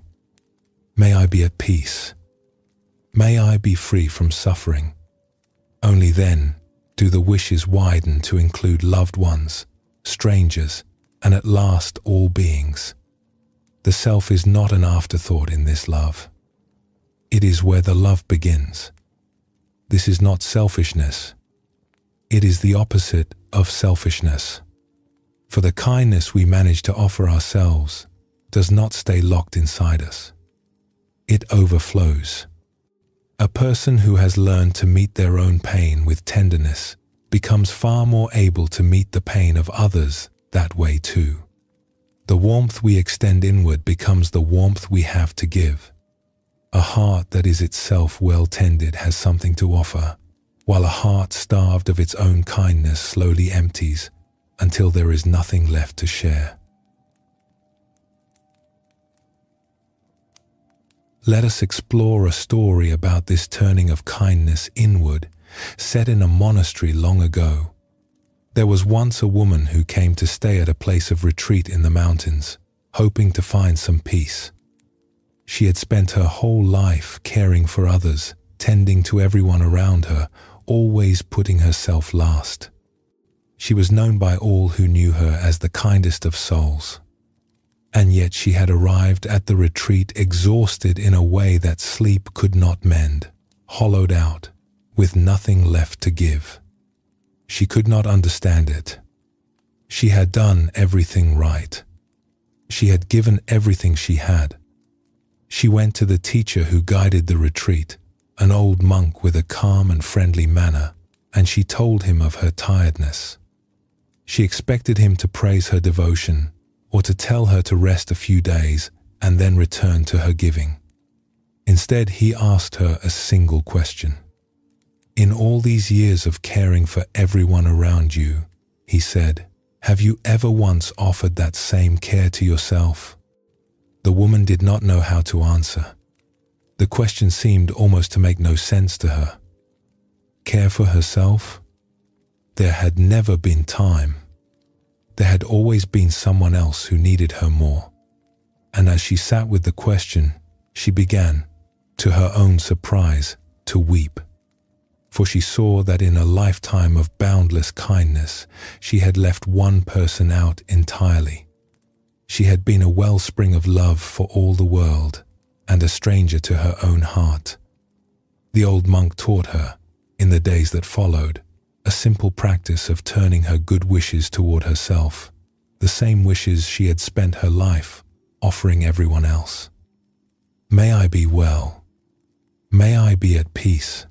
May I be at peace. May I be free from suffering. Only then do the wishes widen to include loved ones, strangers, and at last all beings. The self is not an afterthought in this love. It is where the love begins. This is not selfishness. It is the opposite of selfishness. For the kindness we manage to offer ourselves does not stay locked inside us. It overflows. A person who has learned to meet their own pain with tenderness becomes far more able to meet the pain of others that way too. The warmth we extend inward becomes the warmth we have to give. A heart that is itself well tended has something to offer, while a heart starved of its own kindness slowly empties until there is nothing left to share. Let us explore a story about this turning of kindness inward, set in a monastery long ago. There was once a woman who came to stay at a place of retreat in the mountains, hoping to find some peace. She had spent her whole life caring for others, tending to everyone around her, always putting herself last. She was known by all who knew her as the kindest of souls. And yet she had arrived at the retreat exhausted in a way that sleep could not mend, hollowed out, with nothing left to give. She could not understand it. She had done everything right. She had given everything she had. She went to the teacher who guided the retreat, an old monk with a calm and friendly manner, and she told him of her tiredness. She expected him to praise her devotion, or to tell her to rest a few days and then return to her giving. Instead, he asked her a single question. In all these years of caring for everyone around you, he said, have you ever once offered that same care to yourself? The woman did not know how to answer. The question seemed almost to make no sense to her. Care for herself? There had never been time. There had always been someone else who needed her more. And as she sat with the question, she began, to her own surprise, to weep. For she saw that in a lifetime of boundless kindness, she had left one person out entirely. She had been a wellspring of love for all the world, and a stranger to her own heart. The old monk taught her, in the days that followed, a simple practice of turning her good wishes toward herself, the same wishes she had spent her life offering everyone else. May I be well. May I be at peace.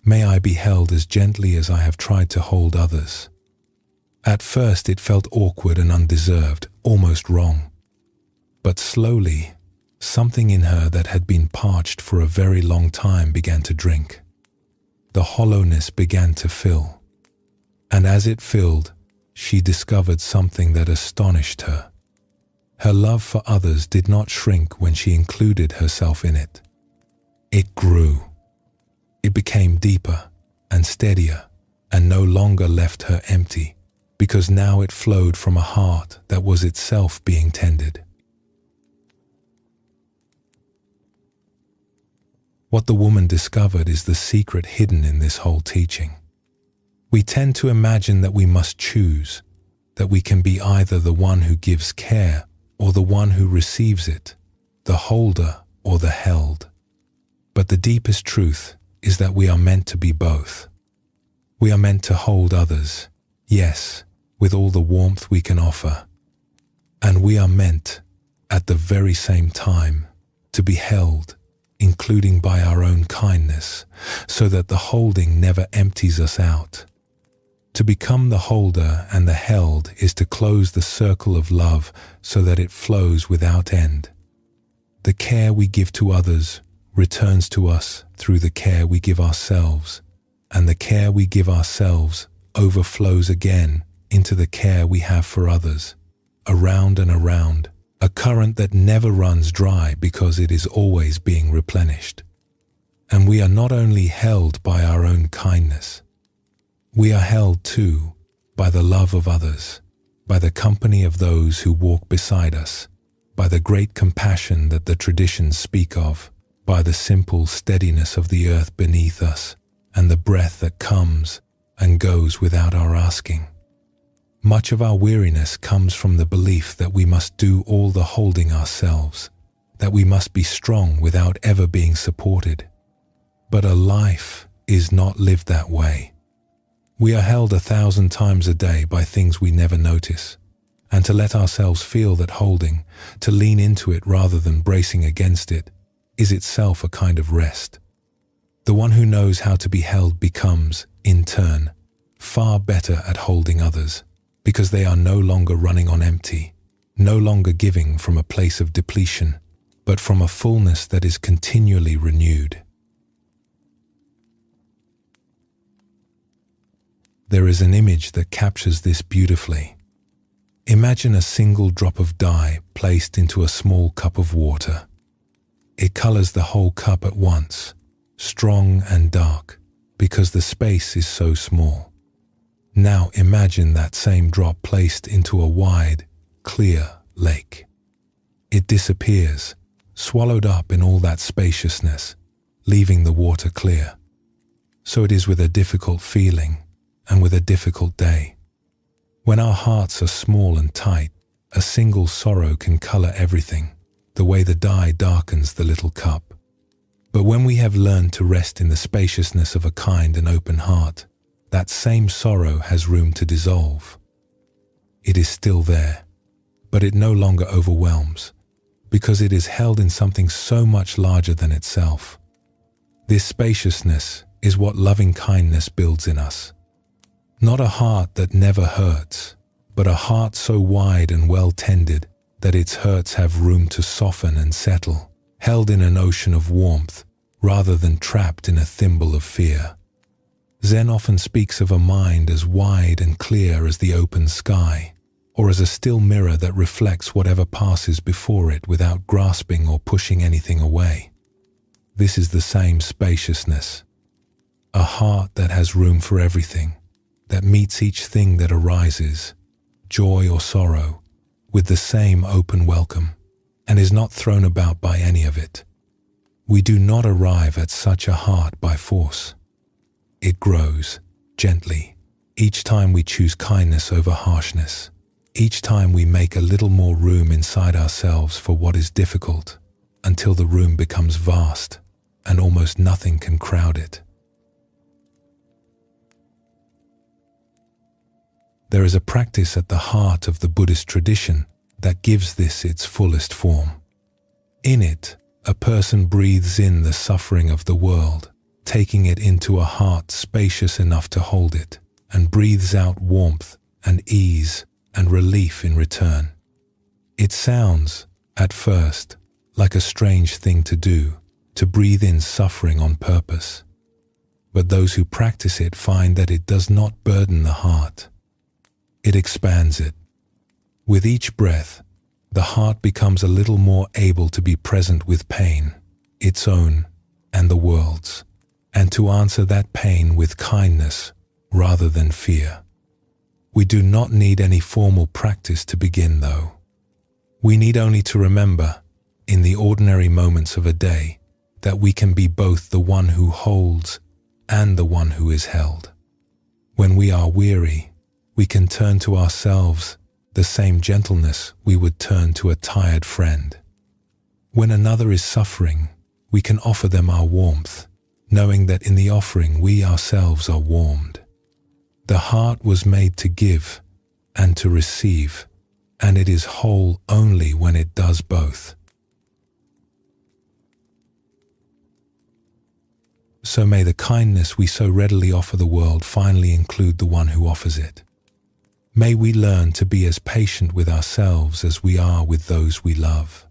May I be held as gently as I have tried to hold others. At first it felt awkward and undeserved, almost wrong. But slowly, something in her that had been parched for a very long time began to drink. The hollowness began to fill. And as it filled, she discovered something that astonished her. Her love for others did not shrink when she included herself in it. It grew. It became deeper and steadier and no longer left her empty, because now it flowed from a heart that was itself being tended. What the woman discovered is the secret hidden in this whole teaching. We tend to imagine that we must choose, that we can be either the one who gives care or the one who receives it, the holder or the held. But the deepest truth is that we are meant to be both. We are meant to hold others, yes, with all the warmth we can offer. And we are meant, at the very same time, to be held, including by our own kindness, so that the holding never empties us out. To become the holder and the held is to close the circle of love so that it flows without end. The care we give to others returns to us through the care we give ourselves, and the care we give ourselves overflows again into the care we have for others, around and around, a current that never runs dry because it is always being replenished. And we are not only held by our own kindness, we are held too by the love of others, by the company of those who walk beside us, by the great compassion that the traditions speak of, by the simple steadiness of the earth beneath us, and the breath that comes and goes without our asking. Much of our weariness comes from the belief that we must do all the holding ourselves, that we must be strong without ever being supported. But a life is not lived that way. We are held 1,000 times a day by things we never notice, and to let ourselves feel that holding, to lean into it rather than bracing against it, is itself a kind of rest. The one who knows how to be held becomes, in turn, far better at holding others, because they are no longer running on empty, no longer giving from a place of depletion, but from a fullness that is continually renewed. There is an image that captures this beautifully. Imagine a single drop of dye placed into a small cup of water. It colors the whole cup at once, strong and dark, because the space is so small. Now imagine that same drop placed into a wide, clear lake. It disappears, swallowed up in all that spaciousness, leaving the water clear. So it is with a difficult feeling and with a difficult day When our hearts are small and tight, a single sorrow can color everything, the way the dye darkens the little cup. But when we have learned to rest in the spaciousness of a kind and open heart, that same sorrow has room to dissolve. It is still there, but it no longer overwhelms, because it is held in something so much larger than itself. This spaciousness is what loving kindness builds in us. Not a heart that never hurts, but a heart so wide and well tended that its hurts have room to soften and settle, held in an ocean of warmth rather than trapped in a thimble of fear. Zen often speaks of a mind as wide and clear as the open sky, or as a still mirror that reflects whatever passes before it without grasping or pushing anything away. This is the same spaciousness. A heart that has room for everything, that meets each thing that arises, joy or sorrow, with the same open welcome, and is not thrown about by any of it. We do not arrive at such a heart by force. It grows, gently, each time we choose kindness over harshness, each time we make a little more room inside ourselves for what is difficult, until the room becomes vast, and almost nothing can crowd it. There is a practice at the heart of the Buddhist tradition that gives this its fullest form. In it, a person breathes in the suffering of the world, taking it into a heart spacious enough to hold it, and breathes out warmth and ease and relief in return. It sounds, at first, like a strange thing to do, to breathe in suffering on purpose. But those who practice it find that it does not burden the heart. It expands it. With each breath, the heart becomes a little more able to be present with pain, its own and the world's, and to answer that pain with kindness rather than fear. We do not need any formal practice to begin, though. We need only to remember, in the ordinary moments of a day, that we can be both the one who holds and the one who is held. When we are weary, we can turn to ourselves the same gentleness we would turn to a tired friend. When another is suffering, we can offer them our warmth, knowing that in the offering we ourselves are warmed. The heart was made to give and to receive, and it is whole only when it does both. So may the kindness we so readily offer the world finally include the one who offers it. May we learn to be as patient with ourselves as we are with those we love.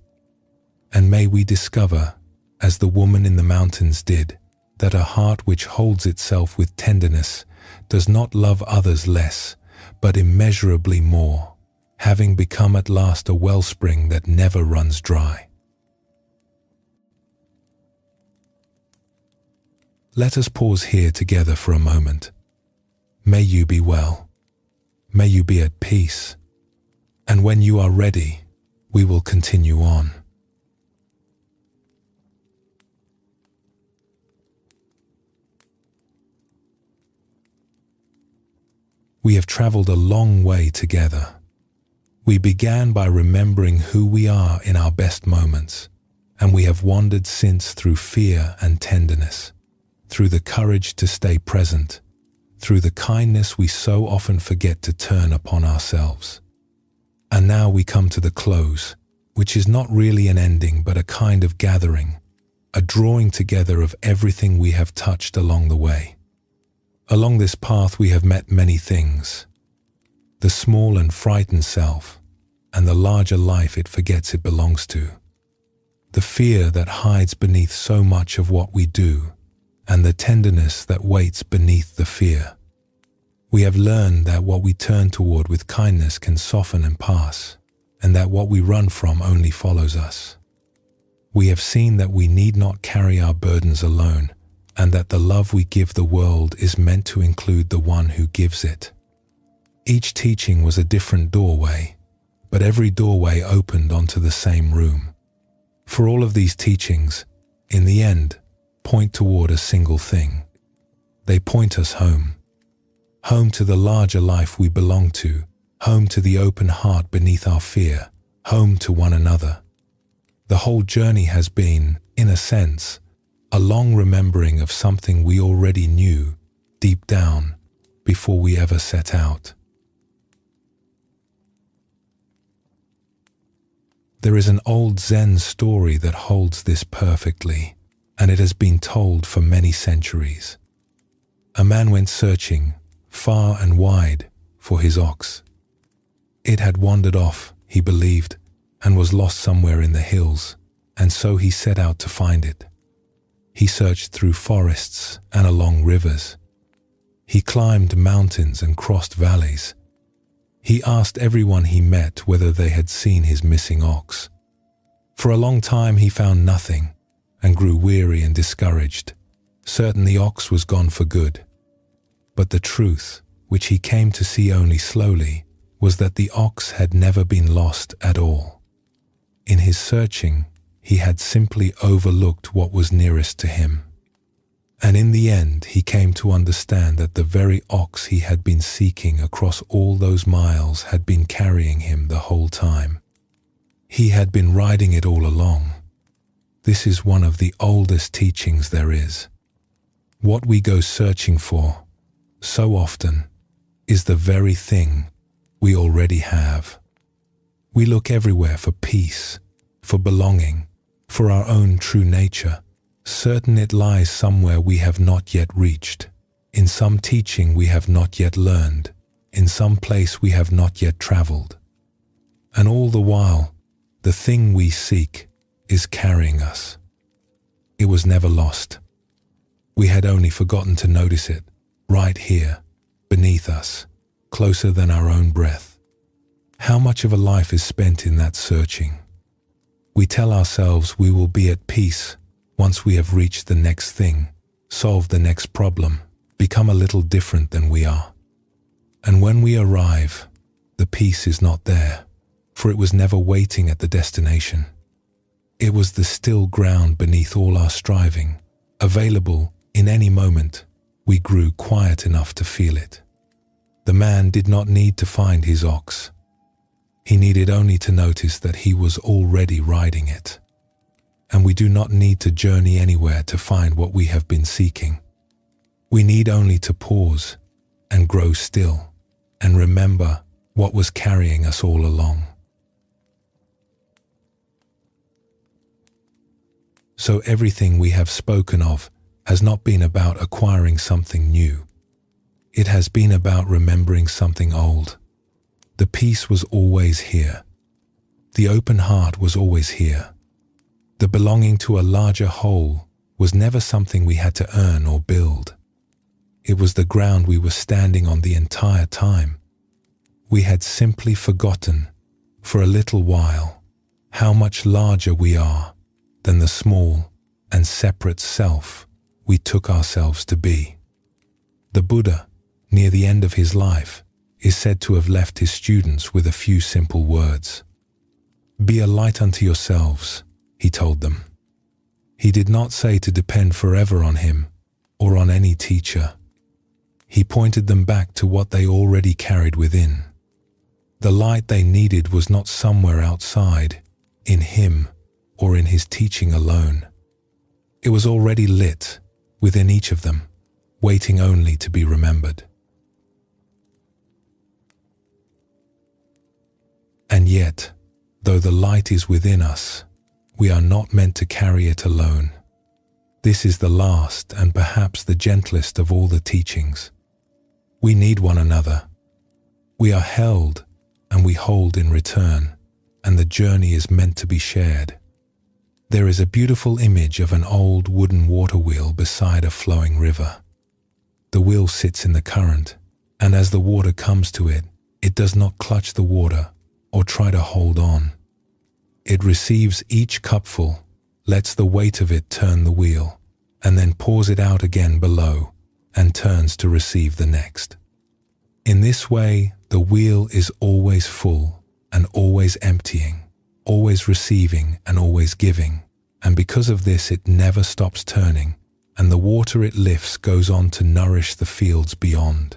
And may we discover, as the woman in the mountains did, that a heart which holds itself with tenderness does not love others less, but immeasurably more, having become at last a wellspring that never runs dry. Let us pause here together for a moment. May you be well. May you be at peace. And when you are ready, we will continue on. We have traveled a long way together. We began by remembering who we are in our best moments, and we have wandered since through fear and tenderness, through the courage to stay present, through the kindness we so often forget to turn upon ourselves. And now we come to the close, which is not really an ending but a kind of gathering, a drawing together of everything we have touched along the way. Along this path we have met many things: the small and frightened self, and the larger life it forgets it belongs to, the fear that hides beneath so much of what we do, and the tenderness that waits beneath the fear. We have learned that what we turn toward with kindness can soften and pass, and that what we run from only follows us. We have seen that we need not carry our burdens alone, and that the love we give the world is meant to include the one who gives it. Each teaching was a different doorway, but every doorway opened onto the same room. For all of these teachings, in the end, point toward a single thing. They point us home. Home to the larger life we belong to, home to the open heart beneath our fear, home to one another. The whole journey has been, in a sense, a long remembering of something we already knew deep down before we ever set out. There is an old Zen story that holds this perfectly, and it has been told for many centuries. A man went searching far and wide for his ox. It had wandered off, he believed, and was lost somewhere in the hills, and so he set out to find it. He searched through forests and along rivers. He climbed mountains and crossed valleys. He asked everyone he met whether they had seen his missing ox. For a long time he found nothing and grew weary and discouraged, certain the ox was gone for good. But the truth, which he came to see only slowly, was that the ox had never been lost at all. In his searching, he had simply overlooked what was nearest to him. And in the end, he came to understand that the very ox he had been seeking across all those miles had been carrying him the whole time. He had been riding it all along. This is one of the oldest teachings there is. What we go searching for, so often, is the very thing we already have. We look everywhere for peace, for belonging, for our own true nature, certain it lies somewhere we have not yet reached, in some teaching we have not yet learned, in some place we have not yet traveled. And all the while, the thing we seek is carrying us. It was never lost. We had only forgotten to notice it, right here, beneath us, closer than our own breath. How much of a life is spent in that searching? We tell ourselves we will be at peace once we have reached the next thing, solved the next problem, become a little different than we are. And when we arrive, the peace is not there, for it was never waiting at the destination. It was the still ground beneath all our striving, available in any moment. We grew quiet enough to feel it. The man did not need to find his ox. He needed only to notice that he was already riding it. And we do not need to journey anywhere to find what we have been seeking. We need only to pause and grow still and remember what was carrying us all along. So everything we have spoken of has not been about acquiring something new. It has been about remembering something old. The peace was always here. The open heart was always here. The belonging to a larger whole was never something we had to earn or build. It was the ground we were standing on the entire time. We had simply forgotten, for a little while, how much larger we are than the small and separate self we took ourselves to be. The Buddha, near the end of his life, is said to have left his students with a few simple words. "Be a light unto yourselves," he told them. He did not say to depend forever on him or on any teacher. He pointed them back to what they already carried within. The light they needed was not somewhere outside, in him or in his teaching alone. It was already lit within each of them, waiting only to be remembered. And yet, though the light is within us, we are not meant to carry it alone. This is the last and perhaps the gentlest of all the teachings. We need one another. We are held and we hold in return, and the journey is meant to be shared. There is a beautiful image of an old wooden water wheel beside a flowing river. The wheel sits in the current, and as the water comes to it, it does not clutch the water or try to hold on. It receives each cupful, lets the weight of it turn the wheel, and then pours it out again below and turns to receive the next. In this way, the wheel is always full and always emptying, always receiving and always giving, and because of this it never stops turning, and the water it lifts goes on to nourish the fields beyond.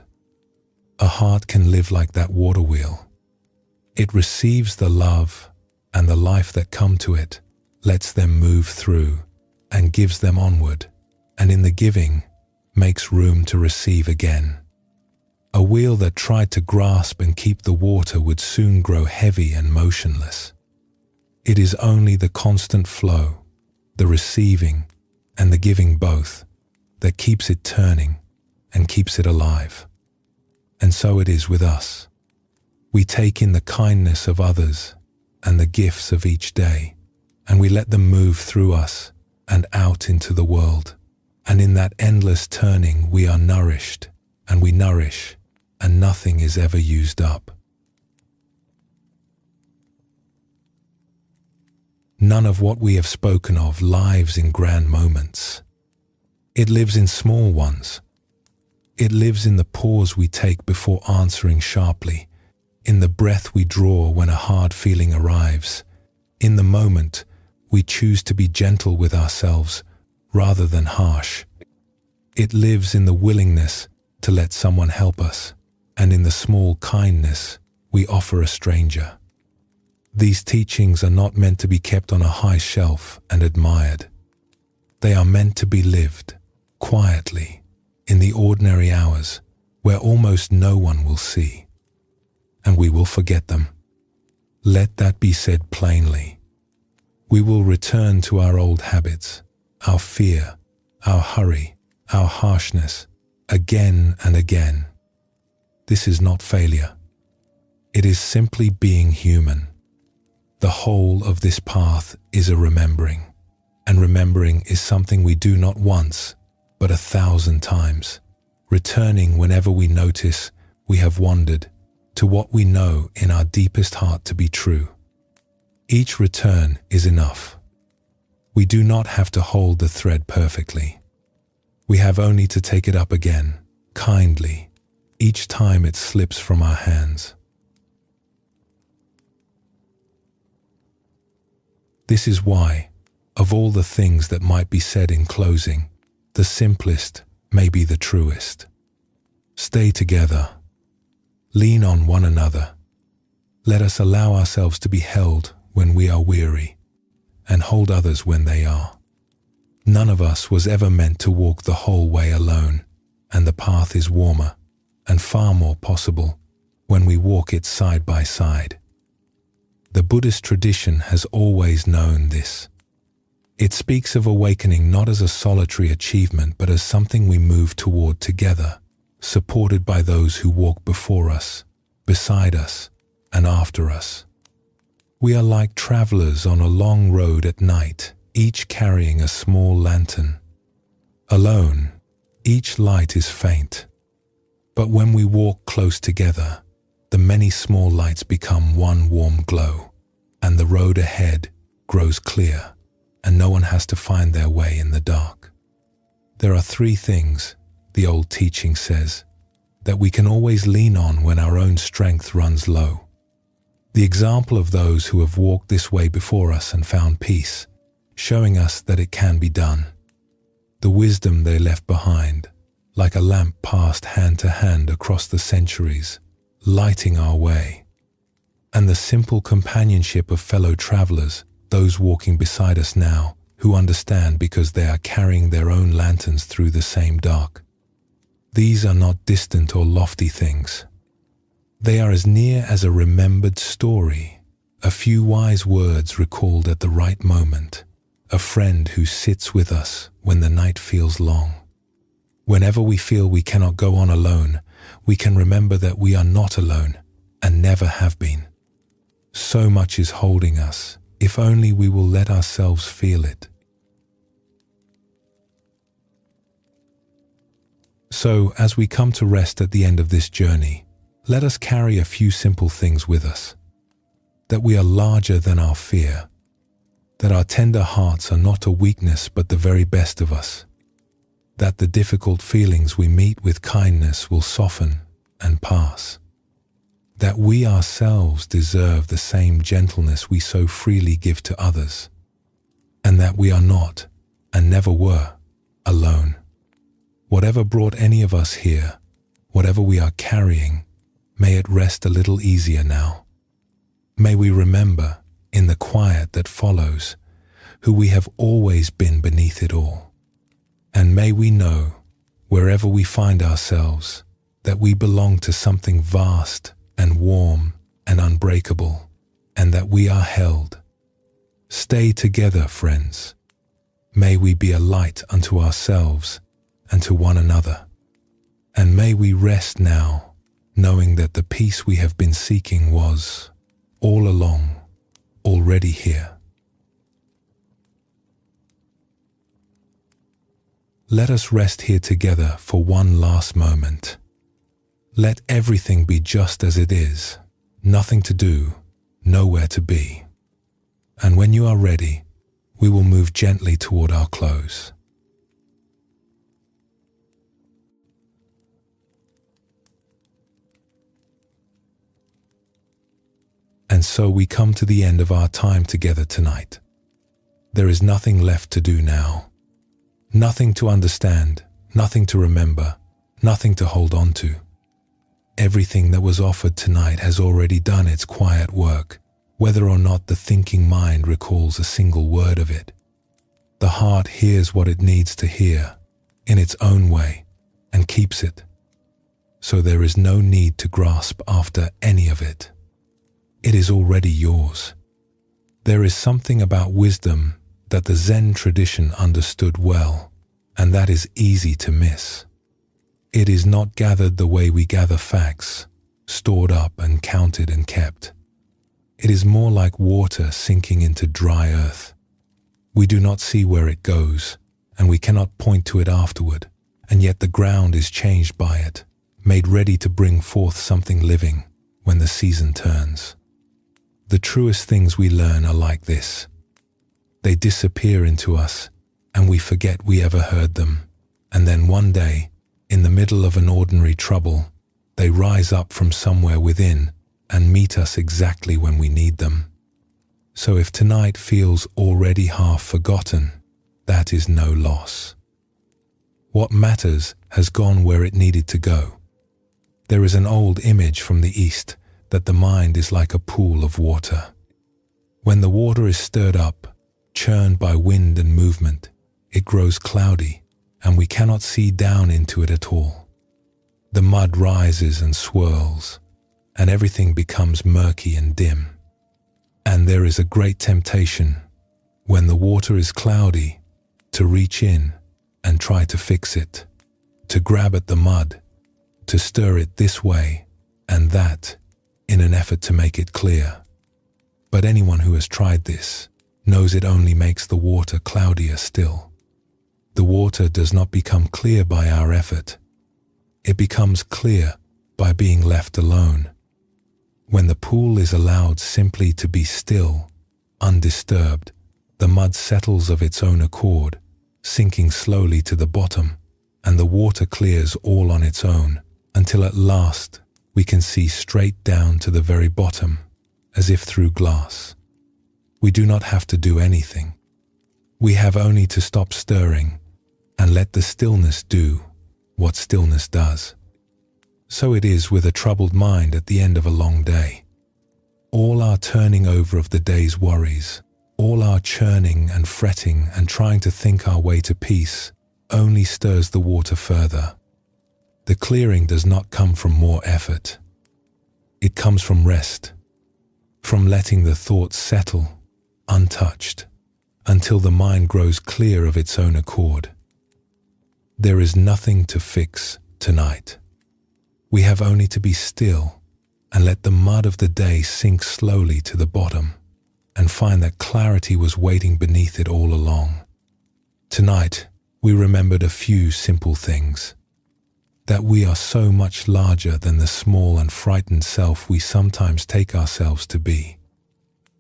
A heart can live like that water wheel, It receives the love and the life that come to it, lets them move through, and gives them onward, and in the giving, makes room to receive again. A wheel that tried to grasp and keep the water would soon grow heavy and motionless. It is only the constant flow, the receiving and the giving both, that keeps it turning and keeps it alive. And so it is with us. We take in the kindness of others and the gifts of each day, and we let them move through us and out into the world. And in that endless turning we are nourished, and we nourish, and nothing is ever used up. None of what we have spoken of lives in grand moments. It lives in small ones. It lives in the pause we take before answering sharply, in the breath we draw when a hard feeling arrives, in the moment we choose to be gentle with ourselves rather than harsh. It lives in the willingness to let someone help us, and in the small kindness we offer a stranger. These teachings are not meant to be kept on a high shelf and admired. They are meant to be lived quietly in the ordinary hours where almost no one will see, and we will forget them. Let that be said plainly. We will return to our old habits, our fear, our hurry, our harshness, again and again. This is not failure. It is simply being human. The whole of this path is a remembering, and remembering is something we do not once, but 1,000 times, returning whenever we notice we have wandered to what we know in our deepest heart to be true. Each return is enough. We do not have to hold the thread perfectly. We have only to take it up again, kindly, each time it slips from our hands. This is why, of all the things that might be said in closing, the simplest may be the truest. Stay together. Lean on one another. Let us allow ourselves to be held when we are weary, and hold others when they are. None of us was ever meant to walk the whole way alone, and the path is warmer and far more possible when we walk it side by side. The Buddhist tradition has always known this. It speaks of awakening not as a solitary achievement, but as something we move toward together, supported by those who walk before us, beside us, and after us. We are like travelers on a long road at night, each carrying a small lantern. Alone, each light is faint. But when we walk close together, the many small lights become one warm glow, and the road ahead grows clear, and no one has to find their way in the dark. There are 3 things, the old teaching says, that we can always lean on when our own strength runs low. The example of those who have walked this way before us and found peace, showing us that it can be done. The wisdom they left behind, like a lamp passed hand to hand across the centuries, lighting our way. And the simple companionship of fellow travelers, those walking beside us now, who understand because they are carrying their own lanterns through the same dark. These are not distant or lofty things. They are as near as a remembered story, a few wise words recalled at the right moment, a friend who sits with us when the night feels long. Whenever we feel we cannot go on alone, we can remember that we are not alone and never have been. So much is holding us, if only we will let ourselves feel it. So, as we come to rest at the end of this journey, let us carry a few simple things with us. That we are larger than our fear. That our tender hearts are not a weakness but the very best of us. That the difficult feelings we meet with kindness will soften and pass. That we ourselves deserve the same gentleness we so freely give to others. And that we are not, and never were, alone. Whatever brought any of us here, whatever we are carrying, may it rest a little easier now. May we remember, in the quiet that follows, who we have always been beneath it all. And may we know, wherever we find ourselves, that we belong to something vast and warm and unbreakable, and that we are held. Stay together, friends. May we be a light unto ourselves and to one another. And may we rest now, knowing that the peace we have been seeking was, all along, already here. Let us rest here together for one last moment. Let everything be just as it is, nothing to do, nowhere to be. And when you are ready, we will move gently toward our close. And so we come to the end of our time together tonight. There is nothing left to do now. Nothing to understand, nothing to remember, nothing to hold on to. Everything that was offered tonight has already done its quiet work, whether or not the thinking mind recalls a single word of it. The heart hears what it needs to hear, in its own way, and keeps it. So there is no need to grasp after any of it. It is already yours. There is something about wisdom that the Zen tradition understood well, and that is easy to miss. It is not gathered the way we gather facts, stored up and counted and kept. It is more like water sinking into dry earth. We do not see where it goes, and we cannot point to it afterward, and yet the ground is changed by it, made ready to bring forth something living when the season turns. The truest things we learn are like this. They disappear into us, and we forget we ever heard them, and then one day, in the middle of an ordinary trouble, they rise up from somewhere within and meet us exactly when we need them. So if tonight feels already half forgotten, that is no loss. What matters has gone where it needed to go. There is an old image from the East that the mind is like a pool of water. When the water is stirred up, churned by wind and movement, it grows cloudy, and we cannot see down into it at all. The mud rises and swirls, and everything becomes murky and dim. And there is a great temptation, when the water is cloudy, to reach in and try to fix it, to grab at the mud, to stir it this way and that in an effort to make it clear. But anyone who has tried this knows it only makes the water cloudier still. The water does not become clear by our effort. It becomes clear by being left alone. When the pool is allowed simply to be still, undisturbed, the mud settles of its own accord, sinking slowly to the bottom, and the water clears all on its own, until at last we can see straight down to the very bottom, as if through glass. We do not have to do anything. We have only to stop stirring and let the stillness do what stillness does. So it is with a troubled mind at the end of a long day. All our turning over of the day's worries, all our churning and fretting and trying to think our way to peace only stirs the water further. The clearing does not come from more effort. It comes from rest, from letting the thoughts settle, untouched, until the mind grows clear of its own accord. There is nothing to fix tonight. We have only to be still and let the mud of the day sink slowly to the bottom and find that clarity was waiting beneath it all along. Tonight, we remembered a few simple things. That we are so much larger than the small and frightened self we sometimes take ourselves to be.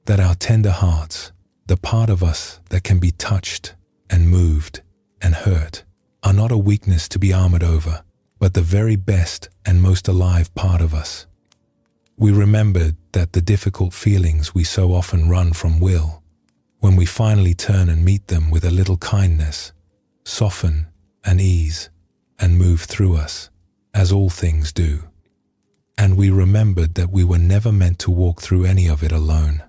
That our tender hearts, the part of us that can be touched and moved and hurt, are not a weakness to be armored over, but the very best and most alive part of us. We remembered that the difficult feelings we so often run from will, when we finally turn and meet them with a little kindness, soften and ease and move through us, as all things do. and we remembered that we were never meant to walk through any of it alone.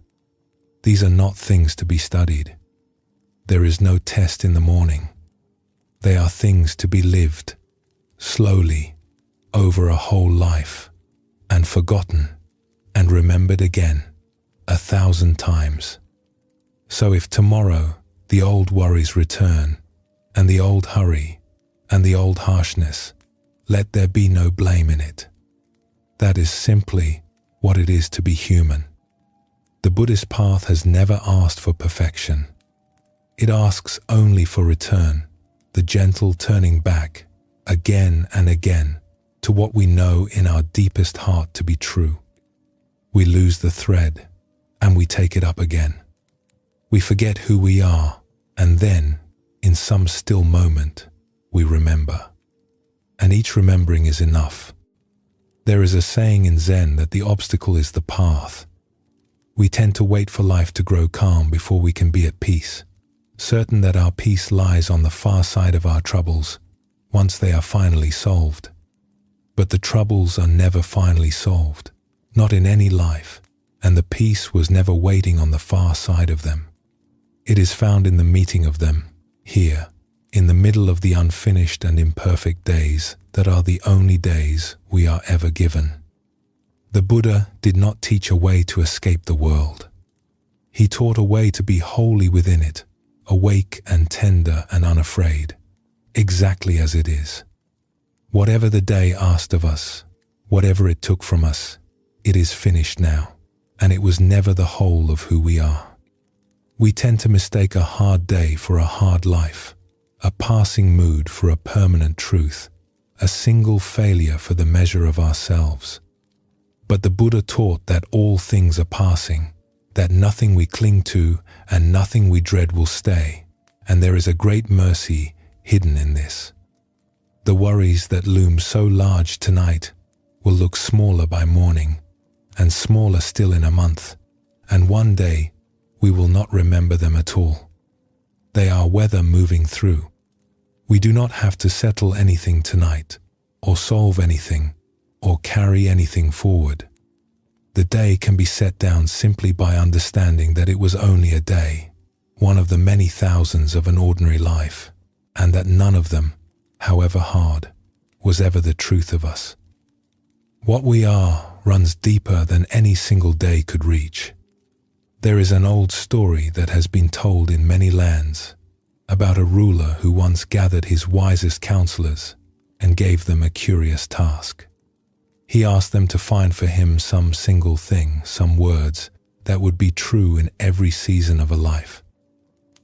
These are not things to be studied. There is no test in the morning. They are things to be lived, slowly, over a whole life, and forgotten, and remembered again, 1,000 times. So if tomorrow the old worries return, and the old hurry, and the old harshness, let there be no blame in it. That is simply what it is to be human. The Buddhist path has never asked for perfection. It asks only for return, the gentle turning back, again and again, to what we know in our deepest heart to be true. We lose the thread, and we take it up again. We forget who we are, and then, in some still moment, we remember. And each remembering is enough. There is a saying in Zen that the obstacle is the path. We tend to wait for life to grow calm before we can be at peace, certain that our peace lies on the far side of our troubles, once they are finally solved. But the troubles are never finally solved, not in any life, and the peace was never waiting on the far side of them. It is found in the meeting of them, here, in the middle of the unfinished and imperfect days that are the only days we are ever given. The Buddha did not teach a way to escape the world. He taught a way to be wholly within it, awake and tender and unafraid, exactly as it is. Whatever the day asked of us, whatever it took from us, it is finished now, and it was never the whole of who we are. We tend to mistake a hard day for a hard life, a passing mood for a permanent truth, a single failure for the measure of ourselves. But the Buddha taught that all things are passing, that nothing we cling to and nothing we dread will stay, and there is a great mercy hidden in this. The worries that loom so large tonight will look smaller by morning, and smaller still in a month, and one day we will not remember them at all. They are weather moving through. We do not have to settle anything tonight, or solve anything, or carry anything forward. The day can be set down simply by understanding that it was only a day, one of the many thousands of an ordinary life, and that none of them, however hard, was ever the truth of us. What we are runs deeper than any single day could reach. There is an old story that has been told in many lands about a ruler who once gathered his wisest counselors and gave them a curious task. He asked them to find for him some single thing, some words that would be true in every season of a life.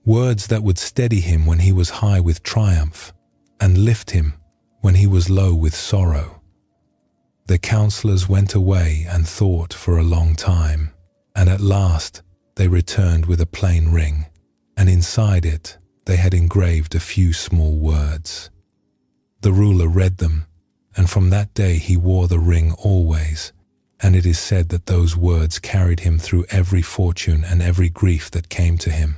Words that would steady him when he was high with triumph and lift him when he was low with sorrow. The counselors went away and thought for a long time, and at last they returned with a plain ring, and inside it they had engraved a few small words. The ruler read them, and from that day he wore the ring always, and it is said that those words carried him through every fortune and every grief that came to him.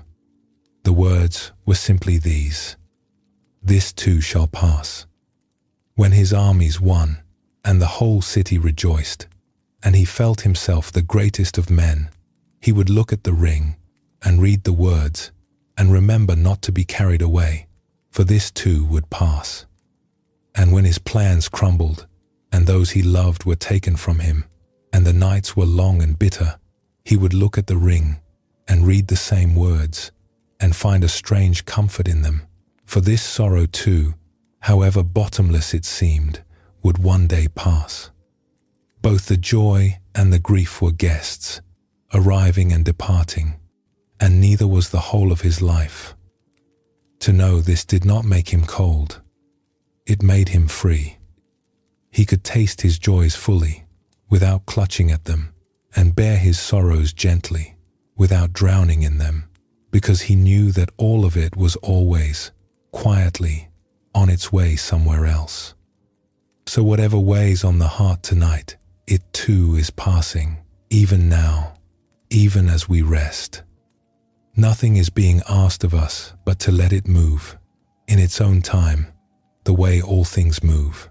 The words were simply these: "This too shall pass." When his armies won, and the whole city rejoiced, and he felt himself the greatest of men, he would look at the ring and read the words and remember not to be carried away, for this too would pass. And when his plans crumbled and those he loved were taken from him and the nights were long and bitter, he would look at the ring and read the same words and find a strange comfort in them, for this sorrow too, however bottomless it seemed, would one day pass. Both the joy and the grief were guests, arriving and departing, and neither was the whole of his life. To know this did not make him cold. It made him free. He could taste his joys fully, without clutching at them, and bear his sorrows gently, without drowning in them, because he knew that all of it was always, quietly, on its way somewhere else. So whatever weighs on the heart tonight, it too is passing, even now, even as we rest. Nothing is being asked of us but to let it move, in its own time, the way all things move.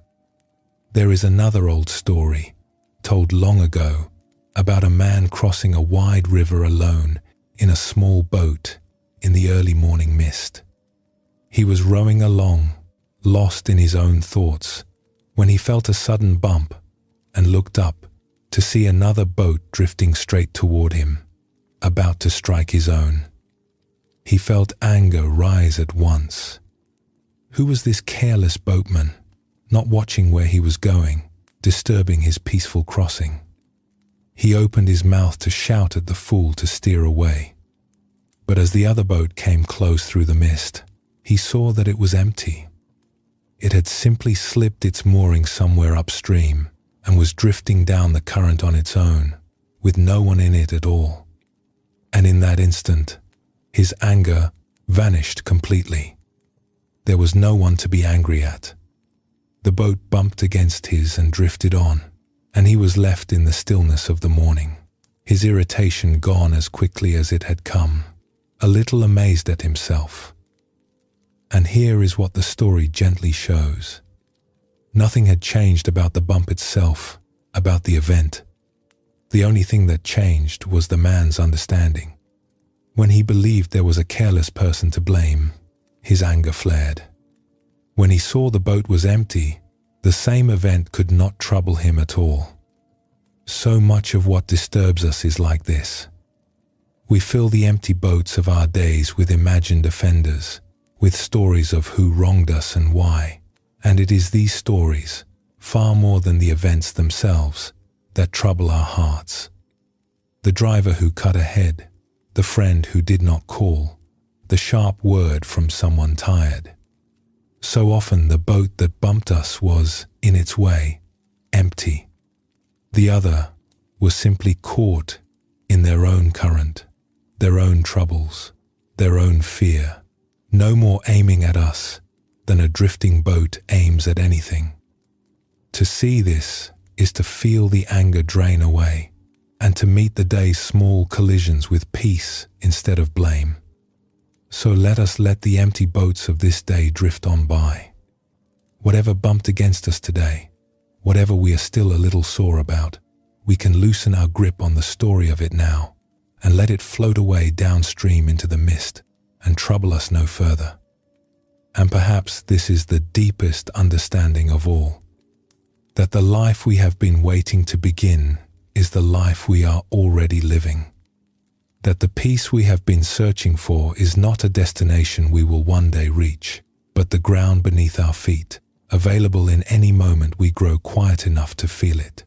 There is another old story, told long ago about a man crossing a wide river alone in a small boat in the early morning mist. He was rowing along, lost in his own thoughts, when he felt a sudden bump and looked up to see another boat drifting straight toward him, about to strike his own. He felt anger rise at once. Who was this careless boatman, not watching where he was going, disturbing his peaceful crossing? He opened his mouth to shout at the fool to steer away. But as the other boat came close through the mist, he saw that it was empty. It had simply slipped its mooring somewhere upstream and was drifting down the current on its own, with no one in it at all. And in that instant, his anger vanished completely. There was no one to be angry at. The boat bumped against his and drifted on, and he was left in the stillness of the morning, his irritation gone as quickly as it had come, a little amazed at himself. And here is what the story gently shows. Nothing had changed about the bump itself, about the event. The only thing that changed was the man's understanding. When he believed there was a careless person to blame, his anger flared. When he saw the boat was empty, the same event could not trouble him at all. So much of what disturbs us is like this. We fill the empty boats of our days with imagined offenders, with stories of who wronged us and why, and it is these stories, far more than the events themselves, that trouble our hearts. The driver who cut ahead, the friend who did not call, the sharp word from someone tired. So often the boat that bumped us was, in its way, empty. The other was simply caught in their own current, their own troubles, their own fear, no more aiming at us than a drifting boat aims at anything. To see this is to feel the anger drain away, and to meet the day's small collisions with peace instead of blame. So let us let the empty boats of this day drift on by. Whatever bumped against us today, whatever we are still a little sore about, we can loosen our grip on the story of it now and let it float away downstream into the mist and trouble us no further. And perhaps this is the deepest understanding of all, that the life we have been waiting to begin is the life we are already living. That the peace we have been searching for is not a destination we will one day reach, but the ground beneath our feet, available in any moment we grow quiet enough to feel it.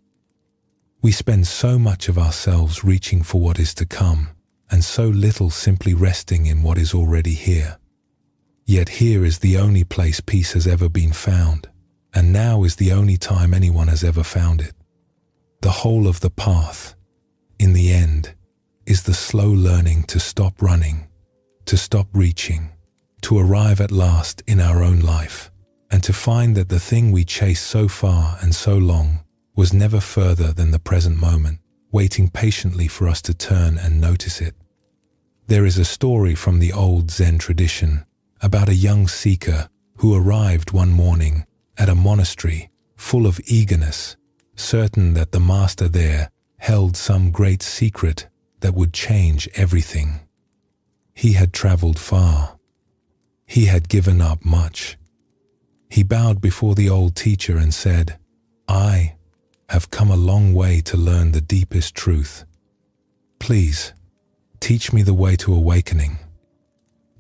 We spend so much of ourselves reaching for what is to come, and so little simply resting in what is already here. Yet here is the only place peace has ever been found, and now is the only time anyone has ever found it. The whole of the path, in the end, is the slow learning to stop running, to stop reaching, to arrive at last in our own life, and to find that the thing we chased so far and so long was never further than the present moment, waiting patiently for us to turn and notice it. There is a story from the old Zen tradition about a young seeker who arrived one morning at a monastery full of eagerness, certain that the master there held some great secret that would change everything. He had traveled far. He had given up much. He bowed before the old teacher and said, "I have come a long way to learn the deepest truth. Please, teach me the way to awakening."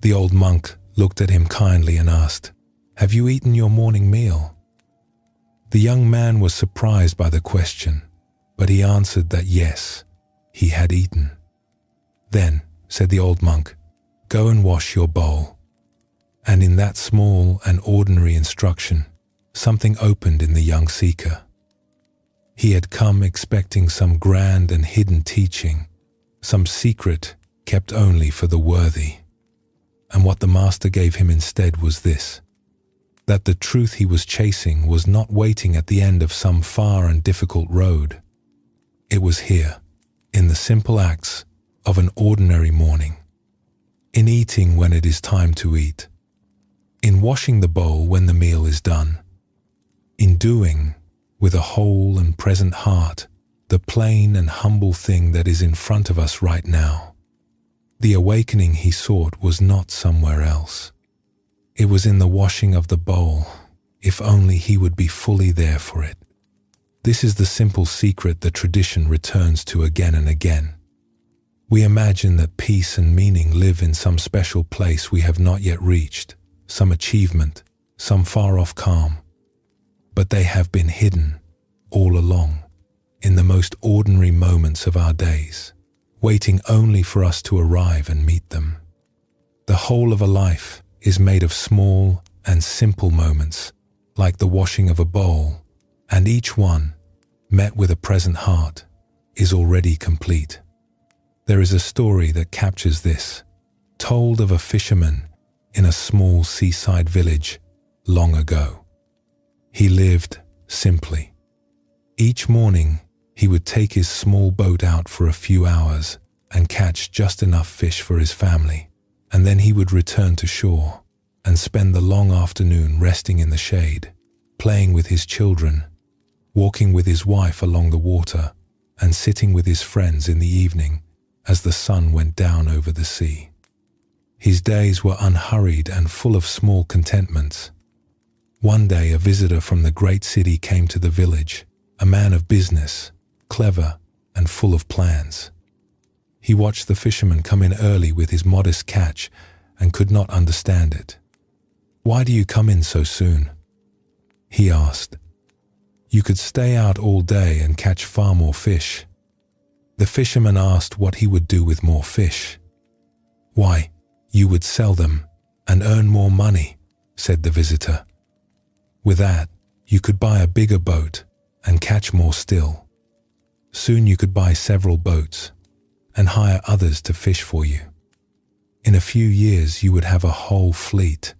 The old monk looked at him kindly and asked, "Have you eaten your morning meal?" The young man was surprised by the question, but he answered that yes, he had eaten. "Then," said the old monk, "go and wash your bowl." And in that small and ordinary instruction, something opened in the young seeker. He had come expecting some grand and hidden teaching, some secret kept only for the worthy. And what the master gave him instead was this, that the truth he was chasing was not waiting at the end of some far and difficult road. It was here, in the simple acts of an ordinary morning, in eating when it is time to eat, in washing the bowl when the meal is done, in doing with a whole and present heart the plain and humble thing that is in front of us right now. The awakening he sought was not somewhere else. It was in the washing of the bowl, if only he would be fully there for it. This is the simple secret that tradition returns to again and again. We imagine that peace and meaning live in some special place we have not yet reached, some achievement, some far-off calm. But they have been hidden, all along, in the most ordinary moments of our days, waiting only for us to arrive and meet them. The whole of a life is made of small and simple moments, like the washing of a bowl, and each one, met with a present heart, is already complete. There is a story that captures this, told of a fisherman in a small seaside village long ago. He lived simply. Each morning, he would take his small boat out for a few hours and catch just enough fish for his family, and then he would return to shore and spend the long afternoon resting in the shade, playing with his children, walking with his wife along the water, and sitting with his friends in the evening as the sun went down over the sea. His days were unhurried and full of small contentments. One day a visitor from the great city came to the village, a man of business, clever and full of plans. He watched the fisherman come in early with his modest catch and could not understand it. "Why do you come in so soon?" he asked. "You could stay out all day and catch far more fish." The fisherman asked what he would do with more fish. "Why, you would sell them and earn more money," said the visitor. "With that, you could buy a bigger boat and catch more still. Soon you could buy several boats and hire others to fish for you. In a few years you would have a whole fleet.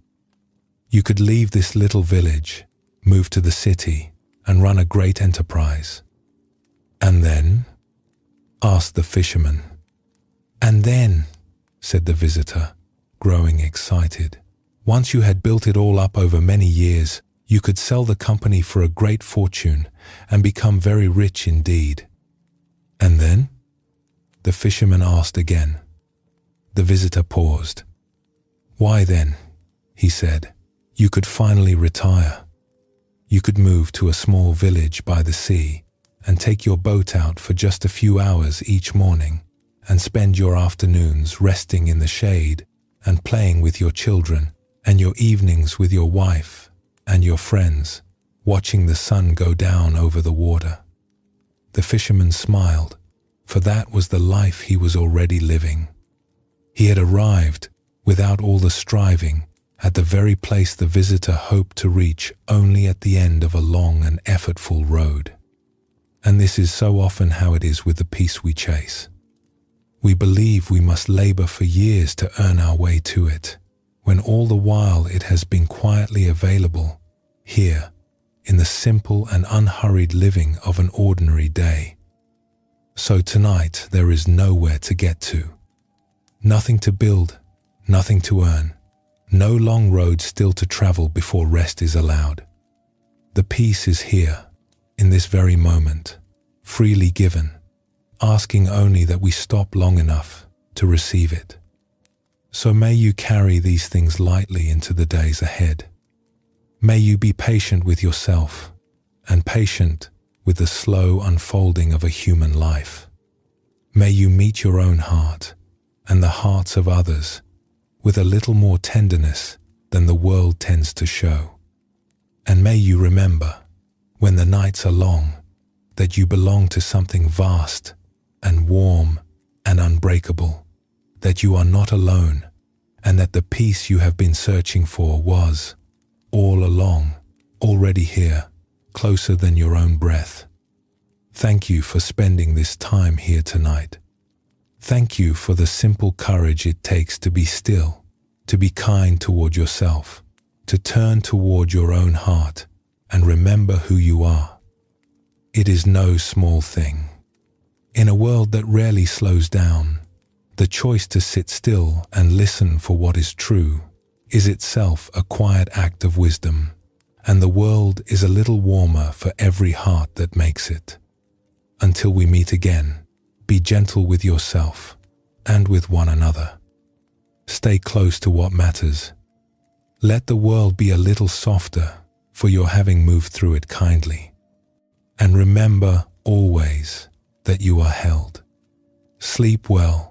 You could leave this little village, move to the city, and run a great enterprise." "And then?" asked the fisherman. "And then," said the visitor, growing excited, "once you had built it all up over many years, you could sell the company for a great fortune and become very rich indeed." "And then?" the fisherman asked again. The visitor paused. "Why then," he said, "you could finally retire. You could move to a small village by the sea and take your boat out for just a few hours each morning and spend your afternoons resting in the shade and playing with your children, and your evenings with your wife and your friends, watching the sun go down over the water." The fisherman smiled, for that was the life he was already living. He had arrived, without all the striving, at the very place the visitor hoped to reach only at the end of a long and effortful road. And this is so often how it is with the peace we chase. We believe we must labor for years to earn our way to it, when all the while it has been quietly available, here, in the simple and unhurried living of an ordinary day. So tonight there is nowhere to get to. Nothing to build, nothing to earn, no long road still to travel before rest is allowed. The peace is here, in this very moment, freely given, asking only that we stop long enough to receive it. So may you carry these things lightly into the days ahead. May you be patient with yourself and patient with the slow unfolding of a human life. May you meet your own heart and the hearts of others with a little more tenderness than the world tends to show. And may you remember, when the nights are long, that you belong to something vast and warm and unbreakable, that you are not alone, and that the peace you have been searching for was, all along, already here, closer than your own breath. Thank you for spending this time here tonight. Thank you for the simple courage it takes to be still, to be kind toward yourself, to turn toward your own heart, and remember who you are. It is no small thing. In a world that rarely slows down, the choice to sit still and listen for what is true is itself a quiet act of wisdom, and the world is a little warmer for every heart that makes it. Until we meet again, be gentle with yourself and with one another. Stay close to what matters. Let the world be a little softer for your having moved through it kindly. And remember always that you are held. Sleep well